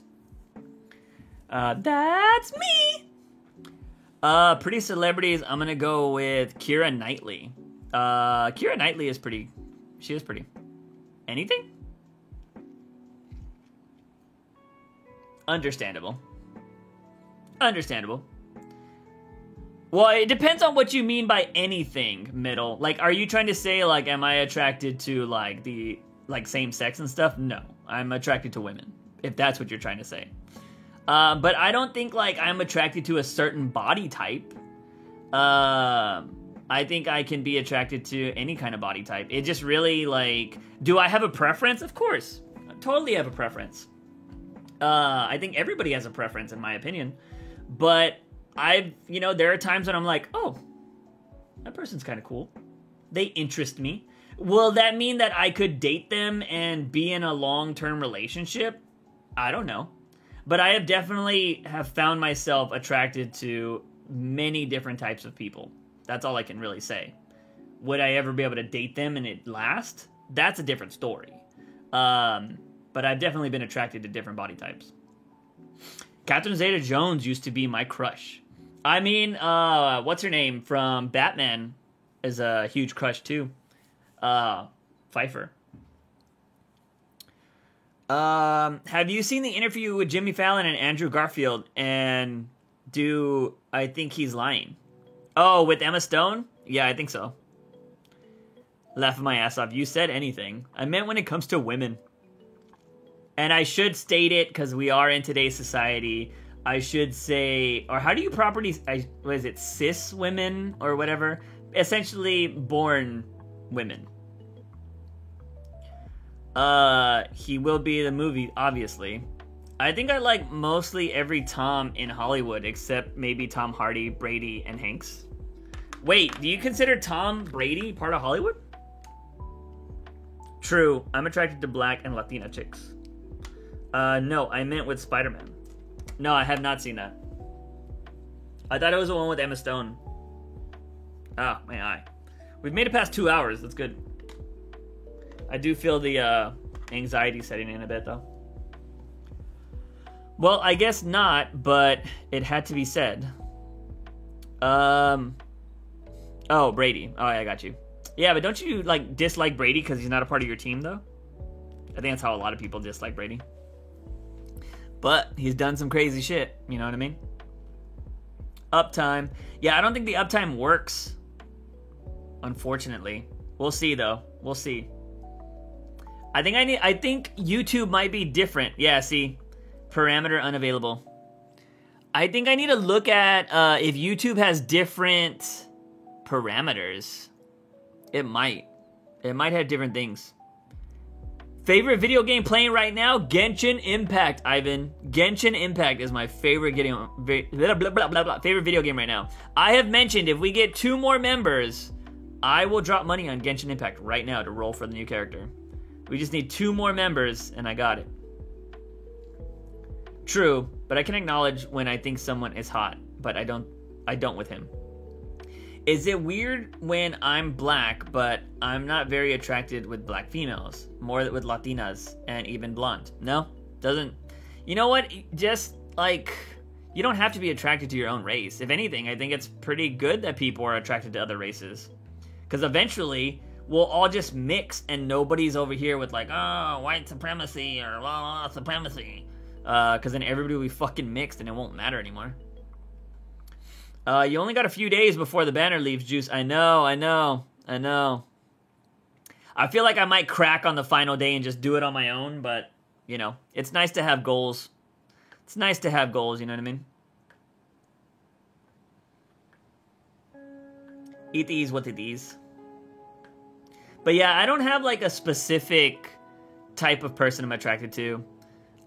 That's me. Pretty celebrities, I'm gonna go with Keira Knightley. Keira Knightley is pretty. She is pretty. Anything? Understandable. Understandable. Well, it depends on what you mean by anything, middle. Like, are you trying to say, like, am I attracted to, like, the, like, same sex and stuff? No. I'm attracted to women, if that's what you're trying to say. But I don't think, like, I'm attracted to a certain body type. I think I can be attracted to any kind of body type. It just really, like, do I have a preference? Of course. I totally have a preference. I think everybody has a preference, in my opinion. But there are times when I'm like, oh, that person's kind of cool. They interest me. Will that mean that I could date them and be in a long-term relationship? I don't know. But I have definitely found myself attracted to many different types of people. That's all I can really say. Would I ever be able to date them and it last? That's a different story. But I've definitely been attracted to different body types. Catherine Zeta-Jones used to be my crush. I mean, what's her name from Batman is a huge crush too. Pfeiffer. Have you seen the interview with Jimmy Fallon and Andrew Garfield? And I think he's lying? Oh, with Emma Stone? Yeah, I think so. Laughing my ass off. You said anything. I meant when it comes to women. And I should state it, because we are in today's society. I should say, or how do you properly, what is it, cis women or whatever? Essentially born women. He will be in the movie, obviously. I think I like mostly every Tom in Hollywood, except maybe Tom Hardy, Brady, and Hanks. Wait, do you consider Tom Brady part of Hollywood? True, I'm attracted to black and Latina chicks. No, I meant with Spider-Man. No, I have not seen that. I thought it was the one with Emma Stone. Oh, my eye. We've made it past 2 hours, that's good. I do feel the anxiety setting in a bit, though. Well, I guess not, but it had to be said. Oh, Brady. Oh, I got you. Yeah, but don't you, like, dislike Brady because he's not a part of your team, though? I think that's how a lot of people dislike Brady. But he's done some crazy shit, you know what I mean? Uptime. Yeah, I don't think the uptime works, unfortunately. We'll see, though. We'll see. I think YouTube might be different. Yeah, see? Parameter unavailable. I think I need to look at if YouTube has different parameters. It might. It might have different things. Favorite video game playing right now? Genshin Impact, Ivan. Genshin Impact is my favorite favorite video game right now. I have mentioned if we get 2 more members, I will drop money on Genshin Impact right now to roll for the new character. We just need 2 more members, and I got it. True, but I can acknowledge when I think someone is hot, but I don't with him. Is it weird when I'm black, but I'm not very attracted with black females? More with Latinas and even blonde? No? Doesn't... You know what? Just, like... You don't have to be attracted to your own race. If anything, I think it's pretty good that people are attracted to other races. Because eventually, we'll all just mix and nobody's over here with like, oh, white supremacy or blah, blah, supremacy. Because then everybody will be fucking mixed and it won't matter anymore. You only got a few days before the banner leaves, Juice. I know. I feel like I might crack on the final day and just do it on my own, but, you know, it's nice to have goals. It's nice to have goals, you know what I mean? It is what it is. But yeah, I don't have like a specific type of person I'm attracted to.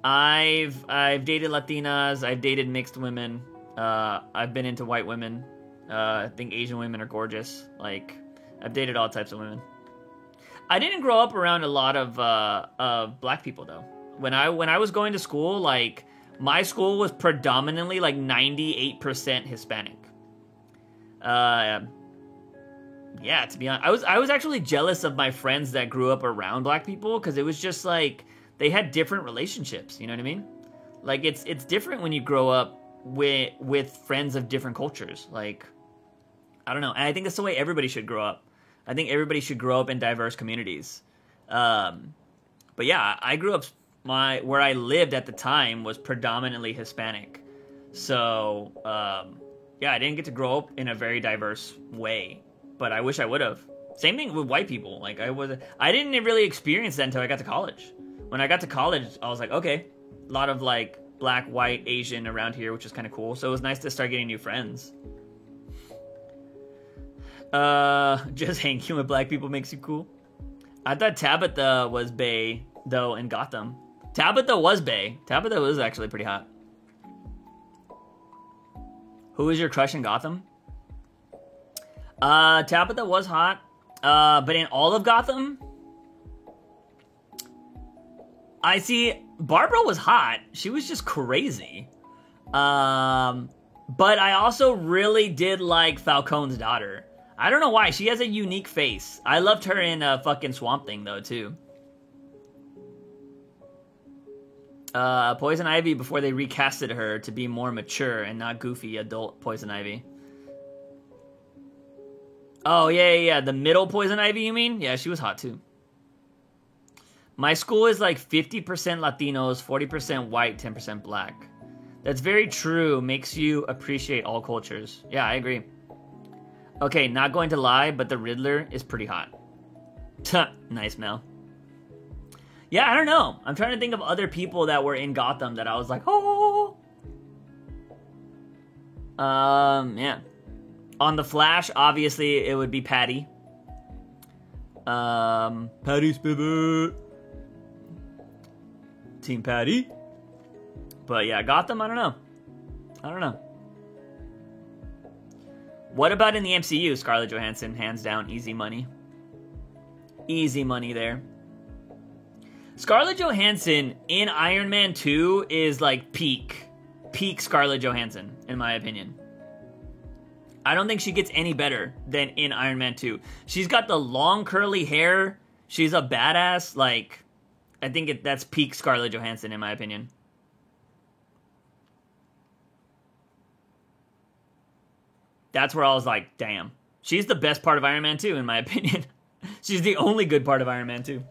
I've dated Latinas, I've dated mixed women, I've been into white women. I think Asian women are gorgeous. Like, I've dated all types of women. I didn't grow up around a lot of black people though. When I was going to school, like my school was predominantly like 98% Hispanic. Yeah, to be honest, I was actually jealous of my friends that grew up around black people because it was just like they had different relationships. You know what I mean? Like it's different when you grow up with friends of different cultures. Like, I don't know, and I think that's the way everybody should grow up. I think everybody should grow up in diverse communities. But yeah, I grew up. Where I lived at the time was predominantly Hispanic, so yeah, I didn't get to grow up in a very diverse way. But I wish I would have. Same thing with white people. Like I didn't really experience that until I got to college. When I got to college, I was like, okay, a lot of like black, white, Asian around here, which is kind of cool. So it was nice to start getting new friends. Just hanging with black people makes you cool. I thought Tabitha was bae though in Gotham. Tabitha was bae. Tabitha was actually pretty hot. Who was your crush in Gotham? Tabitha was hot. But in all of Gotham, I see Barbara was hot. She was just crazy. But I also really did like Falcone's daughter. I don't know why. She has a unique face. I loved her in fucking Swamp Thing though too. Poison Ivy before they recasted her to be more mature and not goofy adult Poison Ivy. Oh, yeah. The middle Poison Ivy, you mean? Yeah, she was hot, too. My school is like 50% Latinos, 40% white, 10% black. That's very true. Makes you appreciate all cultures. Yeah, I agree. Okay, not going to lie, but the Riddler is pretty hot. Nice, Mel. Yeah, I don't know. I'm trying to think of other people that were in Gotham that I was like, oh. Yeah. On The Flash, obviously, it would be Patty. Patty Spivot. Team Patty. But yeah, Gotham, I don't know. What about in the MCU? Scarlett Johansson, hands down, easy money. Easy money there. Scarlett Johansson in Iron Man 2 is like peak Scarlett Johansson, in my opinion. I don't think she gets any better than in Iron Man 2. She's got the long curly hair. She's a badass. Like, I think that's peak Scarlett Johansson in my opinion. That's where I was like, damn. She's the best part of Iron Man 2 in my opinion. She's the only good part of Iron Man 2.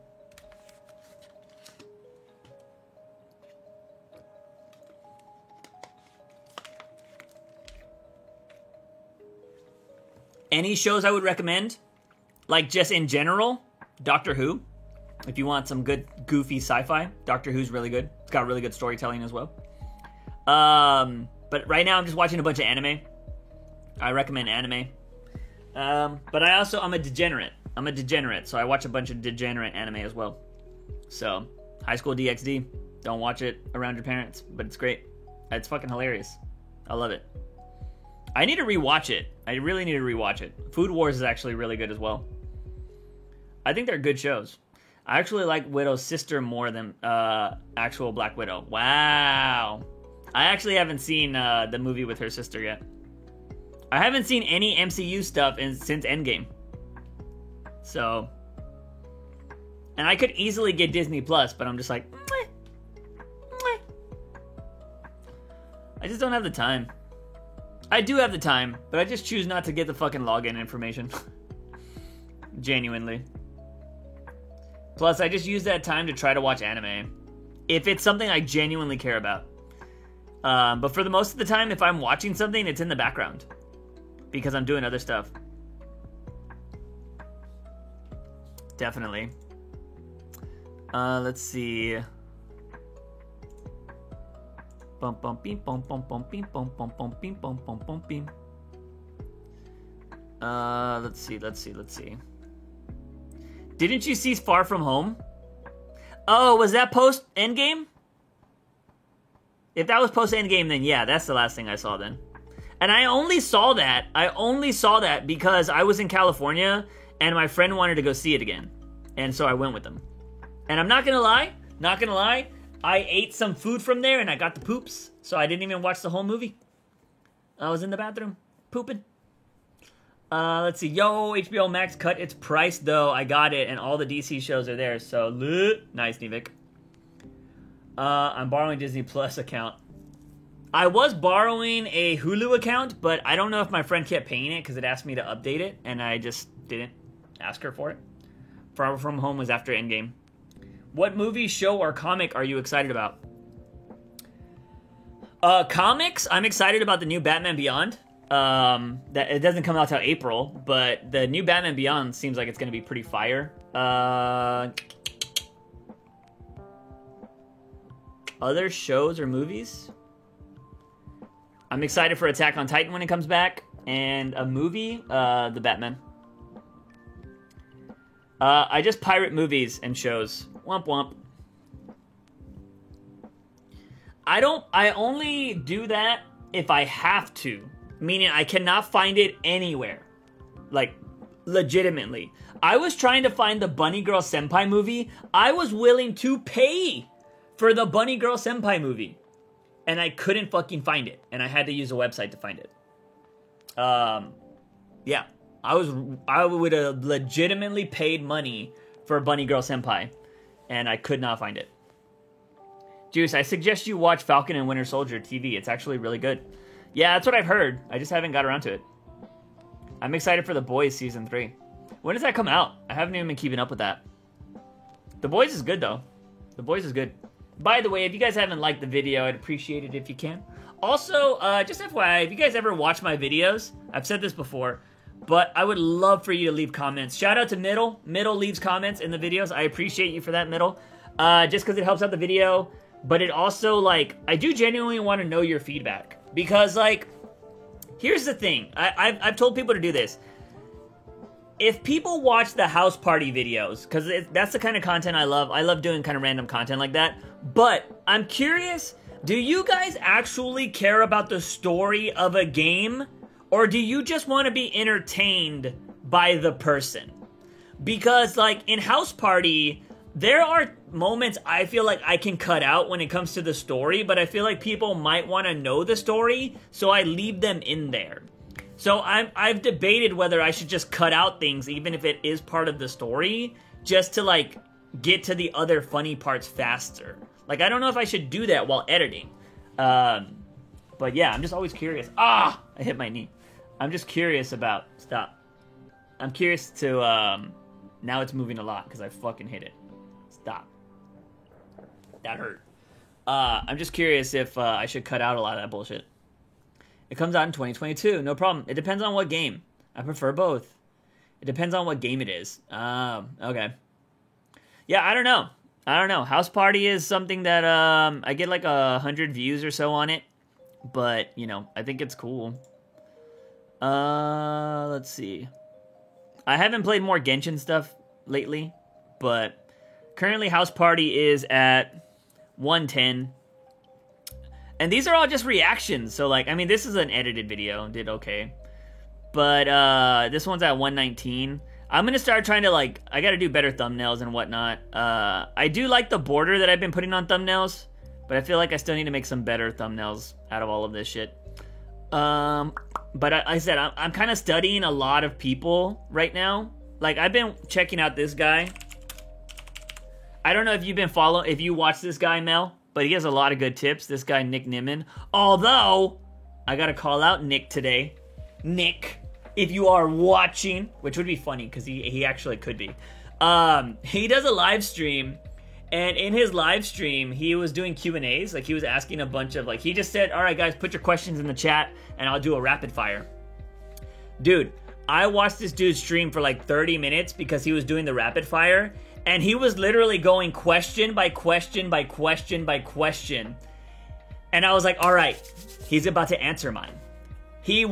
Any shows I would recommend, like just in general, Doctor Who. If you want some good, goofy sci-fi, Doctor Who's really good. It's got really good storytelling as well. But right now I'm just watching a bunch of anime. I recommend anime. But I'm a degenerate. So I watch a bunch of degenerate anime as well. So, High School DxD. Don't watch it around your parents, but it's great. It's fucking hilarious. I love it. I need to rewatch it. I really need to rewatch it. Food Wars is actually really good as well. I think they're good shows. I actually like Widow's sister more than actual Black Widow. Wow. I actually haven't seen the movie with her sister yet. I haven't seen any MCU stuff since Endgame. So, and I could easily get Disney Plus, but I'm just like, meh, meh. I just don't have the time. I do have the time, but I just choose not to get the fucking login information. Genuinely. Plus, I just use that time to try to watch anime. If it's something I genuinely care about. But for the most of the time, if I'm watching something, it's in the background. Because I'm doing other stuff. Definitely. Let's see. Bum bum beam bum bum bum beam bum bum bum beam bum bum bum beam. Let's see. Didn't you see Far From Home? Oh, was that post Endgame? If that was post Endgame, then yeah, that's the last thing I saw then. And I only saw that because I was in California and my friend wanted to go see it again. And so I went with them. And I'm not gonna lie, I ate some food from there and I got the poops. So I didn't even watch the whole movie. I was in the bathroom, pooping. Let's see. Yo, HBO Max cut its price though. I got it and all the DC shows are there. So, nice, Nivik. I'm borrowing Disney Plus account. I was borrowing a Hulu account, but I don't know if my friend kept paying it because it asked me to update it, and I just didn't ask her for it. Far From Home was after Endgame. What movie, show, or comic are you excited about? Comics, I'm excited about the new Batman Beyond. That it doesn't come out till April, but the new Batman Beyond seems like it's going to be pretty fire. Other shows or movies? I'm excited for Attack on Titan when it comes back, and a movie, The Batman. I just pirate movies and shows. Womp womp. I only do that if I have to, meaning I cannot find it anywhere. Like, legitimately. I was trying to find the Bunny Girl Senpai movie. I was willing to pay for the Bunny Girl Senpai movie. And I couldn't fucking find it. And I had to use a website to find it. Yeah. I would have legitimately paid money for Bunny Girl Senpai. And I could not find it. Juice, I suggest you watch Falcon and Winter Soldier TV. It's actually really good. Yeah, that's what I've heard. I just haven't got around to it. I'm excited for The Boys Season 3. When does that come out? I haven't even been keeping up with that. The Boys is good, though. The Boys is good. By the way, if you guys haven't liked the video, I'd appreciate it if you can. Also, just FYI, if you guys ever watch my videos, I've said this before, but I would love for you to leave comments. Shout out to Middle. Middle leaves comments in the videos. I appreciate you for that, Middle. Just because it helps out the video, but it also, like, I do genuinely want to know your feedback. Because, like, here's the thing. I've told people to do this. If people watch the house party videos, because that's the kind of content I love doing kind of random content like that. But I'm curious, do you guys actually care about the story of a game? Or do you just want to be entertained by the person? Because, like, in house party, there are moments I feel like I can cut out when it comes to the story, but I feel like people might want to know the story, so I leave them in there. So I've debated whether I should just cut out things, even if it is part of the story, just to, like, get to the other funny parts faster. Like, I don't know if I should do that while editing. But yeah, I'm just always curious. I hit my knee. I'm just curious about... Stop. I'm curious to... now it's moving a lot because I fucking hit it. Stop. That hurt. I'm just curious if I should cut out a lot of that bullshit. It comes out in 2022. No problem. It depends on what game. I prefer both. It depends on what game it is. Okay. Yeah, I don't know. House Party is something that I get like 100 views or so on it. But, you know, I think it's cool. Let's see. I haven't played more Genshin stuff lately. But currently House Party is at 110. And these are all just reactions. So, like, I mean, this is an edited video. Did okay. But this one's at 119. I'm going to start trying to, like, I got to do better thumbnails and whatnot. I do like the border that I've been putting on thumbnails. But I feel like I still need to make some better thumbnails out of all of this shit. But I said, I'm kind of studying a lot of people right now. Like, I've been checking out this guy. I don't know if you've been if you watch this guy, Mel. But he has a lot of good tips. This guy, Nick Nimmin. Although, I got to call out Nick today. Nick, if you are watching, which would be funny because he actually could be. He does a live stream, and in his live stream, he was doing Q&As. Like, he was asking a bunch of, like, he just said, all right, guys, put your questions in the chat, and I'll do a rapid fire. Dude, I watched this dude stream for like 30 minutes because he was doing the rapid fire, and he was literally going question by question by question by question. And I was like, all right, he's about to answer mine. He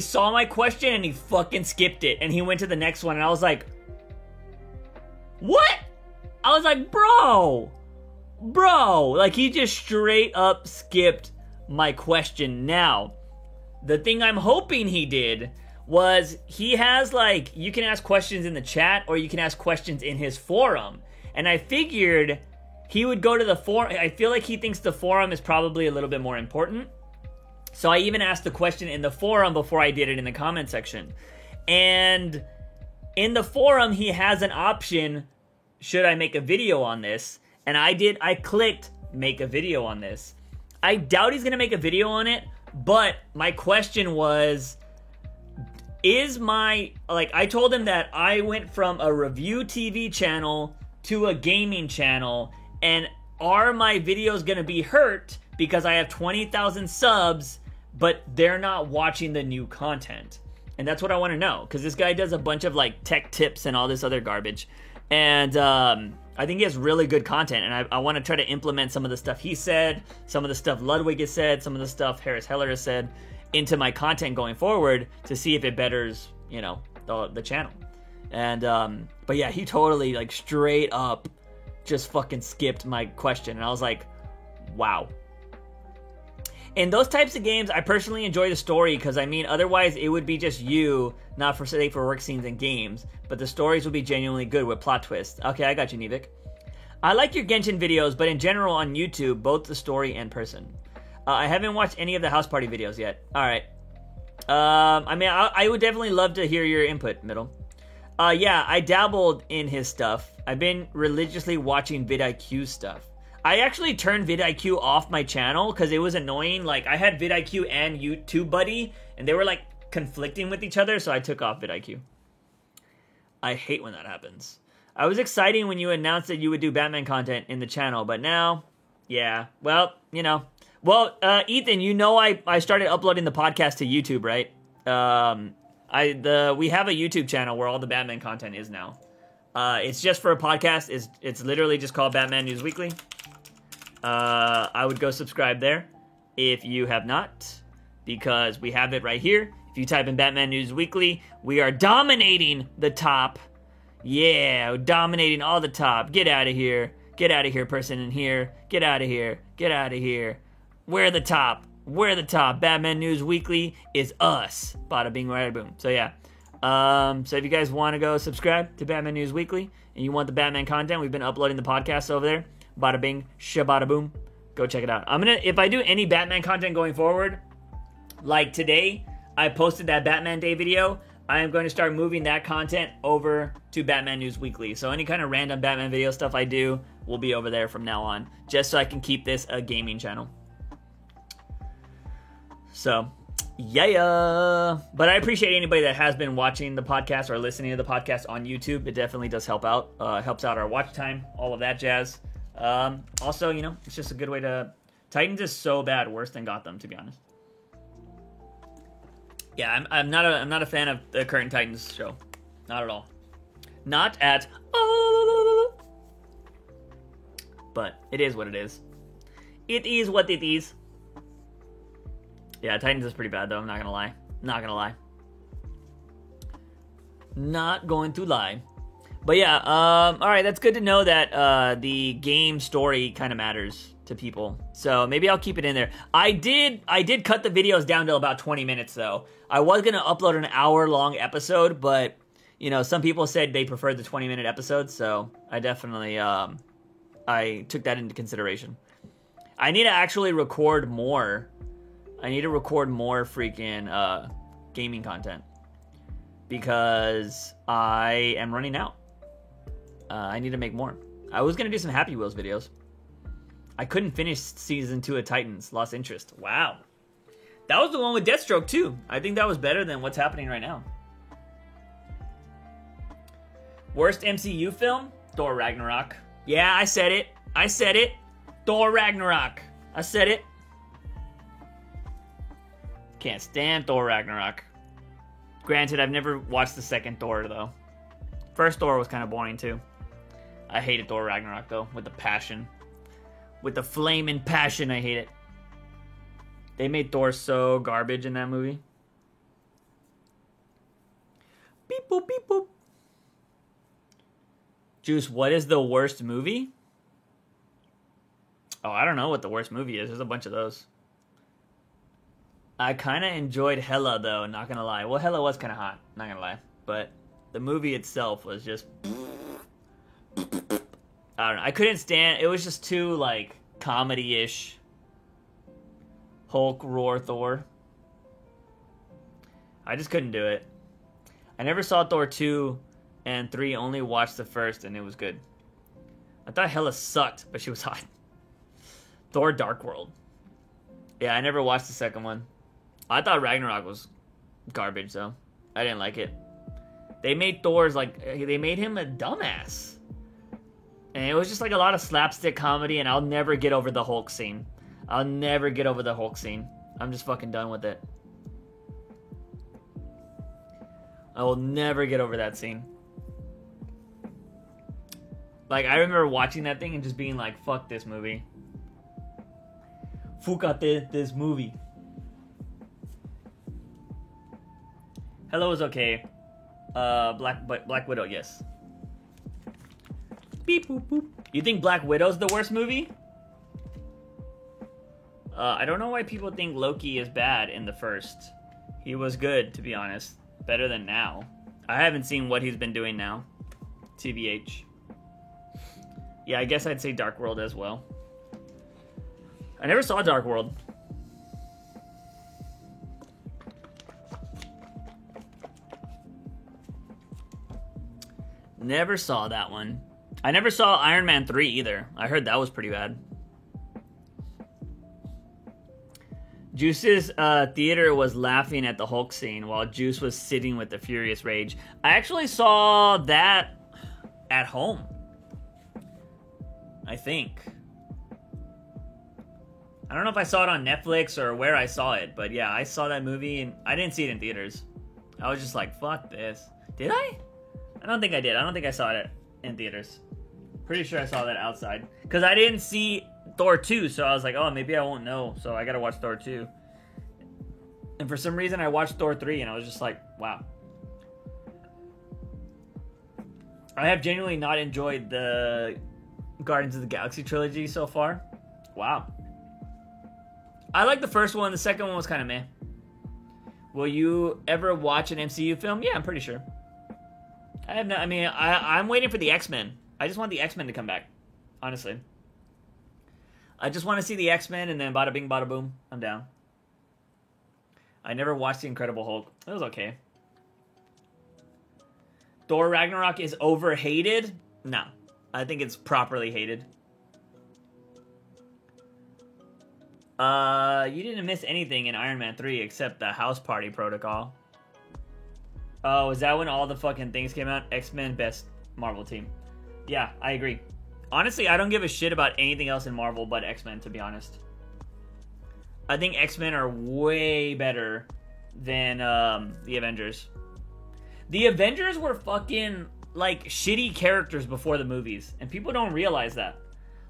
saw my question, and he fucking skipped it. And he went to the next one, and I was like, what? I was like, bro. Like, he just straight up skipped my question. Now, The thing I'm hoping he did was he has, like, you can ask questions in the chat or you can ask questions in his forum. And I figured he would go to the forum. I feel like he thinks the forum is probably a little bit more important. So I even asked the question in the forum before I did it in the comment section. And in the forum, he has an option, should I make a video on this? And I clicked make a video on this. I doubt he's going to make a video on it, but my question was, I told him that I went from a review TV channel to a gaming channel, and are my videos going to be hurt because I have 20,000 subs, but they're not watching the new content? And that's what I want to know, because this guy does a bunch of like tech tips and all this other garbage. And I think he has really good content, and I want to try to implement some of the stuff he said, some of the stuff Ludwig has said, some of the stuff Harris Heller has said into my content going forward to see if it betters, you know, the channel. And but yeah, he totally, like, straight up just fucking skipped my question, and I was like, wow. In those types of games, I personally enjoy the story, because, I mean, otherwise it would be just you, not for safe for work scenes and games, but the stories would be genuinely good with plot twists. Okay, I got you, Nevik. I like your Genshin videos, but in general on YouTube, both the story and person. I haven't watched any of the house party videos yet. Alright. I mean, I would definitely love to hear your input, Middle. Yeah, I dabbled in his stuff. I've been religiously watching vidIQ stuff. I actually turned vidIQ off my channel because it was annoying. Like, I had vidIQ and YouTube Buddy, and they were, like, conflicting with each other, so I took off vidIQ. I hate when that happens. I was excited when you announced that you would do Batman content in the channel, but now, yeah, well, you know. Well, Ethan, you know I started uploading the podcast to YouTube, right? We have a YouTube channel where all the Batman content is now. It's just for a podcast. It's literally just called Batman News Weekly. I would go subscribe there if you have not, because we have it right here. If you type in Batman News Weekly, we are dominating the top. Yeah, dominating all the top. Get out of here. Get out of here, person in here. Get out of here. Get out of here. We're the top. We're the top. Batman News Weekly is us. Bada bing, bada boom. So yeah. So if you guys want to go subscribe to Batman News Weekly and you want the Batman content, we've been uploading the podcast over there. Bada bing, shabada boom. Go check it out. If I do any Batman content going forward, like today, I posted that Batman Day video. I am going to start moving that content over to Batman News Weekly. So any kind of random Batman video stuff I do will be over there from now on, just so I can keep this a gaming channel. So, yeah. But I appreciate anybody that has been watching the podcast or listening to the podcast on YouTube. It definitely does help out. Helps out our watch time, all of that jazz. Also, you know, it's just a good way to... Titans is so bad, worse than Gotham, to be honest. Yeah, I'm not a fan of the current Titans show. Not at all. Not at all. But it is what it is. It is what it is. Yeah, Titans is pretty bad, though. I'm not gonna lie. Not gonna lie. Not going to lie. But yeah, alright, that's good to know that the game story kind of matters to people. So maybe I'll keep it in there. I did cut the videos down to about 20 minutes, though. I was going to upload an hour-long episode, but, you know, some people said they preferred the 20-minute episodes, so I definitely, I took that into consideration. I need to actually record more. I need to record more freaking gaming content, because I am running out. I need to make more. I was going to do some Happy Wheels videos. I couldn't finish Season 2 of Titans. Lost interest. Wow. That was the one with Deathstroke, too. I think that was better than what's happening right now. Worst MCU film? Thor Ragnarok. Yeah, I said it. I said it. Thor Ragnarok. I said it. Can't stand Thor Ragnarok. Granted, I've never watched the second Thor, though. First Thor was kind of boring, too. I hated Thor Ragnarok, though, with the passion. With the flame and passion, I hate it. They made Thor so garbage in that movie. Beep boop, beep boop. Juice, what is the worst movie? Oh, I don't know what the worst movie is. There's a bunch of those. I kind of enjoyed Hella, though, not gonna lie. Well, Hella was kind of hot, not gonna lie. But the movie itself was just... I don't know. I couldn't stand... It was just too, like, comedy-ish. Hulk, roar, Thor. I just couldn't do it. I never saw Thor 2 and 3, only watched the first, and it was good. I thought Hella sucked, but she was hot. Thor Dark World. Yeah, I never watched the second one. I thought Ragnarok was garbage, though. I didn't like it. They made Thor's, like, they made him a dumbass. And it was just, like, a lot of slapstick comedy, and I'll never get over the Hulk scene. I'll never get over the Hulk scene. I'm just fucking done with it. I will never get over that scene. Like, I remember watching that thing and just being like, fuck this movie. Fúcate this movie. Hello is okay. Black Widow, yes. Beep boop boop. You think Black Widow's the worst movie? I don't know why people think Loki is bad in the first. He was good, to be honest. Better than now. I haven't seen what he's been doing now. TBH. Yeah, I guess I'd say Dark World as well. I never saw Dark World. Never saw that one. I never saw Iron Man 3 either. I heard that was pretty bad. Juice's theater was laughing at the Hulk scene while Juice was sitting with the Furious Rage. I actually saw that at home. I think. I don't know if I saw it on Netflix or where I saw it, but yeah, I saw that movie and I didn't see it in theaters. I was just like, fuck this. Did I? I don't think I did. I don't think I saw it in theaters. Pretty sure I saw that outside. Because I didn't see Thor 2, so I was like, oh, maybe I won't know, so I gotta watch Thor 2. And for some reason, I watched Thor 3, and I was just like, wow. I have genuinely not enjoyed the Guardians of the Galaxy trilogy so far. Wow. I like the first one. The second one was kind of meh. Will you ever watch an MCU film? Yeah, I'm pretty sure. I'm waiting for the X-Men. I just want the X-Men to come back, honestly. I just want to see the X-Men, and then bada bing, bada boom, I'm down. I never watched The Incredible Hulk. It was okay. Thor Ragnarok is overhated? No. I think it's properly hated. You didn't miss anything in Iron Man 3 except the house party protocol. Oh, is that when all the fucking things came out? X-Men best Marvel team. Yeah, I agree. Honestly, I don't give a shit about anything else in Marvel but X-Men, to be honest. I think X-Men are way better than the Avengers. The Avengers were fucking, like, shitty characters before the movies, and people don't realize that.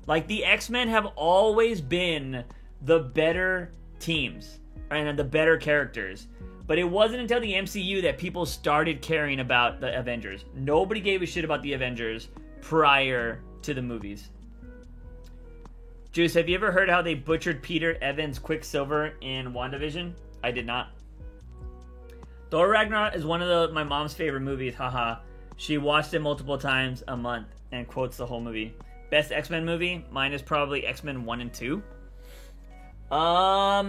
Like, the X-Men have always been the better teams and the better characters. But it wasn't until the MCU that people started caring about the Avengers. Nobody gave a shit about the Avengers prior to the movies. Juice, have you ever heard how they butchered Peter Evans' Quicksilver in WandaVision? I did not. Thor Ragnarok is one of my mom's favorite movies, haha. She watched it multiple times a month and quotes the whole movie. Best X-Men movie? Mine is probably X-Men 1 and 2. I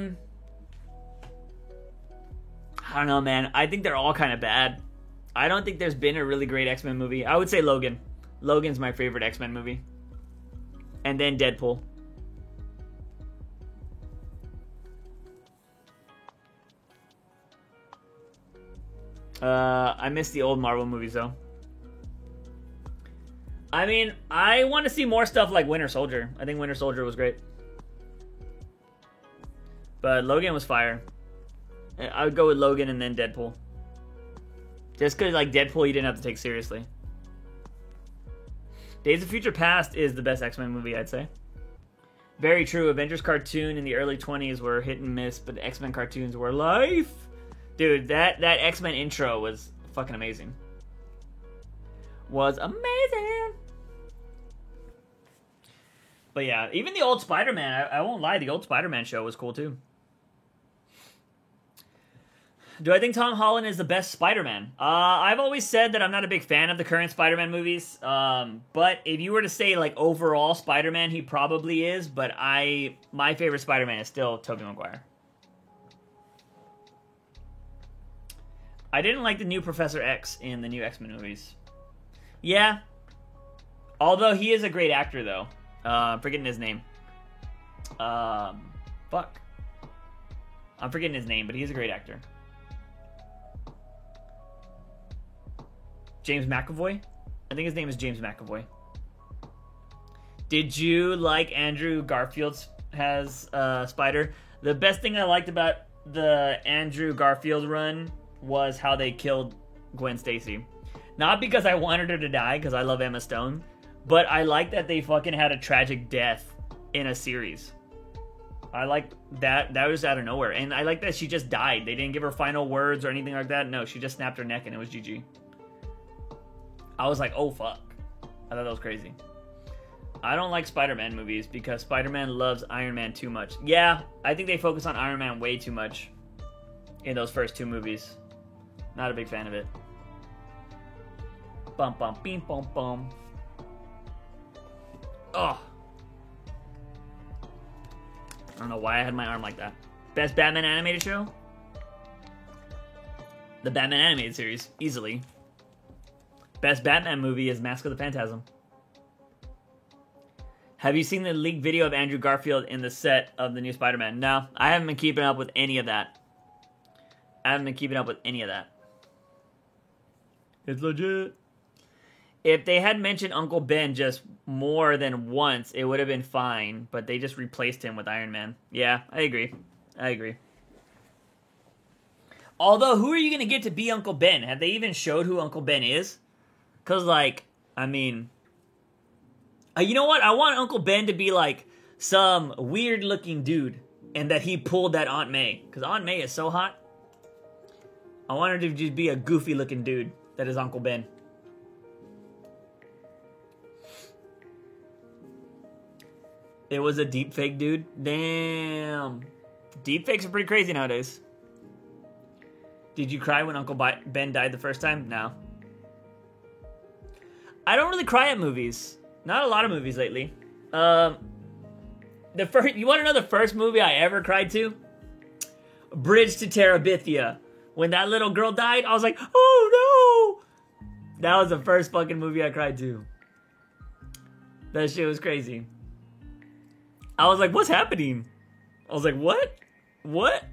don't know, man. I think they're all kind of bad. I don't think there's been a really great X-Men movie. I would say Logan. Logan's my favorite X-Men movie. And then Deadpool. I miss the old Marvel movies, though. I mean, I want to see more stuff like Winter Soldier. I think Winter Soldier was great. But Logan was fire. I would go with Logan and then Deadpool. Just because, like, Deadpool you didn't have to take seriously. Days of Future Past is the best X-Men movie, I'd say. Very true. Avengers cartoon in the early 20s were hit and miss, but the X-Men cartoons were life. Dude, that X-Men intro was fucking amazing. Was amazing. But yeah, even the old Spider-Man, I won't lie, the old Spider-Man show was cool too. Do I think Tom Holland is the best Spider-Man? I've always said that I'm not a big fan of the current Spider-Man movies. But if you were to say like overall Spider-Man, he probably is. But my favorite Spider-Man is still Tobey Maguire. I didn't like the new Professor X in the new X-Men movies. Yeah. Although he is a great actor, though. I'm forgetting his name. Fuck. I'm forgetting his name, but he's a great actor. James McAvoy? I think his name is James McAvoy. Did you like Andrew Garfield's Spider? The best thing I liked about the Andrew Garfield run was how they killed Gwen Stacy. Not because I wanted her to die, because I love Emma Stone, but I like that they fucking had a tragic death in a series. I like that. That was out of nowhere. And I like that she just died. They didn't give her final words or anything like that. No, she just snapped her neck and it was GG. I was like, oh fuck. I thought that was crazy. I don't like Spider-Man movies because Spider-Man loves Iron Man too much. Yeah, I think they focus on Iron Man way too much in those first two movies. Not a big fan of it. Bum bum beam bum bum. Oh. I don't know why I had my arm like that. Best Batman animated show? The Batman animated series, easily. Best Batman movie is Mask of the Phantasm. Have you seen the leaked video of Andrew Garfield in the set of the new Spider-Man? No, I haven't been keeping up with any of that. It's legit. If they had mentioned Uncle Ben just more than once, it would have been fine. But they just replaced him with Iron Man. Yeah, I agree. Although, who are you going to get to be Uncle Ben? Have they even showed who Uncle Ben is? Because, like, I mean... you know what? I want Uncle Ben to be, like, some weird-looking dude. And that he pulled that Aunt May. Because Aunt May is so hot. I want her to just be a goofy-looking dude that is Uncle Ben. It was a deep fake, dude. Damn. Deep fakes are pretty crazy nowadays. Did you cry when Uncle Ben died the first time? No. I don't really cry at movies. Not a lot of movies lately. You want to know the first movie I ever cried to? Bridge to Terabithia. When that little girl died, I was like, oh no! That was the first fucking movie I cried to. That shit was crazy. I was like, what's happening? I was like, what? What?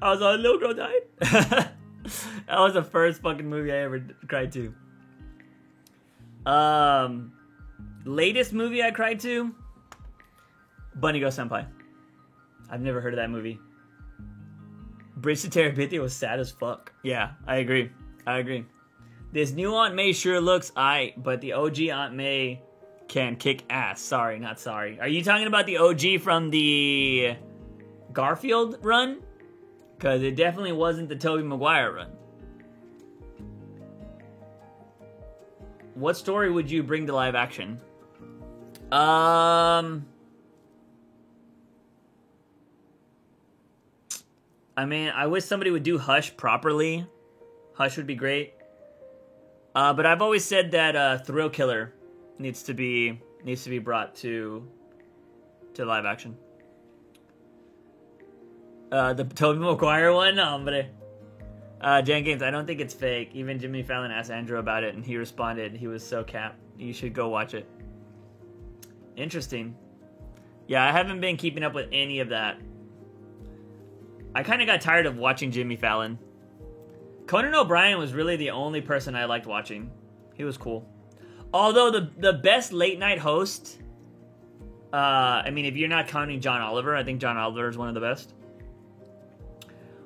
I was like, a little girl died? That was the first fucking movie I ever cried to. Latest movie I cried to? Bunny Go Senpai. I've never heard of that movie. Bridge to Terabithia was sad as fuck. Yeah, I agree. This new Aunt May sure looks aight, but the OG Aunt May can kick ass. Sorry, not sorry. Are you talking about the OG from the Garfield run? Because it definitely wasn't the Tobey Maguire run. What story would you bring to live action? I mean, I wish somebody would do Hush properly. Hush would be great. But I've always said that Thrill Killer needs to be brought to live action. The Tobey Maguire one, hombre. Jan Games, I don't think it's fake. Even Jimmy Fallon asked Andrew about it, and he responded. He was so cap. You should go watch it. Interesting. Yeah, I haven't been keeping up with any of that. I kind of got tired of watching Jimmy Fallon. Conan O'Brien was really the only person I liked watching. He was cool. Although the best late night host, I mean, if you're not counting John Oliver, I think John Oliver is one of the best,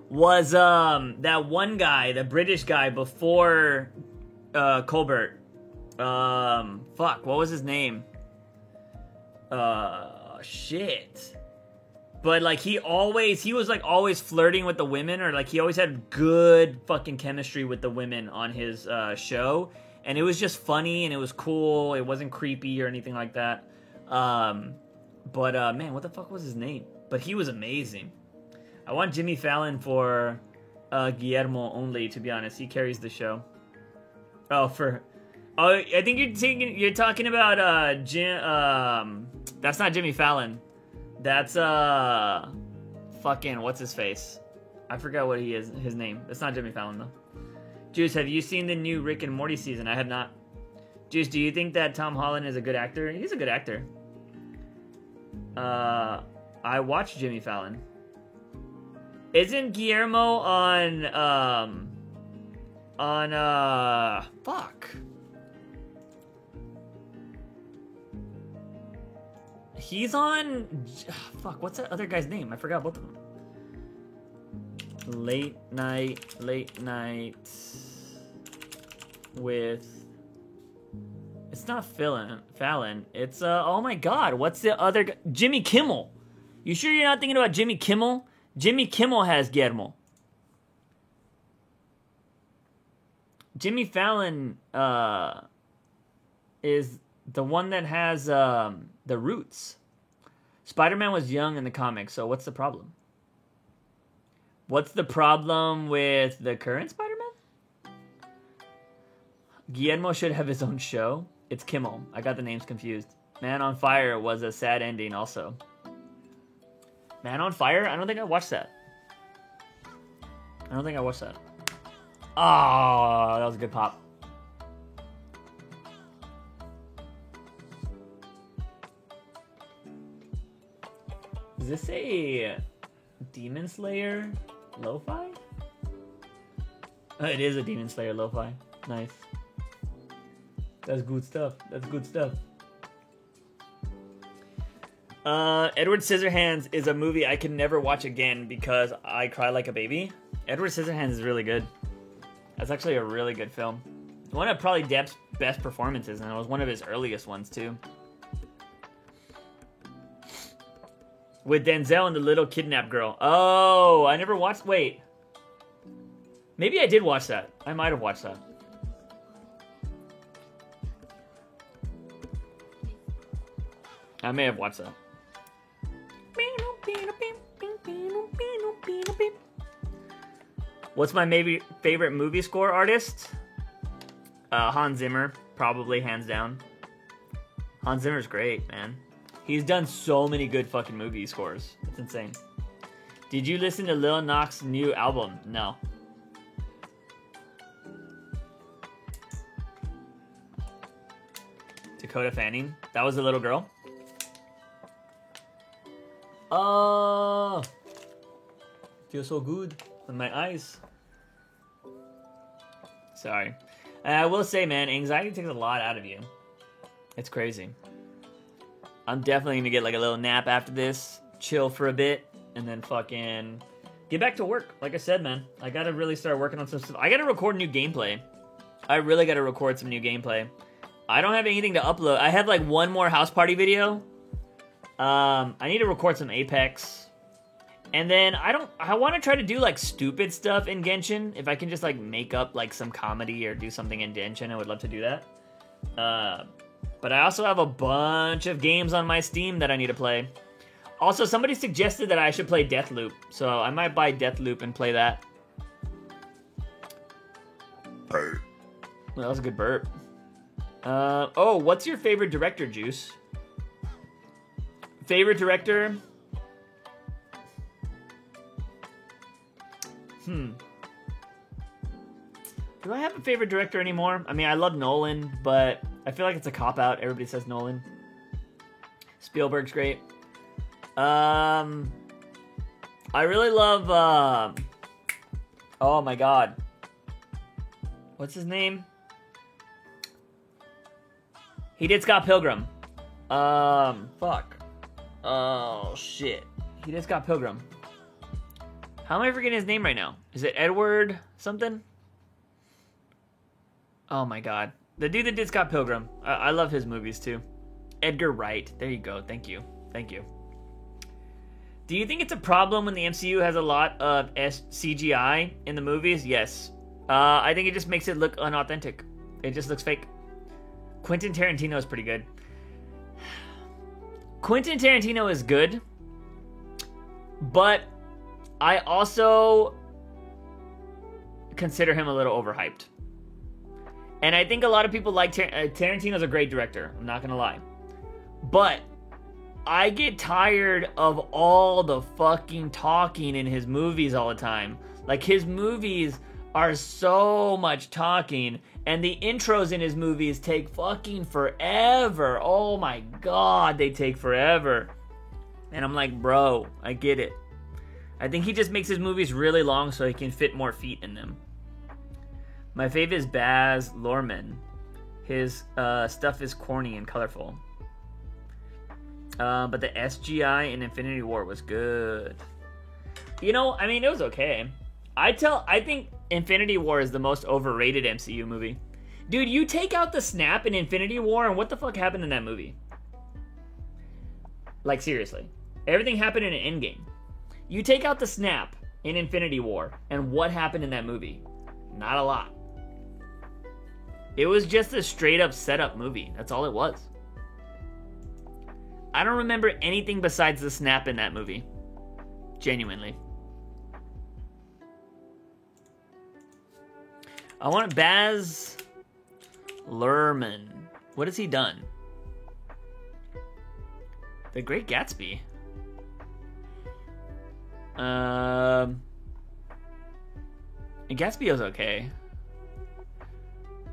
was that one guy, the British guy before Colbert. Fuck, what was his name? Shit. But like he was like always flirting with the women, or like he always had good fucking chemistry with the women on his show, and it was just funny and it was cool. It wasn't creepy or anything like that. But man, what the fuck was his name? But he was amazing. I want Jimmy Fallon for Guillermo only, to be honest. He carries the show. Oh, I think you're talking about Jim. That's not Jimmy Fallon. That's fucking what's his face? I forgot what his name. It's not Jimmy Fallon though. Juice, have you seen the new Rick and Morty season? I have not. Juice, do you think that Tom Holland is a good actor? He's a good actor. I watched Jimmy Fallon. Isn't Guillermo on fuck. He's on fuck, what's that other guy's name? I forgot both of them. Late night with, it's not Fallon. It's oh my god, what's the other guy? Jimmy Kimmel. You sure you're not thinking about Jimmy Kimmel? Jimmy Kimmel has Guillermo. Jimmy Fallon is the one that has the roots. Spider-Man was young in the comics, so what's the problem? What's the problem with the current Spider-Man? Guillermo should have his own show. It's Kimmel. I got the names confused. Man on Fire was a sad ending also. Man on Fire? I don't think I watched that. Oh, that was a good pop. Is this a Demon Slayer lo-fi? Oh, it is a Demon Slayer lo-fi. Nice. That's good stuff. Edward Scissorhands is a movie I can never watch again because I cry like a baby. Edward Scissorhands is really good. That's actually a really good film. One of probably Depp's best performances, and it was one of his earliest ones too. With Denzel and the little kidnapped girl. Oh, I never watched... Wait. Maybe I did watch that. I might have watched that. I may have watched that. What's my maybe favorite movie score artist? Hans Zimmer, probably hands down. Hans Zimmer's great, man. He's done so many good fucking movie scores. It's insane. Did you listen to Lil Nas' new album? No. Dakota Fanning? That was the little girl? Oh, feels so good on my eyes. Sorry. I will say, man, anxiety takes a lot out of you. It's crazy. I'm definitely gonna get like a little nap after this, chill for a bit, and then fucking get back to work. Like I said, man, I gotta really start working on some stuff. I gotta record new gameplay. I really gotta record some new gameplay. I don't have anything to upload. I have like one more house party video. I need to record some Apex. And then I want to try to do like stupid stuff in Genshin. If I can just like make up like some comedy or do something in Genshin, I would love to do that. But I also have a bunch of games on my Steam that I need to play. Also, somebody suggested that I should play Deathloop. So I might buy Deathloop and play that. Well, that was a good burp. Oh, what's your favorite director, Juice? Favorite director? Do I have a favorite director anymore? I mean, I love Nolan, but I feel like it's a cop-out. Everybody says Nolan. Spielberg's great. I really love, oh my god. What's his name? He did Scott Pilgrim. Fuck. Oh, shit. He did Scott Pilgrim. How am I forgetting his name right now? Is it Edward something? Oh my god. The dude that did Scott Pilgrim. I love his movies too. Edgar Wright. There you go. Thank you. Thank you. Do you think it's a problem when the MCU has a lot of CGI in the movies? Yes. I think it just makes it look unauthentic. It just looks fake. Quentin Tarantino is pretty good. Quentin Tarantino is good, but I also consider him a little overhyped. And I think a lot of people like Tarantino's a great director. I'm not going to lie. But I get tired of all the fucking talking in his movies all the time. Like, his movies are so much talking, and the intros in his movies take fucking forever. Oh my god, they take forever. And I'm like, bro, I get it. I think he just makes his movies really long so he can fit more feet in them. My favorite is Baz Luhrmann. His stuff is corny and colorful. But the SGI in Infinity War was good. You know, I mean, it was okay. I think Infinity War is the most overrated MCU movie. Dude, you take out the snap in Infinity War, and what the fuck happened in that movie? Like, seriously. Everything happened in an Endgame. You take out the snap in Infinity War, and what happened in that movie? Not a lot. It was just a straight-up setup movie. That's all it was. I don't remember anything besides the snap in that movie. Genuinely. I want Baz Luhrmann. What has he done? The Great Gatsby. Gatsby was okay.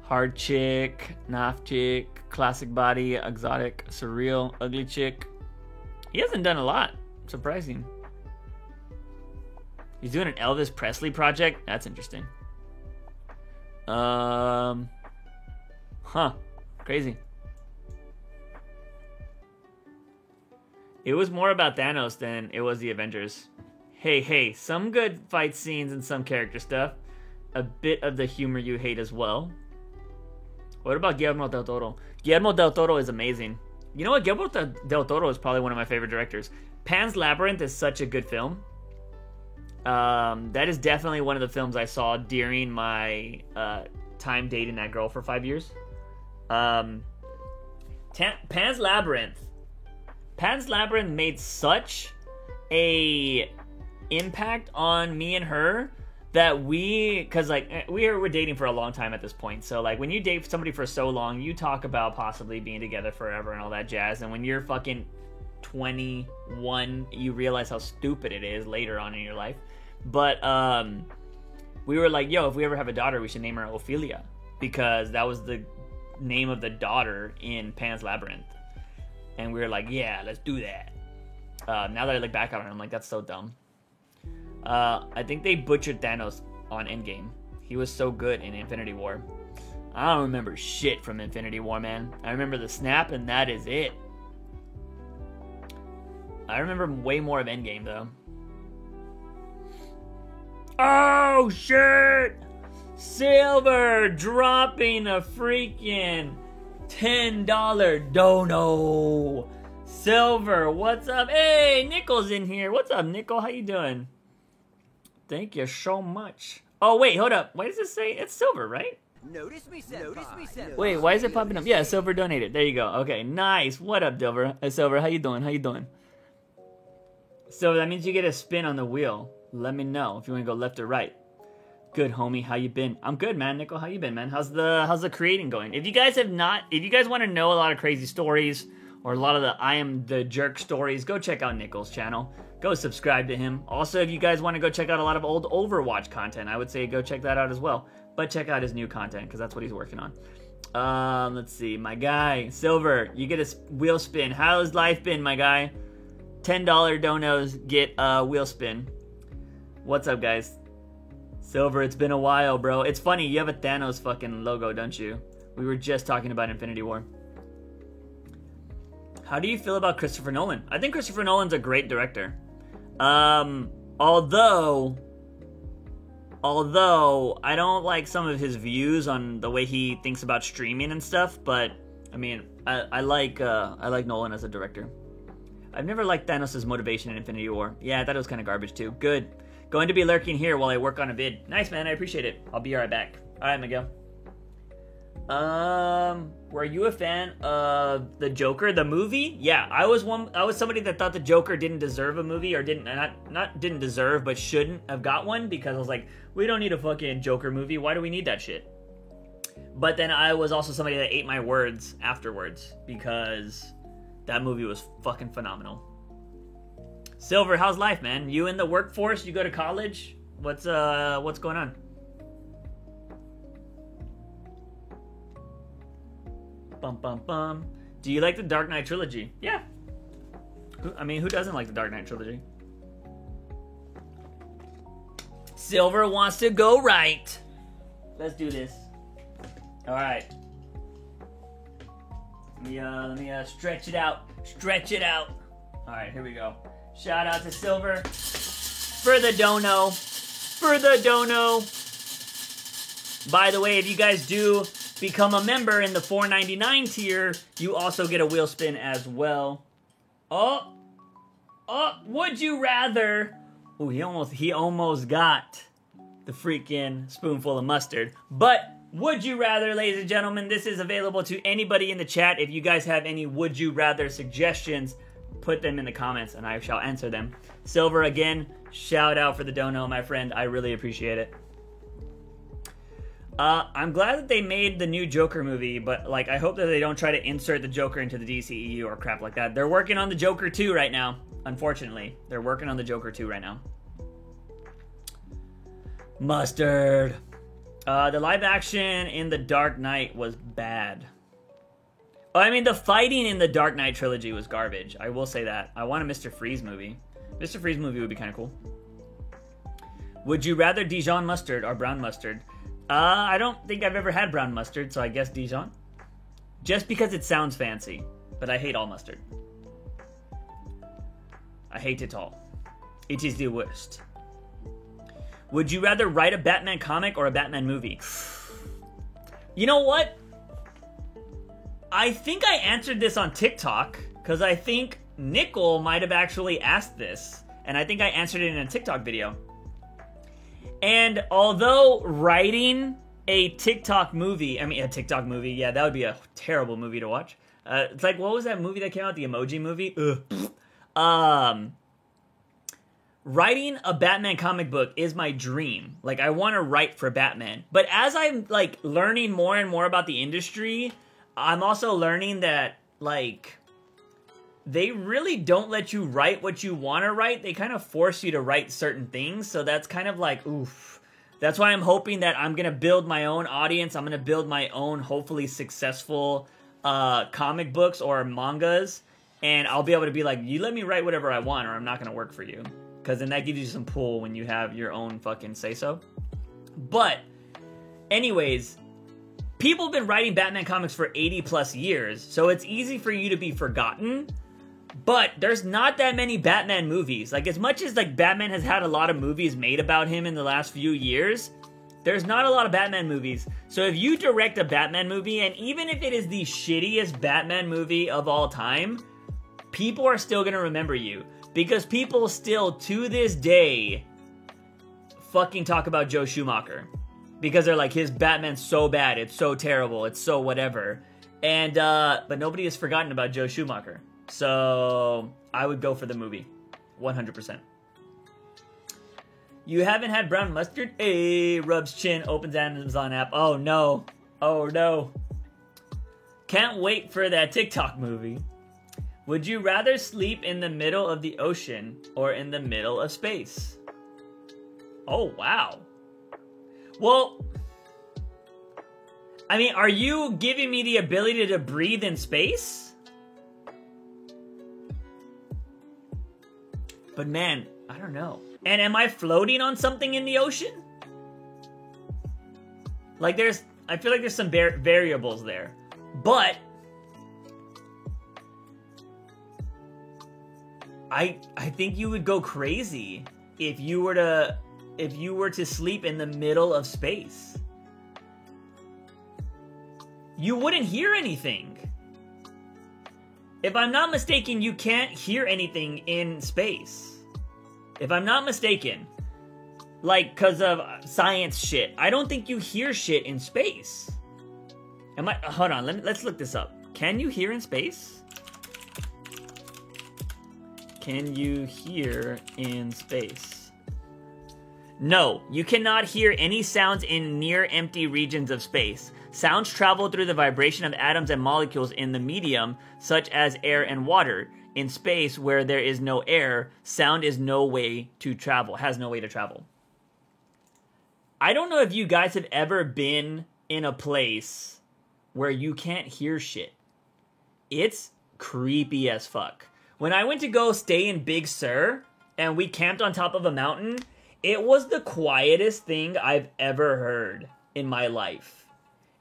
Hard Chick, Naff Chick, Classic Body, Exotic, Surreal, Ugly Chick. He hasn't done a lot. Surprising. He's doing an Elvis Presley project. That's interesting. Crazy. It was more about Thanos than it was the Avengers. Hey, some good fight scenes and some character stuff. A bit of the humor you hate as well. What about Guillermo del Toro? Guillermo del Toro is amazing. You know what? Guillermo del Toro is probably one of my favorite directors. Pan's Labyrinth is such a good film. That is definitely one of the films I saw during my time dating that girl for 5 years. Pan's Labyrinth. Pan's Labyrinth made such a impact on me and her that because like we're dating for a long time at this point. So like when you date somebody for so long, you talk about possibly being together forever and all that jazz. And when you're fucking 21, you realize how stupid it is later on in your life. But we were like, yo, if we ever have a daughter, we should name her Ophelia, because that was the name of the daughter in Pan's Labyrinth. And we were like, yeah, let's do that. Now that I look back on it, I'm like, that's so dumb. I think they butchered Thanos on Endgame. He was so good in Infinity War. I don't remember shit from Infinity War, man. I remember the snap, and that is it. I remember way more of Endgame, though. Oh, shit! Silver dropping a freaking $10 dono. Silver, what's up? Hey, Nickel's in here. What's up, Nickel? How you doing? Thank you so much. Oh, wait, hold up. Why does it say it's Silver, right? Notice me, senpai. Wait, why is it popping up? Yeah, Silver donated. There you go. Okay, nice. What up, Silver? Silver, how you doing? So that means you get a spin on the wheel. Let me know if you want to go left or right. Good, homie. How you been? I'm good, man. Nickel, how you been, man? How's the creating going? If you guys want to know a lot of crazy stories or a lot of the I Am the Jerk stories, go check out Nickel's channel. Go subscribe to him. Also, if you guys want to go check out a lot of old Overwatch content, I would say go check that out as well. But check out his new content, because that's what he's working on. Let's see. My guy, Silver, you get a wheel spin. How's life been, my guy? $10 donos get a wheel spin. What's up, guys? Silver, it's been a while, bro. It's funny, you have a Thanos fucking logo, don't you? We were just talking about Infinity War. How do you feel about Christopher Nolan? I think Christopher Nolan's a great director. Although I don't like some of his views on the way he thinks about streaming and stuff, but I mean, I like Nolan as a director. I've never liked Thanos' motivation in Infinity War. Yeah, I thought it was kind of garbage too. Good. Going to be lurking here while I work on a vid. Nice, man. I appreciate it. I'll be right back. All right, Miguel. Were you a fan of the Joker, the movie? Yeah, I was somebody that thought the Joker didn't deserve a movie, or didn't deserve, but shouldn't have got one, because I was like, we don't need a fucking Joker movie. Why do we need that shit? But then I was also somebody that ate my words afterwards, because that movie was fucking phenomenal. Silver, how's life, man? You in the workforce? You go to college? What's going on? Bum, bum, bum. Do you like the Dark Knight trilogy? Yeah. Who doesn't like the Dark Knight trilogy? Silver wants to go right. Let's do this. All right. Let me stretch it out. Stretch it out. All right, here we go. Shout out to Silver for the dono. For the dono. By the way, if you guys do become a member in the $4.99 tier, you also get a wheel spin as well. Oh, would you rather? Oh, he almost got the freaking spoonful of mustard. But would you rather, ladies and gentlemen, this is available to anybody in the chat. If you guys have any would you rather suggestions, put them in the comments and I shall answer them. Silver, again, shout out for the dono, my friend. I really appreciate it. I'm glad that they made the new Joker movie, but like I hope that they don't try to insert the Joker into the DCEU or crap like that. They're working on the Joker 2 right now, unfortunately. They're working on the Joker 2 right now. Mustard. The live action in The Dark Knight was bad. I mean, the fighting in the Dark Knight trilogy was garbage. I will say that. I want a Mr. Freeze movie. Mr. Freeze movie would be kind of cool. Would you rather Dijon mustard or brown mustard? I don't think I've ever had brown mustard, so I guess Dijon. Just because it sounds fancy, but I hate all mustard. I hate it all. It is the worst. Would you rather write a Batman comic or a Batman movie? You know what? I think I answered this on TikTok, because I think Nickel might have actually asked this, and I think I answered it in a TikTok video. And although writing a TikTok movie, yeah, that would be a terrible movie to watch. It's like, what was that movie that came out, the Emoji Movie? Writing a Batman comic book is my dream. Like, I want to write for Batman. But as I'm, like, learning more and more about the industry, I'm also learning that, like, they really don't let you write what you want to write. They kind of force you to write certain things. So that's kind of like, oof. That's why I'm hoping that I'm going to build my own audience. I'm going to build my own, hopefully successful comic books or mangas. And I'll be able to be like, you let me write whatever I want or I'm not going to work for you. Because then that gives you some pull when you have your own fucking say-so. But, anyways, people have been writing Batman comics for 80 plus years. So it's easy for you to be forgotten. But there's not that many Batman movies. Like, as much as, like, Batman has had a lot of movies made about him in the last few years, there's not a lot of Batman movies. So if you direct a Batman movie, and even if it is the shittiest Batman movie of all time, people are still gonna remember you. Because people still, to this day, fucking talk about Joe Schumacher. Because they're like, his Batman's so bad, it's so terrible, it's so whatever. And, but nobody has forgotten about Joe Schumacher. So, I would go for the movie. 100%. You haven't had brown mustard? Hey, rubs chin, opens Amazon app. Oh no. Oh no. Can't wait for that TikTok movie. Would you rather sleep in the middle of the ocean or in the middle of space? Oh, wow. Well, I mean, are you giving me the ability to breathe in space? But man, I don't know. And am I floating on something in the ocean? Like I feel like there's some variables there. But I think you would go crazy if you were to sleep in the middle of space. You wouldn't hear anything. If I'm not mistaken, you can't hear anything in space. If I'm not mistaken. Like, because of science shit. I don't think you hear shit in space. Am I? Hold on. Let's look this up. Can you hear in space? Can you hear in space? No, you cannot hear any sounds in near empty regions of space. Sounds travel through the vibration of atoms and molecules in the medium, such as air and water. In space, where there is no air, sound is no way to travel, has no way to travel. I don't know if you guys have ever been in a place where you can't hear shit. It's creepy as fuck. When I went to go stay in Big Sur, and we camped on top of a mountain, it was the quietest thing I've ever heard in my life.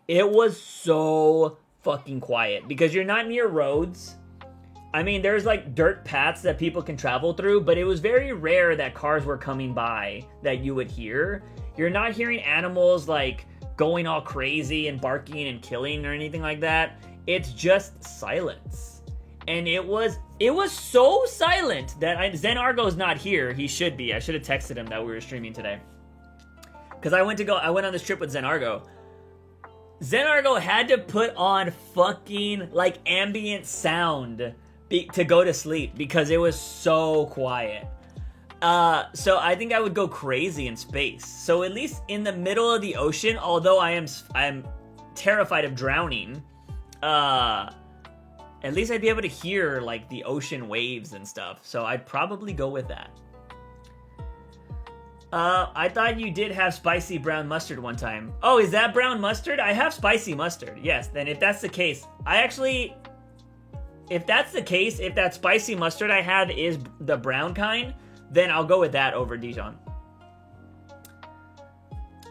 It was so fucking quiet because you're not near roads. I mean, there's like dirt paths that people can travel through, but it was very rare that cars were coming by that you would hear. You're not hearing animals like going all crazy and barking and killing or anything like that. It's just silence. And it was so silent that Zen Argo's not here. He should be. I should have texted him that we were streaming today. Because I went on this trip with Zen Argo. Zen Argo had to put on fucking like ambient sound to go to sleep because it was so quiet. So I think I would go crazy in space. So at least in the middle of the ocean, although I'm terrified of drowning, at least I'd be able to hear like the ocean waves and stuff. So I'd probably go with that. I thought you did have spicy brown mustard one time. Oh, is that brown mustard? I have spicy mustard. Yes, then if that's the case, if that spicy mustard I have is the brown kind, then I'll go with that over Dijon.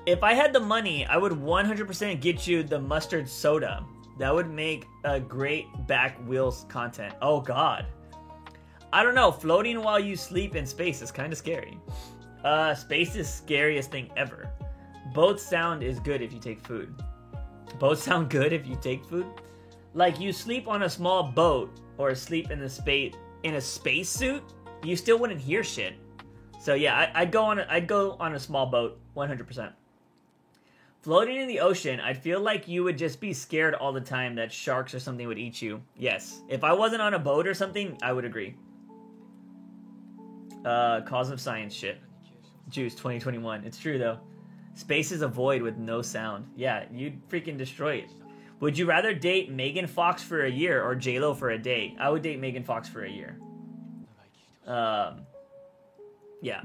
If I had the money, I would 100% get you the mustard soda. That would make a great back wheels content. Oh god. I don't know, floating while you sleep in space is kind of scary. Space is scariest thing ever. Both sound is good if you take food. Both sound good if you take food? Like you sleep on a small boat or sleep in a space suit, you still wouldn't hear shit. So yeah, I'd go on a small boat, 100%. Floating in the ocean, I'd feel like you would just be scared all the time that sharks or something would eat you. Yes, if I wasn't on a boat or something, I would agree. Cause of science shit. Juice 2021. It's true though. Space is a void with no sound. Yeah, you'd freaking destroy it. Would you rather date Megan Fox for a year or J-Lo for a day? I would date Megan Fox for a year. Yeah.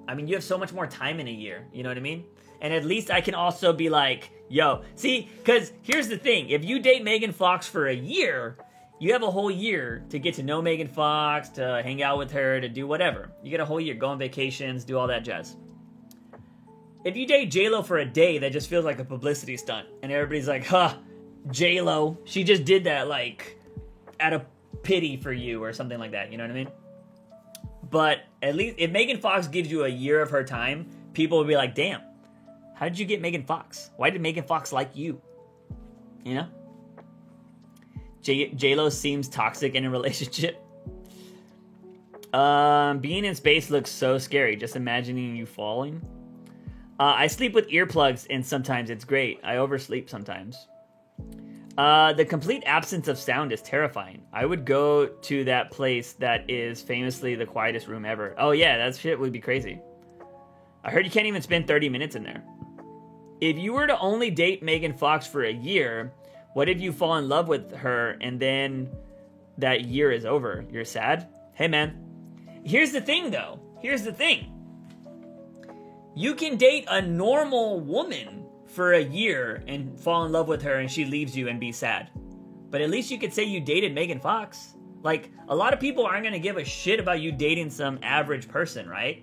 I mean, you have so much more time in a year. You know what I mean? And at least I can also be like, yo, see, because here's the thing. If you date Megan Fox for a year, you have a whole year to get to know Megan Fox, to hang out with her, to do whatever. You get a whole year, go on vacations, do all that jazz. If you date J-Lo for a day, that just feels like a publicity stunt. And everybody's like, huh, J-Lo, she just did that, like, out of pity for you or something like that. You know what I mean? But at least if Megan Fox gives you a year of her time, people will be like, damn, how did you get Megan Fox? Why did Megan Fox like you? You know? J-Lo seems toxic in a relationship. Being in space looks so scary. Just imagining you falling. I sleep with earplugs and sometimes it's great. I oversleep sometimes. The complete absence of sound is terrifying. I would go to that place that is famously the quietest room ever. Oh yeah, that shit would be crazy. I heard you can't even spend 30 minutes in there. If you were to only date Megan Fox for a year, what if you fall in love with her and then that year is over? You're sad? Hey man, here's the thing though. Here's the thing. You can date a normal woman for a year and fall in love with her and she leaves you and be sad. But at least you could say you dated Megan Fox. Like, a lot of people aren't going to give a shit about you dating some average person, right?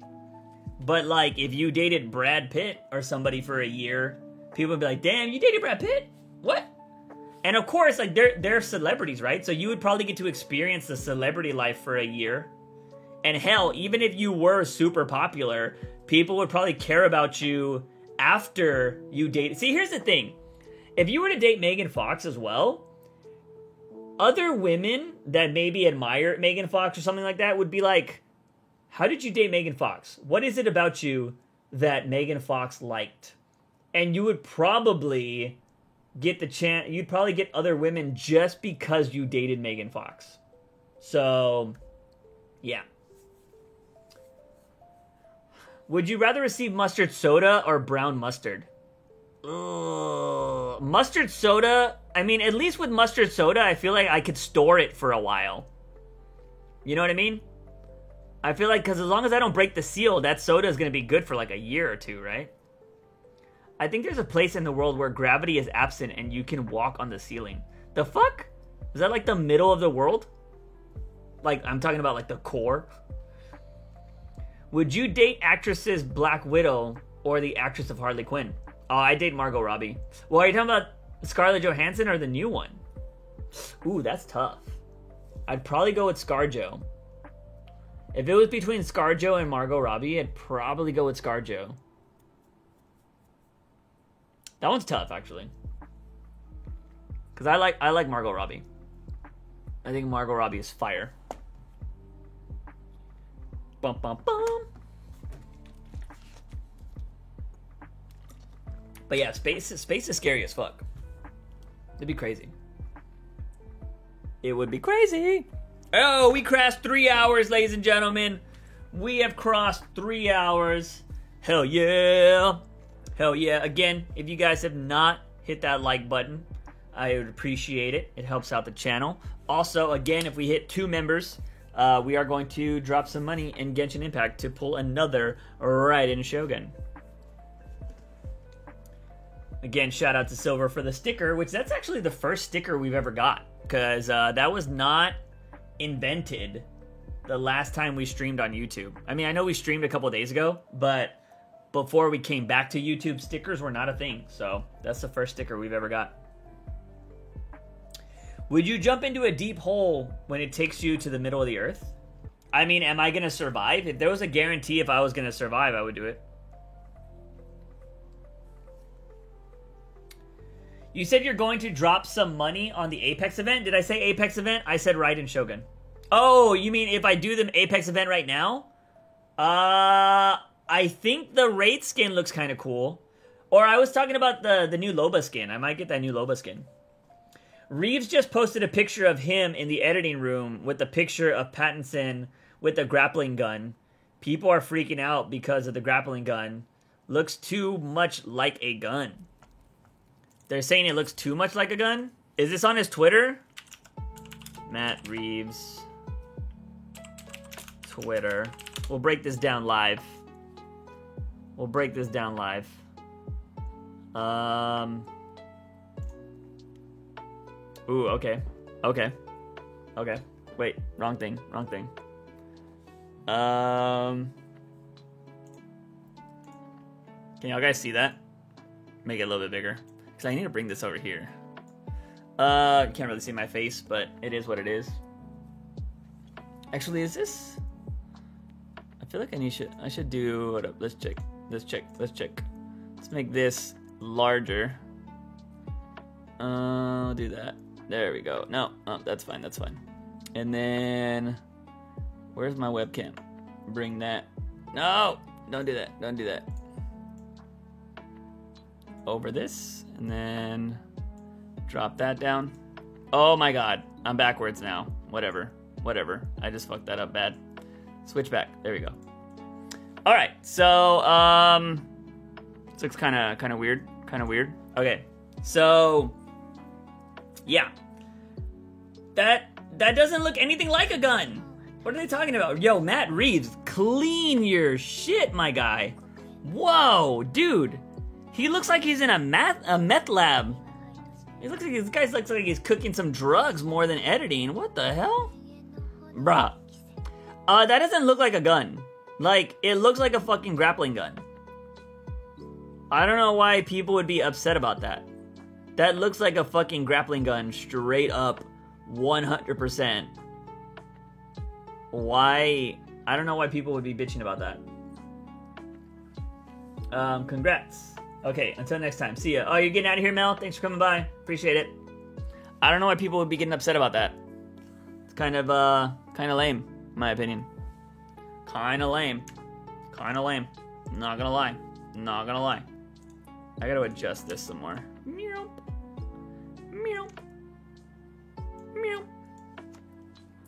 But like, if you dated Brad Pitt or somebody for a year, people would be like, damn, you dated Brad Pitt? What? And of course, like, they're celebrities, right? So you would probably get to experience the celebrity life for a year. And hell, even if you were super popular, people would probably care about you after you date. See, here's the thing. If you were to date Megan Fox as well, other women that maybe admire Megan Fox or something like that would be like, how did you date Megan Fox? What is it about you that Megan Fox liked? And you would probably get the chance. You'd probably get other women just because you dated Megan Fox. So, yeah. Would you rather receive mustard soda or brown mustard? Ugh. Mustard soda, I mean, at least with mustard soda, I feel like I could store it for a while. You know what I mean? I feel like, because as long as I don't break the seal, that soda is going to be good for like a year or two, right? I think there's a place in the world where gravity is absent and you can walk on the ceiling. The fuck? Is that like the middle of the world? Like, I'm talking about like the core. Would you date actresses Black Widow or the actress of Harley Quinn? Oh, I date Margot Robbie. Well, are you talking about Scarlett Johansson or the new one? Ooh, that's tough. I'd probably go with ScarJo. If it was between ScarJo and Margot Robbie, I'd probably go with ScarJo. That one's tough, actually. Because I like Margot Robbie. I think Margot Robbie is fire. Bum, bum, bum. But yeah, space is scary as fuck. It'd be crazy. It would be crazy. Oh, we crossed 3 hours, ladies and gentlemen. We have crossed 3 hours. Hell yeah. Hell yeah. Again, if you guys have not hit that like button, I would appreciate it. It helps out the channel. Also, again, if we hit 2 members, we are going to drop some money in Genshin Impact to pull another Raiden Shogun. Again, shout out to Silver for the sticker, which that's actually the first sticker we've ever got. Because that was not invented the last time we streamed on YouTube. I mean, I know we streamed a couple days ago, but before we came back to YouTube, stickers were not a thing. So that's the first sticker we've ever got. Would you jump into a deep hole when it takes you to the middle of the earth? I mean, am I going to survive? If there was a guarantee if I was going to survive, I would do it. You said you're going to drop some money on the Apex event. Did I say Apex event? I said Raiden Shogun. Oh, you mean if I do the Apex event right now? I think the Raid skin looks kind of cool. Or I was talking about the new Loba skin. I might get that new Loba skin. Reeves just posted a picture of him in the editing room with a picture of Pattinson with a grappling gun. People are freaking out because of the grappling gun. Looks too much like a gun. They're saying it looks too much like a gun? Is this on his Twitter? Matt Reeves. Twitter. We'll break this down live. We'll break this down live. Ooh, okay. Okay. Okay. Wait, wrong thing. Wrong thing. Can y'all guys see that? Make it a little bit bigger. Because I need to bring this over here. Can't really see my face, but it is what it is. Actually, is this? I feel like I should do. Hold up, let's check. Let's check. Let's make this larger. Do that. There we go. No, that's fine. That's fine. And then, where's my webcam? Bring that. No, don't do that. Don't do that. Over this, and then drop that down. Oh my god, I'm backwards now. Whatever. I just fucked that up bad. Switch back. There we go. All right. So, this looks kind of weird. Okay. So, yeah. That doesn't look anything like a gun. What are they talking about? Yo, Matt Reeves, clean your shit, my guy. Whoa, dude. He looks like he's in a meth lab. This guy looks like he's cooking some drugs more than editing. What the hell? Bruh. That doesn't look like a gun. Like, it looks like a fucking grappling gun. I don't know why people would be upset about that. That looks like a fucking grappling gun, straight up, 100%. Why? I don't know why people would be bitching about that. Congrats. Okay, until next time. See ya. Oh, you're getting out of here, Mel? Thanks for coming by. Appreciate it. I don't know why people would be getting upset about that. It's kind of lame, in my opinion. Kind of lame. Not gonna lie. I gotta adjust this some more.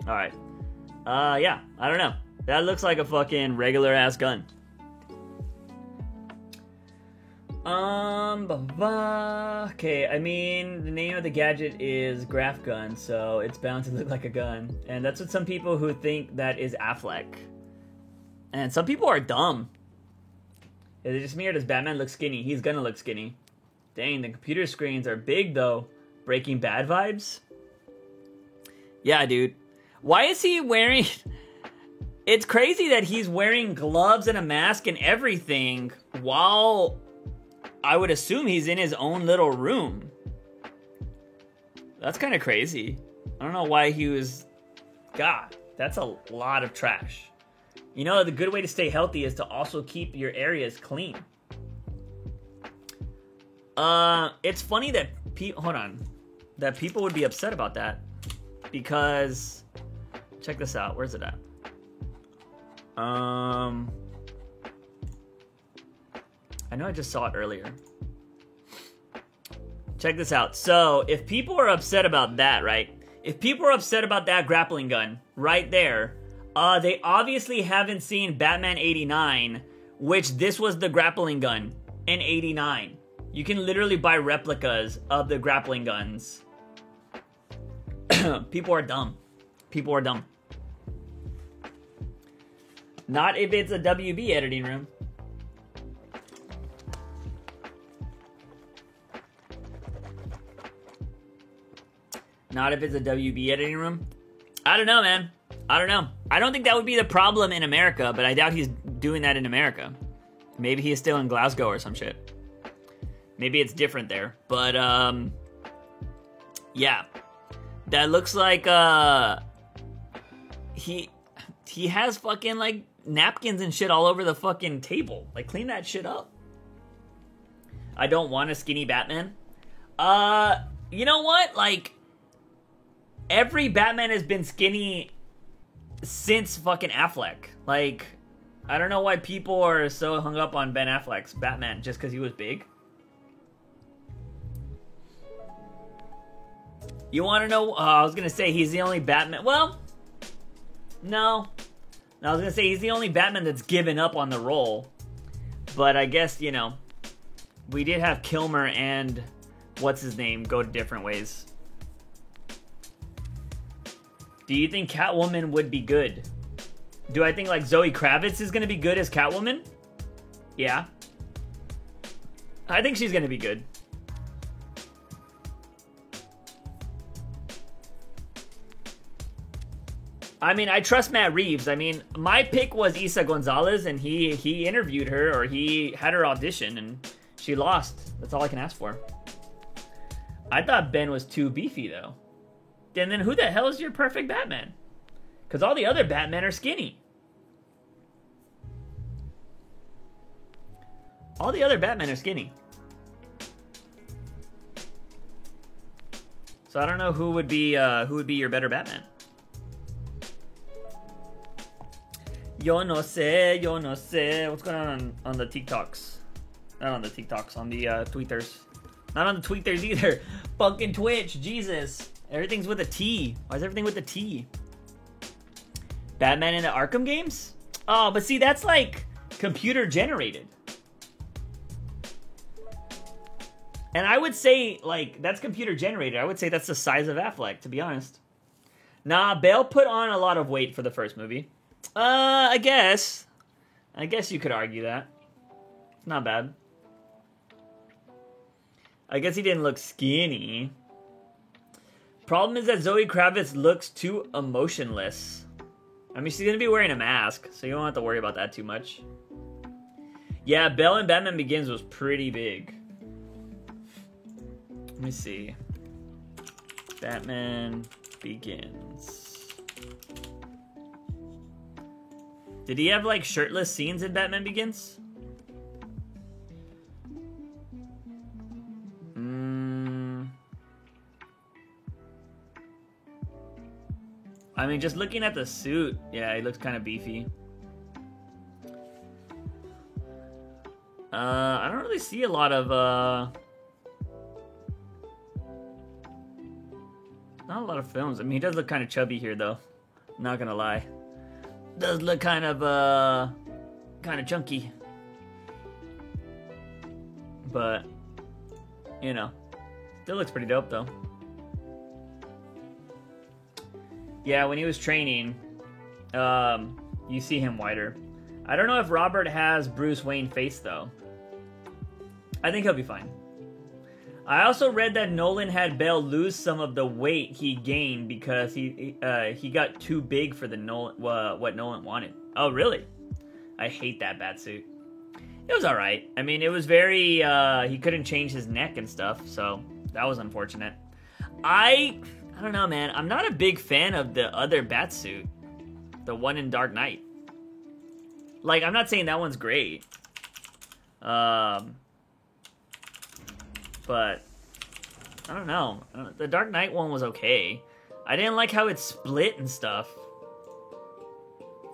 Alright. Yeah, I don't know. That looks like a fucking regular ass gun. Okay, I mean, the name of the gadget is Graph Gun, so it's bound to look like a gun. And that's what some people who think that is Affleck. And some people are dumb. Is it just me or does Batman look skinny? He's gonna look skinny. Dang, the computer screens are big though. Breaking Bad vibes? Yeah, dude. Why is he wearing... It's crazy that he's wearing gloves and a mask and everything while... I would assume he's in his own little room. That's kind of crazy. I don't know why he was... God, that's a lot of trash. You know, the good way to stay healthy is to also keep your areas clean. It's funny that... Hold on. That people would be upset about that. Because... Check this out. Where's it at? I know I just saw it earlier. Check this out. So, if people are upset about that, right? If people are upset about that grappling gun right there, they obviously haven't seen Batman 89, which this was the grappling gun in 89. You can literally buy replicas of the grappling guns. People are dumb. People are dumb. Not if it's a WB editing room. Not if it's a WB editing room. I don't know, man. I don't know. I don't think that would be the problem in America, but I doubt he's doing that in America. Maybe he is still in Glasgow or some shit. Maybe it's different there. But, yeah. That looks like, he has fucking, like, napkins and shit all over the fucking table. Like, clean that shit up. I don't want a skinny Batman. You know what? Like, every Batman has been skinny since fucking Affleck. Like, I don't know why people are so hung up on Ben Affleck's Batman just because he was big. You want to know? I was going to say he's the only Batman. Well, no. I was going to say he's the only Batman that's given up on the role. But I guess, you know, we did have Kilmer and what's his name go different ways. Do you think Catwoman would be good? Do I think, like, Zoe Kravitz is going to be good as Catwoman? Yeah. I think she's going to be good. I mean, I trust Matt Reeves. I mean, my pick was Isa Gonzalez, and he interviewed her, or he had her audition, and she lost. That's all I can ask for. I thought Ben was too beefy, though. And then who the hell is your perfect Batman? Because all the other Batmen are skinny. All the other Batmen are skinny. So I don't know who would be your better Batman. Yo no sé. What's going on the TikToks? Not on the TikToks, on the tweeters. Not on the tweeters either. Fucking Twitch, Jesus. Everything's with a T. Why is everything with a T? Batman in the Arkham games? Oh, but see, that's like computer generated. And I would say, like, that's computer generated. I would say that's the size of Affleck, to be honest. Nah, Bale put on a lot of weight for the first movie. I guess you could argue that. It's not bad. I guess he didn't look skinny. Problem is that Zoe Kravitz looks too emotionless. I mean, she's gonna be wearing a mask, so you don't have to worry about that too much. Yeah, Belle in Batman Begins was pretty big. Let me see. Batman Begins. Did he have, like, shirtless scenes in Batman Begins? I mean, just looking at the suit, yeah, he looks kind of beefy. I don't really see a lot of, not a lot of films. I mean, he does look kind of chubby here, though. Not gonna lie. Does look kind of chunky. But, you know, still looks pretty dope though. Yeah, when he was training, you see him wider. I don't know if Robert has Bruce Wayne face though. I think he'll be fine. I also read that Nolan had Bale lose some of the weight he gained because he got too big for the what Nolan wanted. Oh, really? I hate that Batsuit. It was all right. I mean, it was very he couldn't change his neck and stuff, so that was unfortunate. I don't know, man. I'm not a big fan of the other Batsuit, the one in Dark Knight. Like, I'm not saying that one's great. But I don't know. The Dark Knight one was okay. I didn't like how it split and stuff.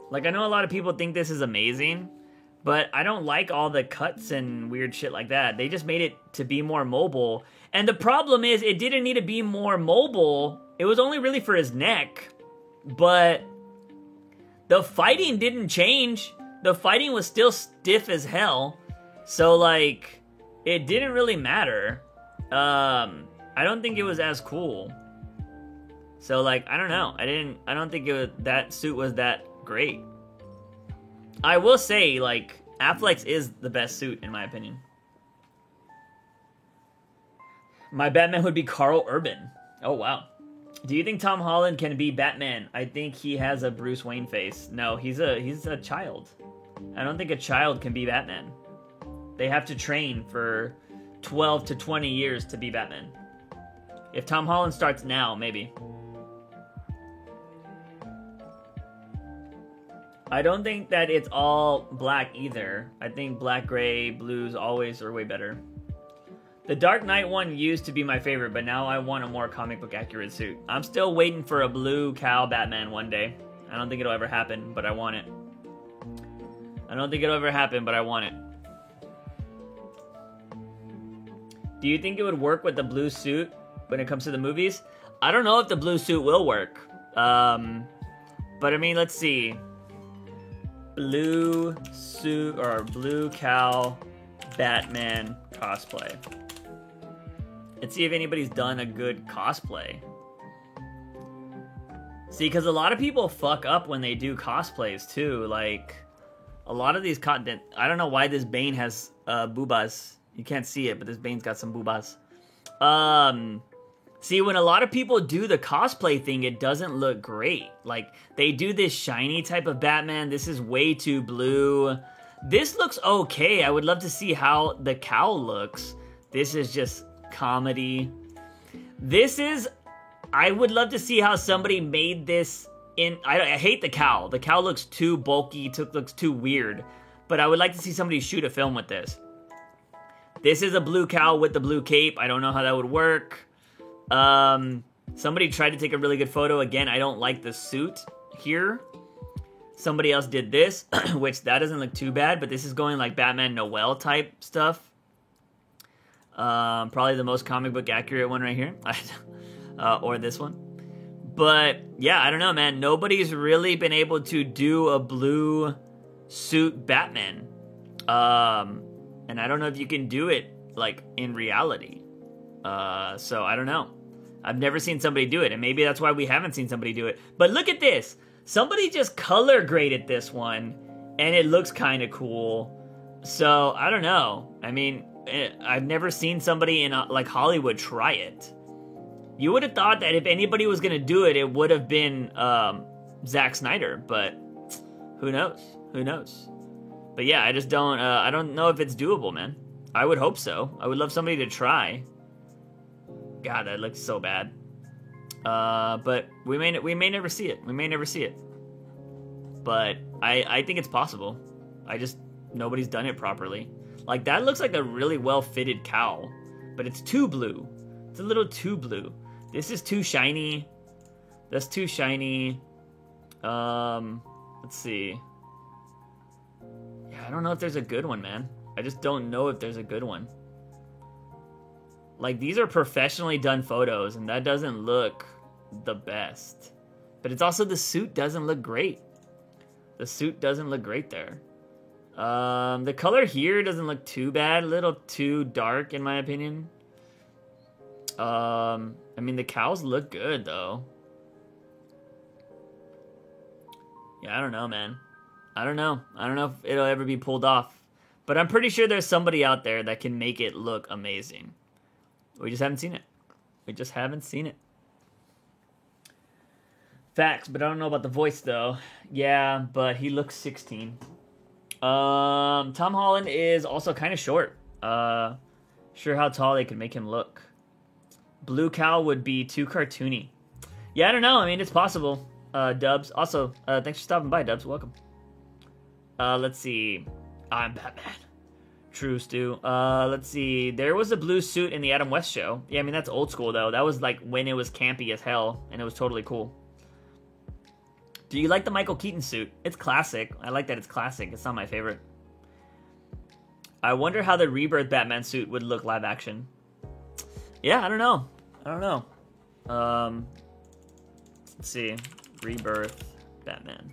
Like, I know a lot of people think this is amazing, but I don't like all the cuts and weird shit like that. They just made it to be more mobile. And the problem is, it didn't need to be more mobile. It was only really for his neck. But the fighting didn't change. The fighting was still stiff as hell. So, like, it didn't really matter. I don't think it was as cool. So, like, I don't know. I don't think that suit was that great. I will say, like, Affleck's is the best suit, in my opinion. My Batman would be Carl Urban. Oh, wow. Do you think Tom Holland can be Batman? I think he has a Bruce Wayne face. No, he's a child. I don't think a child can be Batman. They have to train for 12 to 20 years to be Batman. If Tom Holland starts now, maybe. I don't think that it's all black either. I think black, gray, blues always are way better. The Dark Knight one used to be my favorite, but now I want a more comic book accurate suit. I'm still waiting for a blue cowl Batman one day. I don't think it'll ever happen, but I want it. I don't think it'll ever happen, but I want it. Do you think it would work with the blue suit when it comes to the movies? I don't know if the blue suit will work. But I mean, let's see. Blue suit or blue cowl Batman cosplay. Let's see if anybody's done a good cosplay. See, because a lot of people fuck up when they do cosplays too. Like, a lot of these content. I don't know why this Bane has boobas. You can't see it, but this Bane's got some boobas. See, when a lot of people do the cosplay thing, it doesn't look great. Like, they do this shiny type of Batman. This is way too blue. This looks okay. I would love to see how the cowl looks. This is just comedy. I would love to see how somebody made this in... I hate the cowl. The cowl looks too bulky, looks too weird. But I would like to see somebody shoot a film with this. This is a blue cowl with the blue cape. I don't know how that would work. Somebody tried to take a really good photo. Again, I don't like the suit here. Somebody else did this, which that doesn't look too bad, but this is going like Batman Noel type stuff. Probably the most comic book accurate one right here. Or this one. But yeah, I don't know, man. Nobody's really been able to do a blue suit Batman. And I don't know if you can do it like in reality. So I don't know. I've never seen somebody do it, and maybe that's why we haven't seen somebody do it. But look at this. Somebody just color graded this one, and it looks kind of cool. So I don't know. I mean, I've never seen somebody in like Hollywood try it. You would have thought that if anybody was going to do it, it would have been Zack Snyder, but who knows? Who knows? But yeah, I just don't, I don't know if it's doable, man. I would hope so. I would love somebody to try. God, that looks so bad. But we may never see it. We may never see it. But I think it's possible. Nobody's done it properly. Like, that looks like a really well-fitted cowl. But it's too blue. It's a little too blue. This is too shiny. That's too shiny. Let's see. Yeah, I don't know if there's a good one, man. I just don't know if there's a good one. Like, these are professionally done photos, and that doesn't look the best. But it's also the suit doesn't look great. The suit doesn't look great there. The color here doesn't look too bad. A little too dark, in my opinion. I mean, the cows look good, though. Yeah, I don't know, man. I don't know. I don't know if it'll ever be pulled off. But I'm pretty sure there's somebody out there that can make it look amazing. We just haven't seen it. We just haven't seen it. Facts, but I don't know about the voice, though. Yeah, but he looks 16. Tom Holland is also kind of short. Sure how tall they could make him look. Blue Cow would be too cartoony. Yeah, I don't know. I mean, it's possible. Dubs. Also, thanks for stopping by, Dubs. Welcome. Let's see. I'm Batman. True, Stu. Let's see. There was a blue suit in the Adam West show. Yeah, I mean, that's old school, though. That was, like, when it was campy as hell, and it was totally cool. Do you like the Michael Keaton suit? It's classic. I like that it's classic. It's not my favorite. I wonder how the Rebirth Batman suit would look live action. Yeah, I don't know. I don't know. Let's see. Rebirth Batman.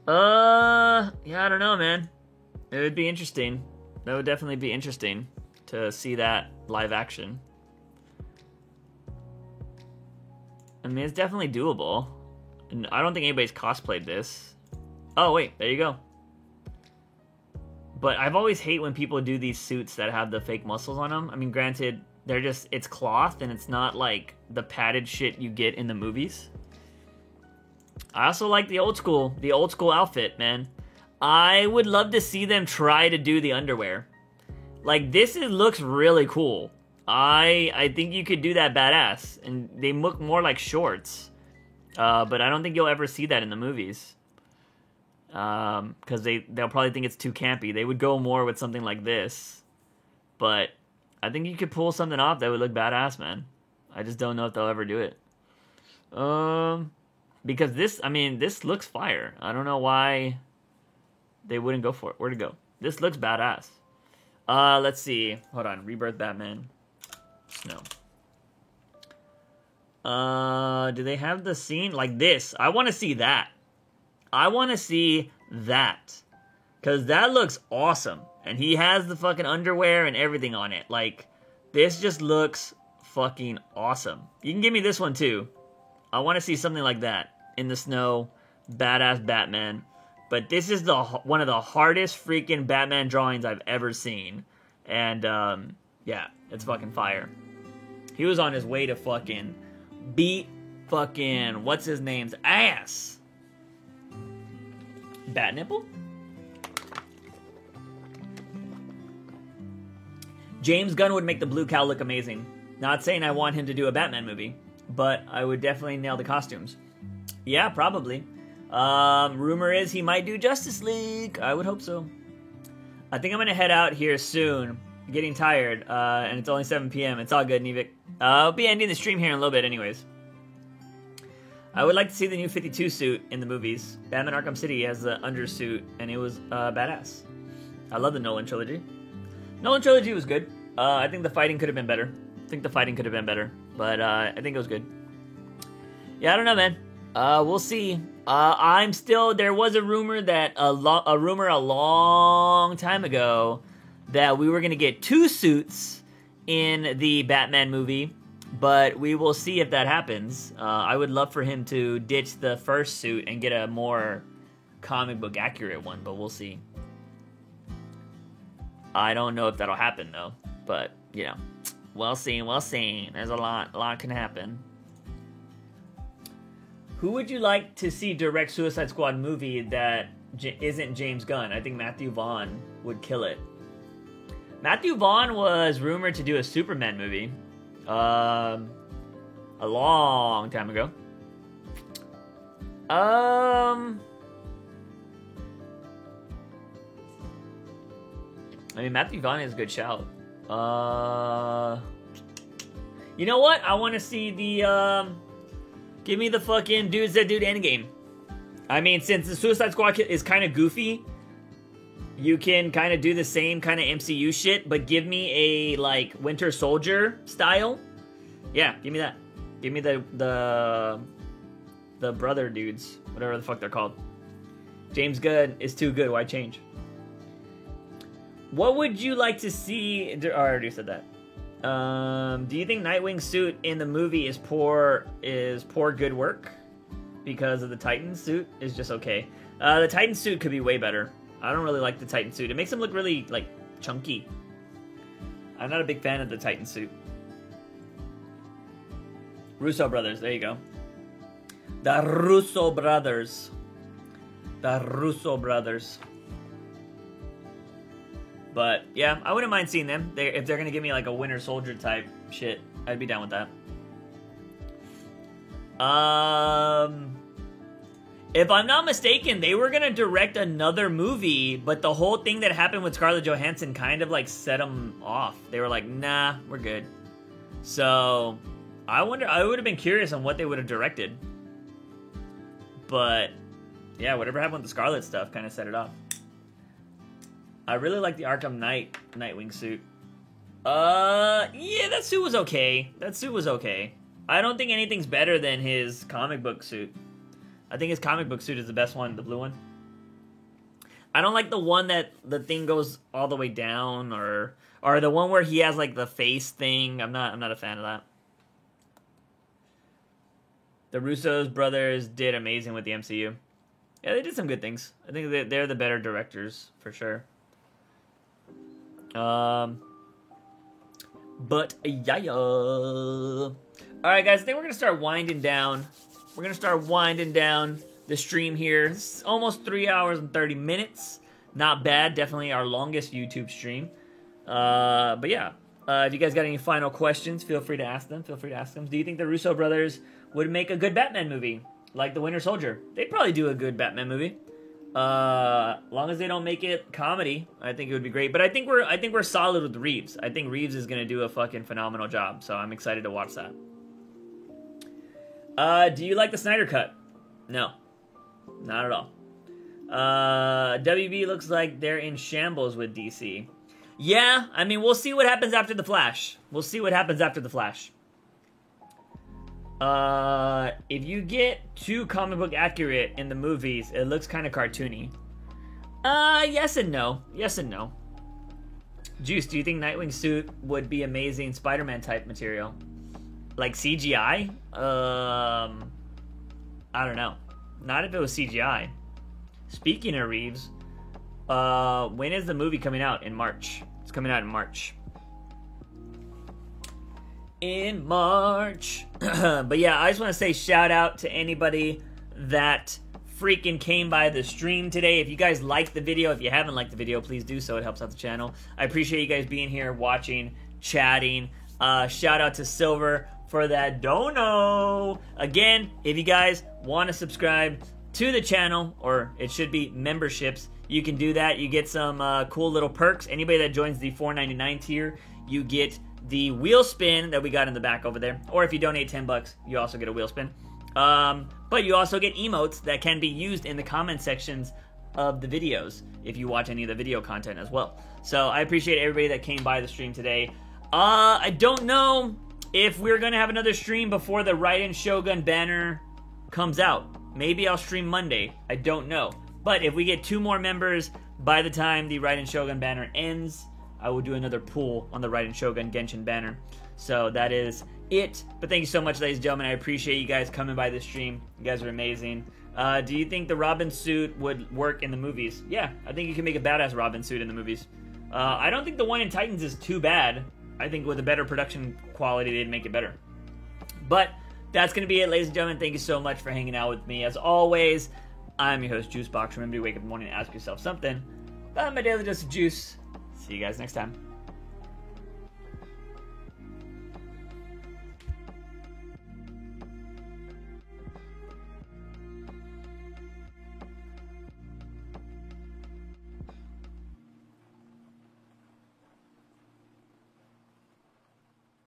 Yeah, I don't know, man. It would be interesting. That would definitely be interesting to see that live action. I mean, it's definitely doable. And I don't think anybody's cosplayed this. Oh, wait, there you go. But I've always hate when people do these suits that have the fake muscles on them. I mean, granted, they're just, it's cloth and it's not like the padded shit you get in the movies. I also like the old school outfit, man. I would love to see them try to do the underwear. Like, this looks really cool. I think you could do that badass. And they look more like shorts. But I don't think you'll ever see that in the movies. Because they'll probably think it's too campy. They would go more with something like this. But I think you could pull something off that would look badass, man. I just don't know if they'll ever do it. Because this looks fire. I don't know why they wouldn't go for it. Where'd it go? This looks badass. Let's see. Hold on. Rebirth Batman. Snow. Do they have the scene like this? I want to see that. I want to see that. Because that looks awesome. And he has the fucking underwear and everything on it. Like, this just looks fucking awesome. You can give me this one too. I want to see something like that. In the snow. Badass Batman. But this is one of the hardest freaking Batman drawings I've ever seen. And, yeah, it's fucking fire. He was on his way to fucking beat fucking, what's his name's ass? Bat Nipple? James Gunn would make the Blue Cow look amazing. Not saying I want him to do a Batman movie, but I would definitely nail the costumes. Yeah, probably. Rumor is he might do Justice League. I would hope so. I think I'm going to head out here soon. I'm getting tired, and it's only 7 p.m. It's all good, Nevik. I'll be ending the stream here in a little bit anyways. I would like to see the new 52 suit in the movies. Batman Arkham City has the undersuit, and it was badass. I love the Nolan trilogy. Nolan trilogy was good. I think the fighting could have been better. But I think it was good. Yeah, I don't know, man. We'll see. There was a rumor that a long time ago that we were going to get 2 suits in the Batman movie, but we will see if that happens. I would love for him to ditch the first suit and get a more comic book accurate one, but we'll see. I don't know if that'll happen though, but you know, we'll see. There's a lot can happen. Who would you like to see direct Suicide Squad movie that isn't James Gunn? I think Matthew Vaughn would kill it. Matthew Vaughn was rumored to do a Superman movie a long time ago. I mean, Matthew Vaughn is a good shout. You know what? I want to see the give me the fucking dudes that do Endgame. I mean, since the Suicide Squad is kind of goofy, you can kind of do the same kind of MCU shit, but give me a, like, Winter Soldier style. Yeah, give me that. Give me the brother dudes, whatever the fuck they're called. James Gunn is too good. Why change? What would you like to see? I already said that. Do you think Nightwing's suit in the movie is poor good work? Because of the Titan suit is just okay. The Titan suit could be way better. I don't really like the Titan suit. It makes him look really, like, chunky. I'm not a big fan of the Titan suit. Russo brothers, there you go. The Russo brothers. The Russo brothers. But, yeah, I wouldn't mind seeing them. If they're going to give me, like, a Winter Soldier type shit, I'd be down with that. If I'm not mistaken, they were going to direct another movie, but the whole thing that happened with Scarlett Johansson kind of, like, set them off. They were like, nah, we're good. So, I would have been curious on what they would have directed. But, yeah, whatever happened with the Scarlett stuff kind of set it off. I really like the Arkham Knight Nightwing suit. Yeah, that suit was okay. That suit was okay. I don't think anything's better than his comic book suit. I think his comic book suit is the best one, the blue one. I don't like the one that the thing goes all the way down, or the one where he has like the face thing. I'm not a fan of that. The Russos brothers did amazing with the MCU. Yeah, they did some good things. I think they're the better directors for sure. But yeah. All right, guys. I think we're gonna start winding down. We're gonna start winding down the stream here. It's almost 3 hours and 30 minutes. Not bad. Definitely our longest YouTube stream. But yeah. If you guys got any final questions, feel free to ask them. Do you think the Russo brothers would make a good Batman movie, like The Winter Soldier? They'd probably do a good Batman movie. Long as they don't make it comedy, I think it would be great. But I think we're solid with Reeves. I think Reeves is gonna do a fucking phenomenal job. So I'm excited to watch that. Do you like the Snyder Cut? No, not at all. WB looks like they're in shambles with DC. Yeah, I mean, we'll see what happens after The Flash. If you get too comic book accurate in the movies, it looks kind of cartoony. Yes and no. Juice, do you think Nightwing suit would be amazing Spider-Man type material? Like CGI? I don't know. Not if it was CGI. Speaking of Reeves, when is the movie coming out? In March. It's coming out in March. But yeah, I just want to say shout out to anybody that freaking came by the stream today. If you guys liked the video, if you haven't liked the video, please do so. It helps out the channel. I appreciate you guys being here, watching, chatting. Shout out to Silver for that dono. Again, if you guys want to subscribe to the channel, or it should be memberships, you can do that. You get some cool little perks. Anybody that joins the $4.99 tier, you get the wheel spin that we got in the back over there. Or if you donate $10, you also get a wheel spin. But you also get emotes that can be used in the comment sections of the videos if you watch any of the video content as well. So I appreciate everybody that came by the stream today. I don't know if we're going to have another stream before the Raiden Shogun banner comes out. Maybe I'll stream Monday. I don't know. But if we get 2 more members by the time the Raiden Shogun banner ends, I will do another pool on the Raiden Shogun Genshin banner. So that is it. But thank you so much, ladies and gentlemen. I appreciate you guys coming by this stream. You guys are amazing. Do you think the Robin suit would work in the movies? Yeah, I think you can make a badass Robin suit in the movies. I don't think the one in Titans is too bad. I think with a better production quality, they'd make it better. But that's going to be it, ladies and gentlemen. Thank you so much for hanging out with me. As always, I'm your host, Juicebox. Remember to wake up in the morning and ask yourself something. I'm a daily dose of juice. See you guys next time.